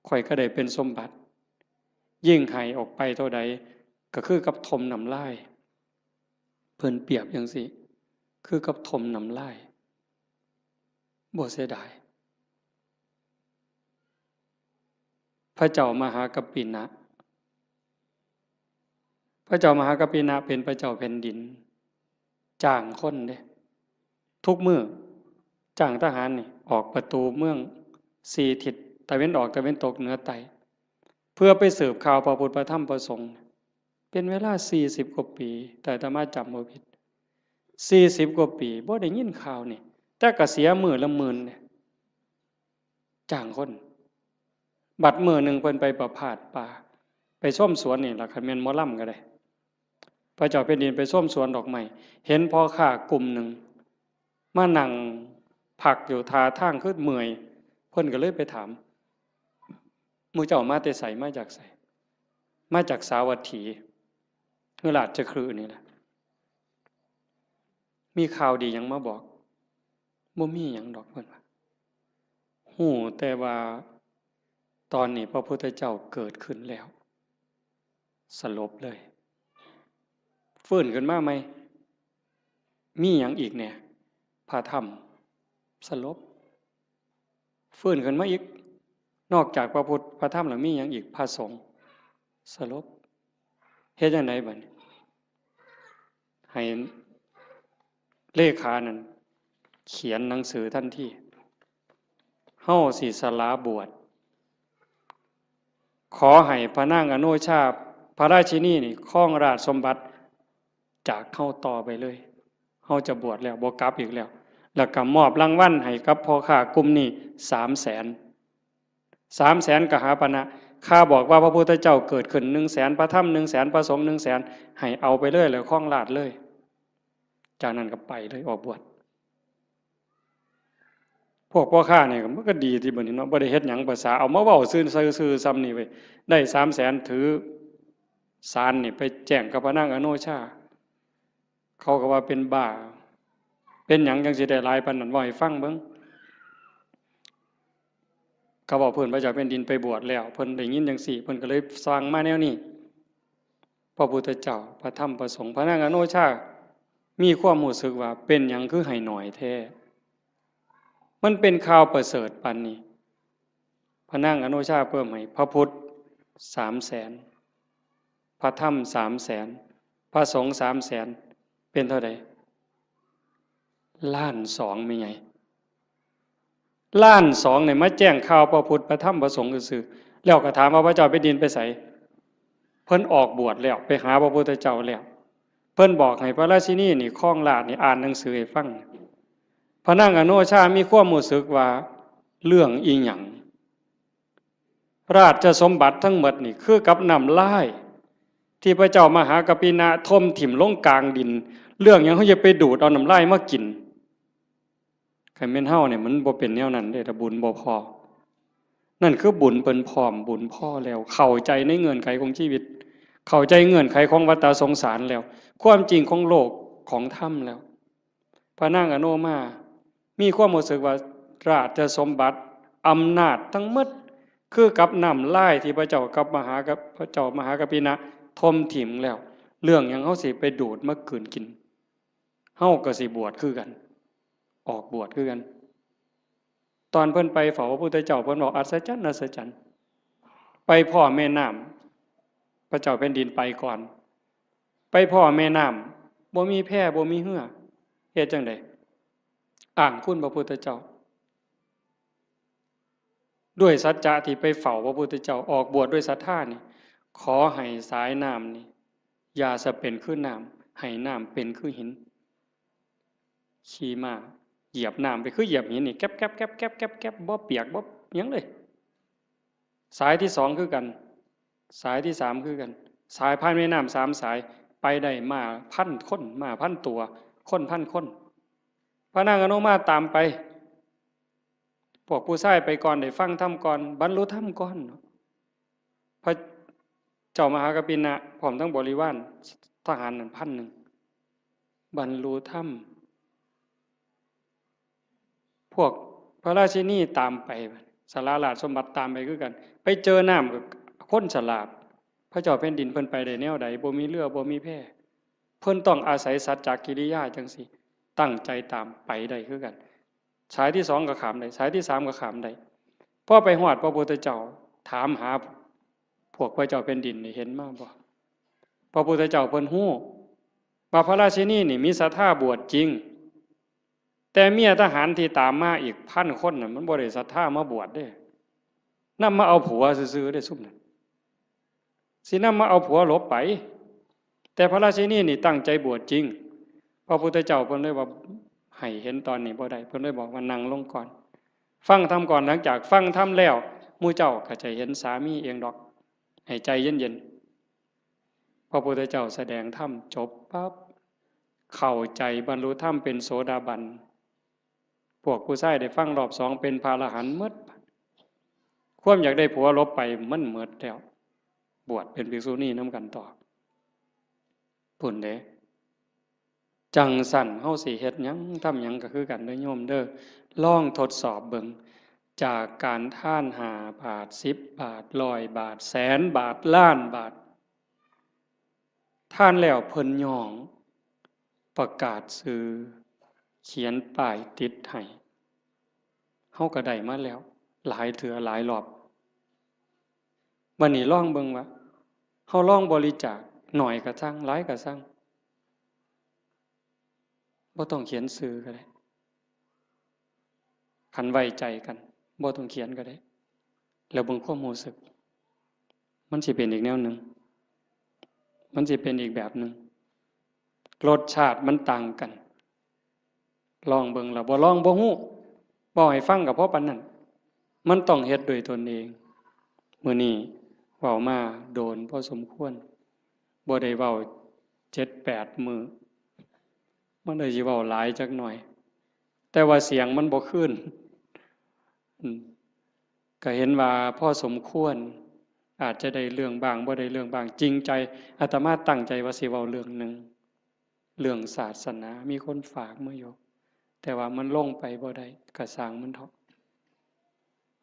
Speaker 1: ข่อยก็ได้เป็นสมบัติยิ่งให้ออกไปเท่าใดก็คือกับทมน้ำลายเพิ่นเปรียบจังซี่คือกับทมน้ำลายบ่เสียดายพระเจ้ามหากัปปินะพระเจ้ามหากัปปินะเป็นพระเจ้าแผ่นดินจ้างคนเด้ทุกมื้อจ้างทหารนี่ออกประตูเมือง4ทิศตะเว้นออกตะเว้นตกเหนือใต้เพื่อไปสืบข่าวพระพุทธพระธรรมพระสงฆ์เป็นเวลา40กว่าปีแต่อาตมาจำบ่ผิด40กว่าปีบ่ได้ยินข่าวนี่แต่ก็เสียมื้อละหมื่นเนี่ยจ้างคนบัดมื้อนึงเพิ่นไปประพาสป่าไปชมสวนนี่ล่ะคันแม่นหมอลำก็ได้พระเจ้าแผ่นดินไปชมสวนดอกไม้เห็นพ่อค้ากลุ่มหนึ่งมานั่งพักอยู่ท่าทางคือเมื่อยเพิ่นก็เลยไปถามหมู่เจ้ามาแต่ไสมาจากไสมาจากสาวัตถีคือราชคฤห์นี่แหละมีข่าวดีหยังมาบอกบ่มีหยังดอกเพิ่นว่าฮู้แต่ว่าตอนนี้พระพุทธเจ้าเกิดขึ้นแล้วสลบเลยฟื้นขึ้นมาไหมมีหยังอีกเนี่ยพระธรรมสลบฟื้นขึ้นมาอีกนอกจากพระพุทธพระธรรมแล้วมีหยังอีกพระสงฆ์สลบเฮ็ดจังไดบัดนี้ให้เลขานั่นเขียนหนังสือทันทีเฮาสิสละบวชขอให้พระนางอโนชาพระราชินีนี่ครองราชสมบัติจากเฮาต่อไปเลยเฮาจะบวชแล้วบ่กลับอีกแล้วแล้วก็มอบรางวัลให้กับพ่อค้ากลุ่มนี้300,000 300,000กหาปณะข้าบอกว่าพระพุทธเจ้าเกิดขึ้น100,000พระธรรม100,000พระสงฆ์100,000ให้เอาไปเลยแล้วครองราชเลยจากนั้นก็ไปเลยออกบวชพวกพ่อค้าเนี่ยมันก็ดีที่บัดนี้เนาะบ่ได้เฮ็ดหยังภาษาเอามาเว้าซื่อๆซ้ำนี่เว้ยได้300,000ถือศาลนี่ไปแจ้งกับพระนางอโนชาเขาก็ว่าเป็นบ้าเป็นหยังจังสิได้หลายปานนั้นเว้าให้ฟังเบิ่งเขาบอกเพิ่นพระเจ้าแผ่นดินไปบวชแล้วเพิ่นได้ยินจังซี่เพิ่นก็เลยสร้างมาแนวนี้พระพุทธเจ้าพระธรรมพระสงฆ์พระนางอโนชามีความรู้สึกว่าเป็นหยังคือให้หน่อยแท้มันเป็นข่าวประเสริฐปานนี้พระนางอโนชาเพิ่มให้พระพุทธ300,000พระธรรม300,000พระสงฆ์300,000เป็นเท่าใด1,200,000มีไง1,200,000เนี่ยมาแจ้งข่าวพระพุทธพระธรรมพระสงฆ์ซื่อๆแล้วก็ถามว่าพระเจ้าแผ่นดินไปไสเพิ่นออกบวชแล้วไปหาพระพุทธเจ้าแล้วเพิ่นบอกให้พระราชินีนี่ครองราชย์นี่อ่านหนังสือให้ฟังพระนางอโนชามีความรู้สึกว่าเรื่องอีหยัง ราชสมบัติทั้งหมดนี่คือกับน้ำลายที่พระเจ้ามหากัปปินะทมถิ่มลงกลางดินเรื่องยังเขาจะไปดูดเอาน้ำลายมากินใครเม่นเฮาเนี่ยมันบ่เป็นแนวนั้นเด้แต่บุญบ่พอนั่นคือบุญเปิ้นพร้อมบุญพ่อแล้วเข้าใจในเงื่อนไขของชีวิตเข้าใจเงื่อนไขของวัฏสงสารแล้วความจริงของโลกของธรรมแล้วพระนางอโนมามีความรู้สึกว่าราชสมบัติอำนาจทั้งหมดคือกับน้ำลายที่พระเจ้ากับพระเจ้ามหากัปปินะทมถิ่มแล้วเรื่องยังเฮาสิไปดูดมากืนกินเฮาก็สิบวชคือกันออกบวชคือกันตอนเพิ่นไปเฝ้าพระพุทธเจ้าเพิ่นบอกอัศจรรย์อัศจรรย์ไปพ่อแม่น้ำพระเจ้าแผ่นดินไปก่อนไปพ่อแม่น้ำบ่มีแพบ่มีเหือเฮ็ดจังได๋อ้างคุณพระพุทธเจ้าด้วยสัจจะที่ไปเฝ้าพระพุทธเจ้าออกบวชด้วยศรัทธานี่ขอให้สายน้ำนี่อย่าสะเป็นคือน้ำให้น้ำเป็นคือหินขี่ม้าเหยียบน้ำไปคือเหยียบหินนี่แก๊บแก๊บแก๊บแก๊บแก๊บแก๊บบ่เปียกบ่หยังเลยสายที่สองคือกันสายที่สามคือกันสายพานแม่น้ำสามสายไปได้มาพันคนมาพันตัวคนพันคนพระนางอนุมาตามไปพวกผู้ชายไปก่อนได้ฟังธรรมก่อนบรรลุธรรมก่อนพระเจ้ามหากัปปินะพร้อมทั้งบริวารทหาร1,000บรรลุธรรมพวกพระราชินีตามไปสาราราชสมบัติตามไปคือกันไปเจอน้ำกับคนฉลาดพระเจ้าแผ่นดินเพิ่นไปได้แนวใดบ่มีเรือบ่มีแพเพิ่นต้องอาศัยสัจจกิริยาจังสิตั้งใจตามไปได้คือกันสายที่สองก็ขามได้สายที่สามก็ขามได้พอไปฮอดพระพุทธเจ้าถามหาพวกพระเจ้าแผ่นดินนี่เห็นมาบ่พระพุทธเจ้าเพิ่นฮู้ว่าพระราชินีนี่มีศรัทธาบวชจริงแต่เมียทหารที่ตามมาอีก1,000คนน่ะมันบ่ได้ศรัทธามาบวชเด้นำมาเอาผัวซื่อๆได้ซุ่มนั้นสินำมาเอาผัวหลบไปแต่พระราชินีนี่ตั้งใจบวชจริงพระพุทธเจ้าเพิ่นเลยว่าให้เห็นตอนนี้บ่ได้เพิ่นเลยบอกว่านั่งลงก่อนฟังธรรมก่อนหลังจากฟังธรรมแล้วหมู่เจ้าก็จะเห็นสามีเองดอกให้ใจเย็นๆพระพุทธเจ้าแสดงธรรมจบปั๊บเข้าใจบรรลุธรรมเป็นโสดาบันพวกผู้ชายได้ฟังรอบสองเป็นพระอรหันต์หมดความอยากได้ผัวลบไปมันหมดแล้วบวชเป็นภิกษุณีนำกันต่อพุ่นเด้จังสั่นเฮาสิเฮ็ดหยังทำหยังก็คือกันเด้อโยมเด้อลองทดสอบเบิ่งจากการท่าน5 บาท10 บาท100 บาทแสนบาทล้านบาทท่านแล้วเพิ่นย่องประกาศซื้อเขียนป้ายติดให้เฮาก็ได้มาแล้วหลายเทื่อหลายรอบวันนี้ลองเบิ่งว่าเฮาลองบริจาคหน่อยก็ซังหลายก็ซังบ่ต้องเขียนชื่อก็ได้คันไว้ใจกันบ่ต้องเขียนก็ได้แล้วเบิ่งความรู้สึกมันสิเป็นอีกแนวหนึ่งมันสิเป็นอีกแบบหนึ่งรสชาติมันต่างกันลองเบิ่งแล้วบ่ลองบ่ฮู้บ่ให้ฟังก็เพราะปานนั้นมันต้องเฮ็ดด้วยตนเองมื้อนี้เว้ามาโดนพอสมควรบ่ได้เว้า7-8 มื้อมันเลยสิเว้าหลายจักหน่อยแต่ว่าเสียงมันบ่คืนก็เห็นว่าพอสมควรอาจจะได้เรื่องบางบ่ได้เรื่องบางจริงใจอาตมาตั้งใจว่าสิเว้าเรื่องนึงเรื่องศาสนามีคนฝากมาอยู่แต่ว่ามันลงไปบ่ได้ก็สร้างมันเถาะ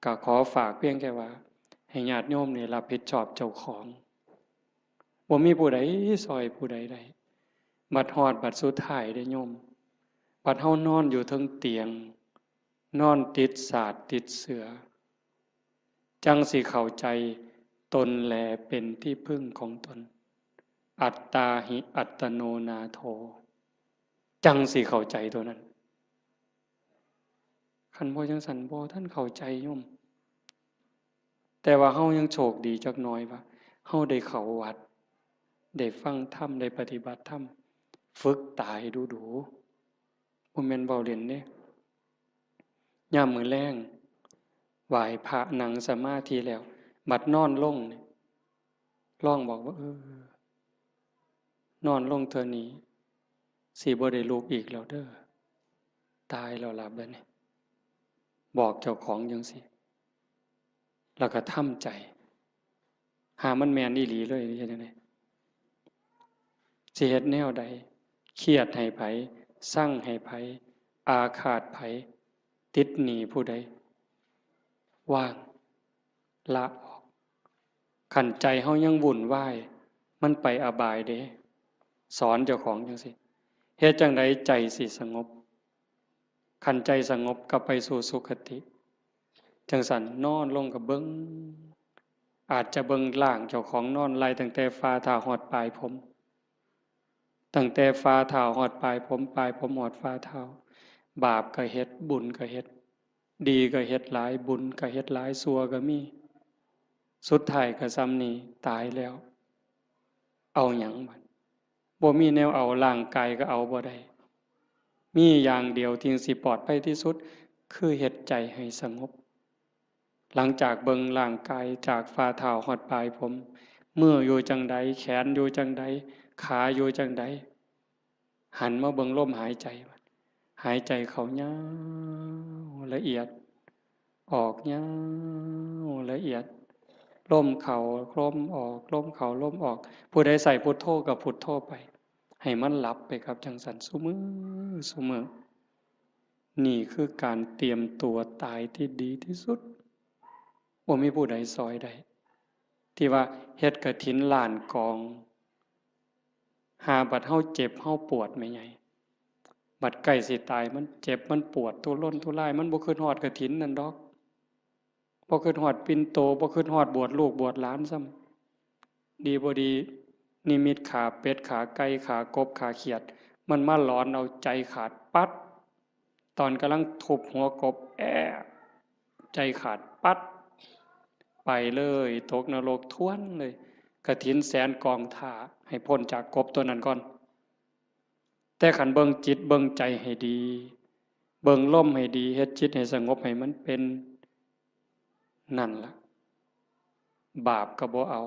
Speaker 1: ก็ขอฝากเพียงแค่ว่าให้ญาติโยมนี่รับผิดชอบเจ้าของบ่มีผู้ใดซอยผู้ใดได้บัดฮอดบัดสุดท้ายได้โยมบัดเฮานอนอยู่เทิงเตียงนอนติดสาดติดเสือจังสิเข้าใจตนแลเป็นที่พึ่งของตนอัตตาหิอัตโนนาโถจังสิเข้าใจตัวนั้นคันบ่จังสันบ่ท่านเข้าใจโยมแต่ว่าเฮายังโชคดีจักหน่อยว่าเฮาได้เข้าวัดได้ฟังธรรมได้ปฏิบัติธรรมฝึกตายดูบ่แม่นเว้าเล่นเด้ยามมื้อแลงไหว้พระนั่งสมาธิแล้ว บัดนอนลงนี่ร้องบอกว่านอนลงเธอนี้สิบ่ได้ลุกอีกแล้วเด้อตายแล้วล่ะบัดนี้บอกเจ้าของจังซี่แล้วก็ทำใจหามันแม่นอีหลีเลยเฮ็ดจังได๋สิเฮ็ดแนวใดเครียดให้ไผสั่งให้ไผอาฆาตไผติดหนี้ผู้ใดว่างละออกขันใจเฮายังวุ่นวายมันไปอบายเด้สอนเจ้าของจังซี่เฮ็ดจังไดใจสิสงบขันใจสงบก็ไปสู่สุคติจังสั่นนอนลงกับเบิ่งอาจจะเบิ่งล่างเจ้าของนอนไล่ตั้งแต่ฝ่าเท้าฮอดปลายผมตั้งแต่ฝ่าเท้าฮอดปลายผมปลายผมฮอดฝ่าเท้าบาปก็เฮ็ดบุญก็เฮ็ดดีก็เฮ็ดหลายบุญก็เฮ็ดหลายชั่วก็มีสุดท้ายก็ซ้ำนี้ตายแล้วเอาหยังบัดบ่มีแนวเอาร่างกายก็เอาบ่ได้มีอย่างเดียวที่สิปลอดภัยที่สุดคือเฮ็ดใจให้สงบหลังจากเบิ่งร่างกายจากฝ่าเท้าฮอดปลายผมมืออยู่จังใดแขนอยู่จังใดขาอยู่จังใดหันมาเบิ่งลมหายใจหายใจเข้ายาวละเอียดออกยาวละเอียดลมเข้าลมออกลมเข้าลมออกผู้ใดใส่พุทโธก็พุทโธไปให้มันหลับไปครับจังสันซุมื้อนี่คือการเตรียมตัวตายที่ดีที่สุดบ่มีผู้ใดซอยได้ที่ว่าเฮ็ดกฐินล้านกองหาบัดเฮาเจ็บเฮาปวดแม่ใหญ่บัดใกล้สิตายมันเจ็บมันปวดทุรนทุรายมันบ่คิดฮอดกฐินนั่นดอกบ่คิดฮอดปิ่นโตบ่คิดฮอดบวชลูกบวชหลานซ้ำดีบ่ดีนิมิตขาเป็ดขาไก่ขากบขาเขียดมันมาหลอนเอาใจขาดปัดตอนกำลังทุบหัวกบใจขาดปัดไปเลยตกนรกท้วนเลยกฐินแสนกองท่าให้พ้นจากกบตัวนั้นก่อนแต่ขันเบิ่งจิตเบิ่งใจให้ดีเบิ่งลมให้ดีเฮ็ดจิตให้สงบให้มันเป็นนั่นล่ะบาปก็บ่เอา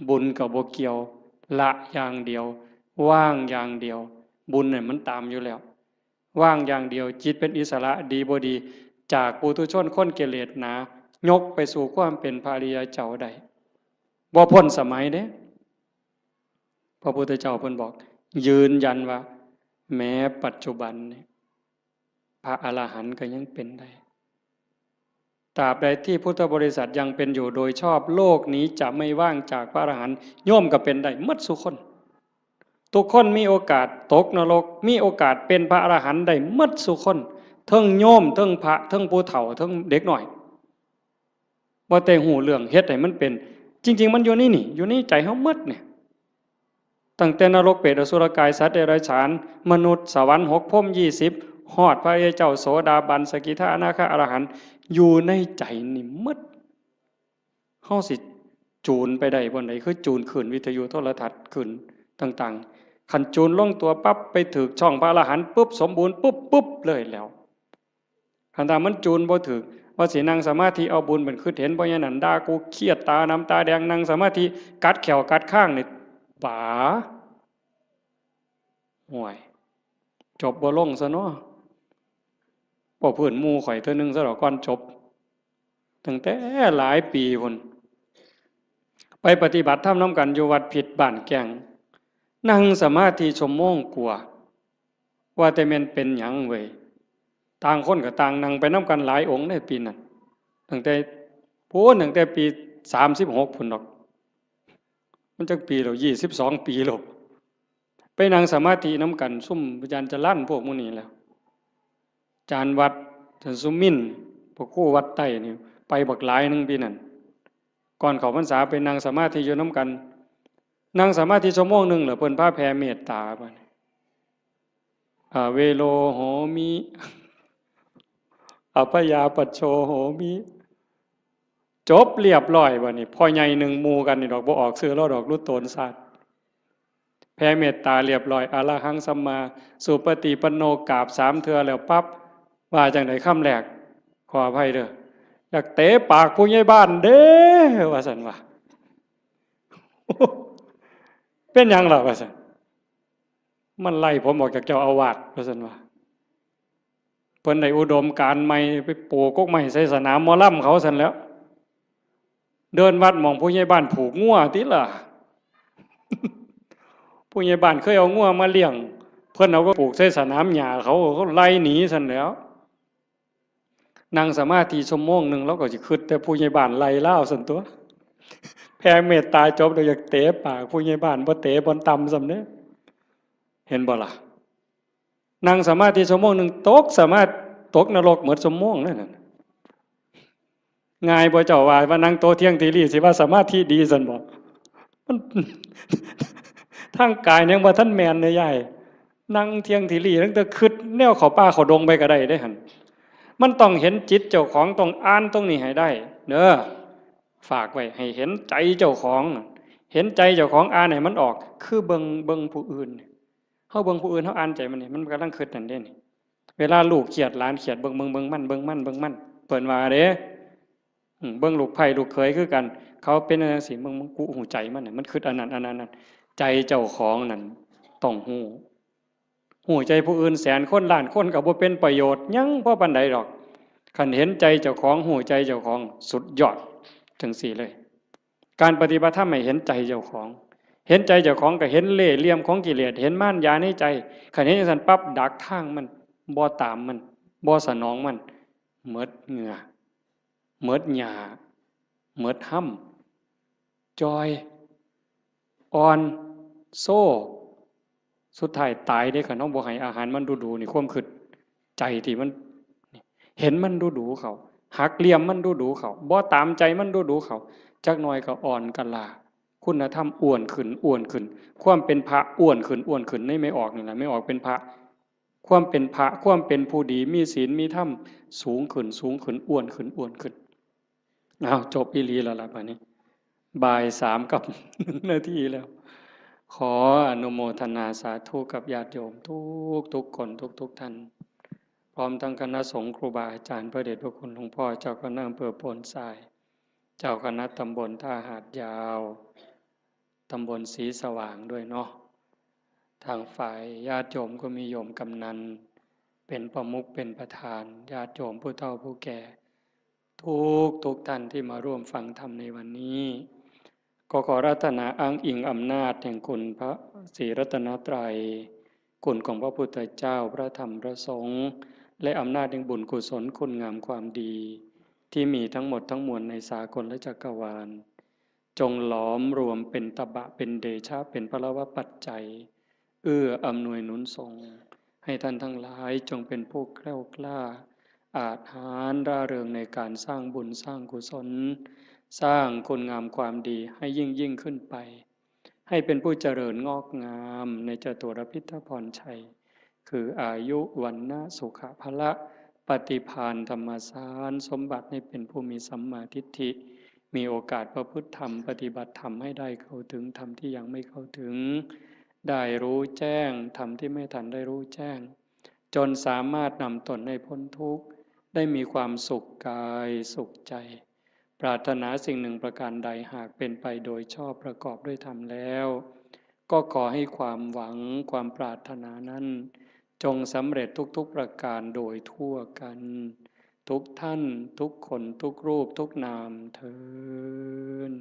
Speaker 1: บุญก็บ่เกี่ยวละอย่างเดียวว่างอย่างเดียวบุญเนี่ยมันตามอยู่แล้วว่างอย่างเดียวจิตเป็นอิสระดีบ่ดีจากปุถุชนคนกิเลสหนายกไปสู่ความเป็นพระอริยเจ้าได้บ่พ้นสมัยเด้พระพุทธเจ้าเพิ่นบอกยืนยันว่าแม้ปัจจุบันเนี่ยพระอรหันต์ก็ยังเป็นได้ตราบใดที่พุทธบริษัทยังเป็นอยู่โดยชอบโลกนี้จะไม่ว่างจากพระอรหันต์โยมก็เป็นได้หมดทุกคนทุกคนมีโอกาสตกนรกมีโอกาสเป็นพระอรหันต์ได้หมดทุกคนทั้งโยมทั้งพระทั้งผู้เฒ่าทั้งเด็กน้อยบ่แต่หูเรื่องเฮ็ดให้มันเป็นจริงๆมันอยู่นี่อยู่ในใจเฮาหมดเนี่ยตั้งแต่นรกเปรตอสุรกายสัตว์เดรัจฉานมนุษย์สวรรค์6พรหม20ฮอดพระอริยเจ้าโสดาบันสกิทาอนาคาอรหันต์อยู่ในใจนี่หมดเฮาสิจูนไปได้บ่ไดคือจูนขึ้นวิทยุโทรทัศน์ขึ้นต่างๆคันจูนลงตัวปั๊บไปถึกช่องพระอรหันต์ปุ๊บสมบูรณ์ปุ๊บเลยแล้วคันถ้ามันจูนบ่ถึกว่าสินั่งสมาธิเอาบุญเป็นคือเห็นบ่อย่างนั้นด่ากูเครียดตาน้ำตาแดงนั่งสมาธิกัดแขวกัดข้างนี่ป๋าห่วยจบบ่ลงซะเนาะบ่เพิ่นหมู่ข่อยเทื่อนึงซะดอกก่อนจบตั้งแต่หลายปีพุ่นไปปฏิบัติธรรมนำกันอยู่วัดผิดบ้านแก่งนั่งสมาธิชั่วโมงกว่าว่าแต่แม่นเป็นหยังเว้ยต่างคนก็ต่างนั่งไปนำกันหลายองค์ในปีนั้นตั้งแต่ปี36พุ่นดอกมันจักปีแล้ว22ปีแล้วไปนั่งสมาธินำกันซุ่มอาจารย์จะลั่นพวกมื้อนี้แล้วอาจารย์วัดท่านสุมินพวกครูวัดใต้นี่ไปบักหลายนึงปีนั้นก่อนเข้าพรรษาไปนั่งสมาธิอยู่นำกันนั่งสมาธิชั่วโมงนึงแล้วเพิ่นพาแผ่เมตตาบัดเวโลโหมิอภยาปัชโชโหมิจบเรียบร้อยบัดนี้พ่อใหญ่หนึ่งหมู่กันนี่ดอกบ่ออกซื้อแล้วดอกรุดโตนศาสตร์แผ่เมตตาเรียบร้อยอรหังสัมมาสุปฏิปันโนกราบ3เทื่อแล้วปั๊บว่าจังได๋คำแรกขออภัยเด้อ อยากเตะปากผู้ใหญ่บ้านเด้อว่าสันว่าเป็นยังล่ะว่าสันมันไล่ผมออกจากเจ้าอาวาสว่าสันว่าเพิ่นได้อุดมการณ์ใหม่ไปปลูกก๊กใหม่ใส่สนามหมอลำเขาสันแล้วเดินวัดมองผู้ใหญ่บ้านผูกงัวติล่ะผู้ใหญ่บ้านเคยเอางัวมาเลี้ยงเพิ่นเอาก็ปลูกใส่สนามหญ้าเขาไล่หนีสันแล้วนั่งสมาธิชั่วโมงนึงแล้วก็สิคิดแต่ผู้ใหญ่บ้านไล่ล่าสันตัวแผ่เมตตาจบโดยอยากเตะปากผู้ใหญ่บ้านบ่เตะบ่ตำซำเด้เห็นบ่ล่ะนั่งสมาธิชั่วโมงนึงตกสามารถตกนรกหมดชั่วโมงนั่นน่ะง่ายบ่เจ้าว่านั่งโตเที่ยงทีรีสิว่าสมาธิดีซั่นบ่มันทางกายยังบ่ทันแม่นเลยยายนั่งเที่ยงทีรีตั้งแต่คิดแนวเข้าป่าเข้าดงไปก็ได้เด้หั่นมันต้องเห็นจิตเจ้าของต้องอ่านตรงนี้ให้ได้เด้อฝากไว้ให้เห็นใจเจ้าของเห็นใจเจ้าของอ่านให้มันออกคือเบิ่งผู้อื่นเฮาเบิ่งผู้อื่นเฮาอ่านใจมันนี่มันกำลังคิดนั่นเด้นี่เวลาลูกเขียดหลานเขียดเบิ่งมันเปิ้นว่าเด้เบิ่งลูกไผ่ลูกเขยคือกันเขาเป็นจังซี่มึงกูหูใจมันน่ะมันคิดอันนั้นใจเจ้าของนั่นต้องหูใจผู้อื่นแสนคนล้านคนก็บ่เป็นประโยชน์หยังบ่ปานใดดอกคันเห็นใจเจ้าของหูใจเจ้าของสุดยอดจังซี่เลยการปฏิบัติธรรมให้เห็นใจเจ้าของเห็นใจเจ้าของก็เห็นเล่ห์เหลี่ยมของกิเลสเห็นม่านยาในใจคันเห็นจังซั่นปั๊บดักทางมันบ่ตามมันบ่สนองมันหมดเหงื่อหมดหญ้าหมดห้ำจอยอ่อนโซ่สุดท้ายตายได้คันเฮาบ่ให้อาหารมันดูๆนี่ความคิดใจที่มันเห็นมันดูๆเขาหักเหลี่ยมมันดูๆเขาบ่ตามใจมันดูๆเขาจักหน่อยก็อ่อนกะลาคุณธรรมอ้วนขึ้นความเป็นพระอ้วนขึ้นในไม่ออกนี่แหละไม่ออกเป็นพระความเป็นพระความเป็นผู้ดีมีศีลมีธรรมสูงขึ้นอ้วนขึ้นอ้าวจบอีหลีแล้วล่ะบัดนี้บ่าย3กับ1นาทีแล้วขออนุโมทนาสาธุกับญาติโยมทุกคนทุกท่านพร้อมทั้งคณะสงฆ์ครูบาอาจารย์พระเดชพระคุณหลวงพ่อเจ้าคณะอำเภอโพนทรายเจ้าคณะตำบลท่าหาดยาวตำบลศรีสว่างด้วยเนาะทางฝ่ายญาติโยมก็มีโยมกำนันเป็นประมุขเป็นประธานญาติโยมผู้เฒ่าผู้แก่ทุกท่านที่มาร่วมฟังธรรมในวันนี้ก็ขอรัตนาอ้างอิงอำนาจแห่งคุณพระศรีรัตนตรัยคุณของพระพุทธเจ้าพระธรรมพระสงฆ์และอำนาจแห่งบุญกุศลคุณงามความดีที่มีทั้งหมดทั้งมวลในสากลและจักรวาลจงหลอมรวมเป็นตบะเป็นเดชะเป็นพลวปัจจัยอำนวยหนุนส่งให้ท่านทั้งหลายจงเป็นผู้แกล้วกล้าอาจหาญร่าเริงในการสร้างบุญสร้างกุศลสร้างคุณงามความดีให้ยิ่งขึ้นไปให้เป็นผู้เจริญงอกงามในจตุรพิทพรชัยคืออายุวันนะสุขภละปฏิภาณธรรมสารสมบัติให้เป็นผู้มีสัมมาทิฏฐิมีโอกาสประพฤติธรรมปฏิบัติธรรมให้ได้เข้าถึงธรรมที่ยังไม่เข้าถึงได้รู้แจ้งธรรมที่ไม่ทันได้รู้แจ้งจนสามารถนำตนให้พ้นทุกข์ได้มีความสุขกายสุขใจปรารถนาสิ่งหนึ่งประการใดหากเป็นไปโดยชอบประกอบด้วยธรรมแล้วก็ขอให้ความหวังความปรารถนานั้นจงสำเร็จทุกประการโดยทั่วกันทุกท่านทุกคนทุกรูปทุกนามเทอญ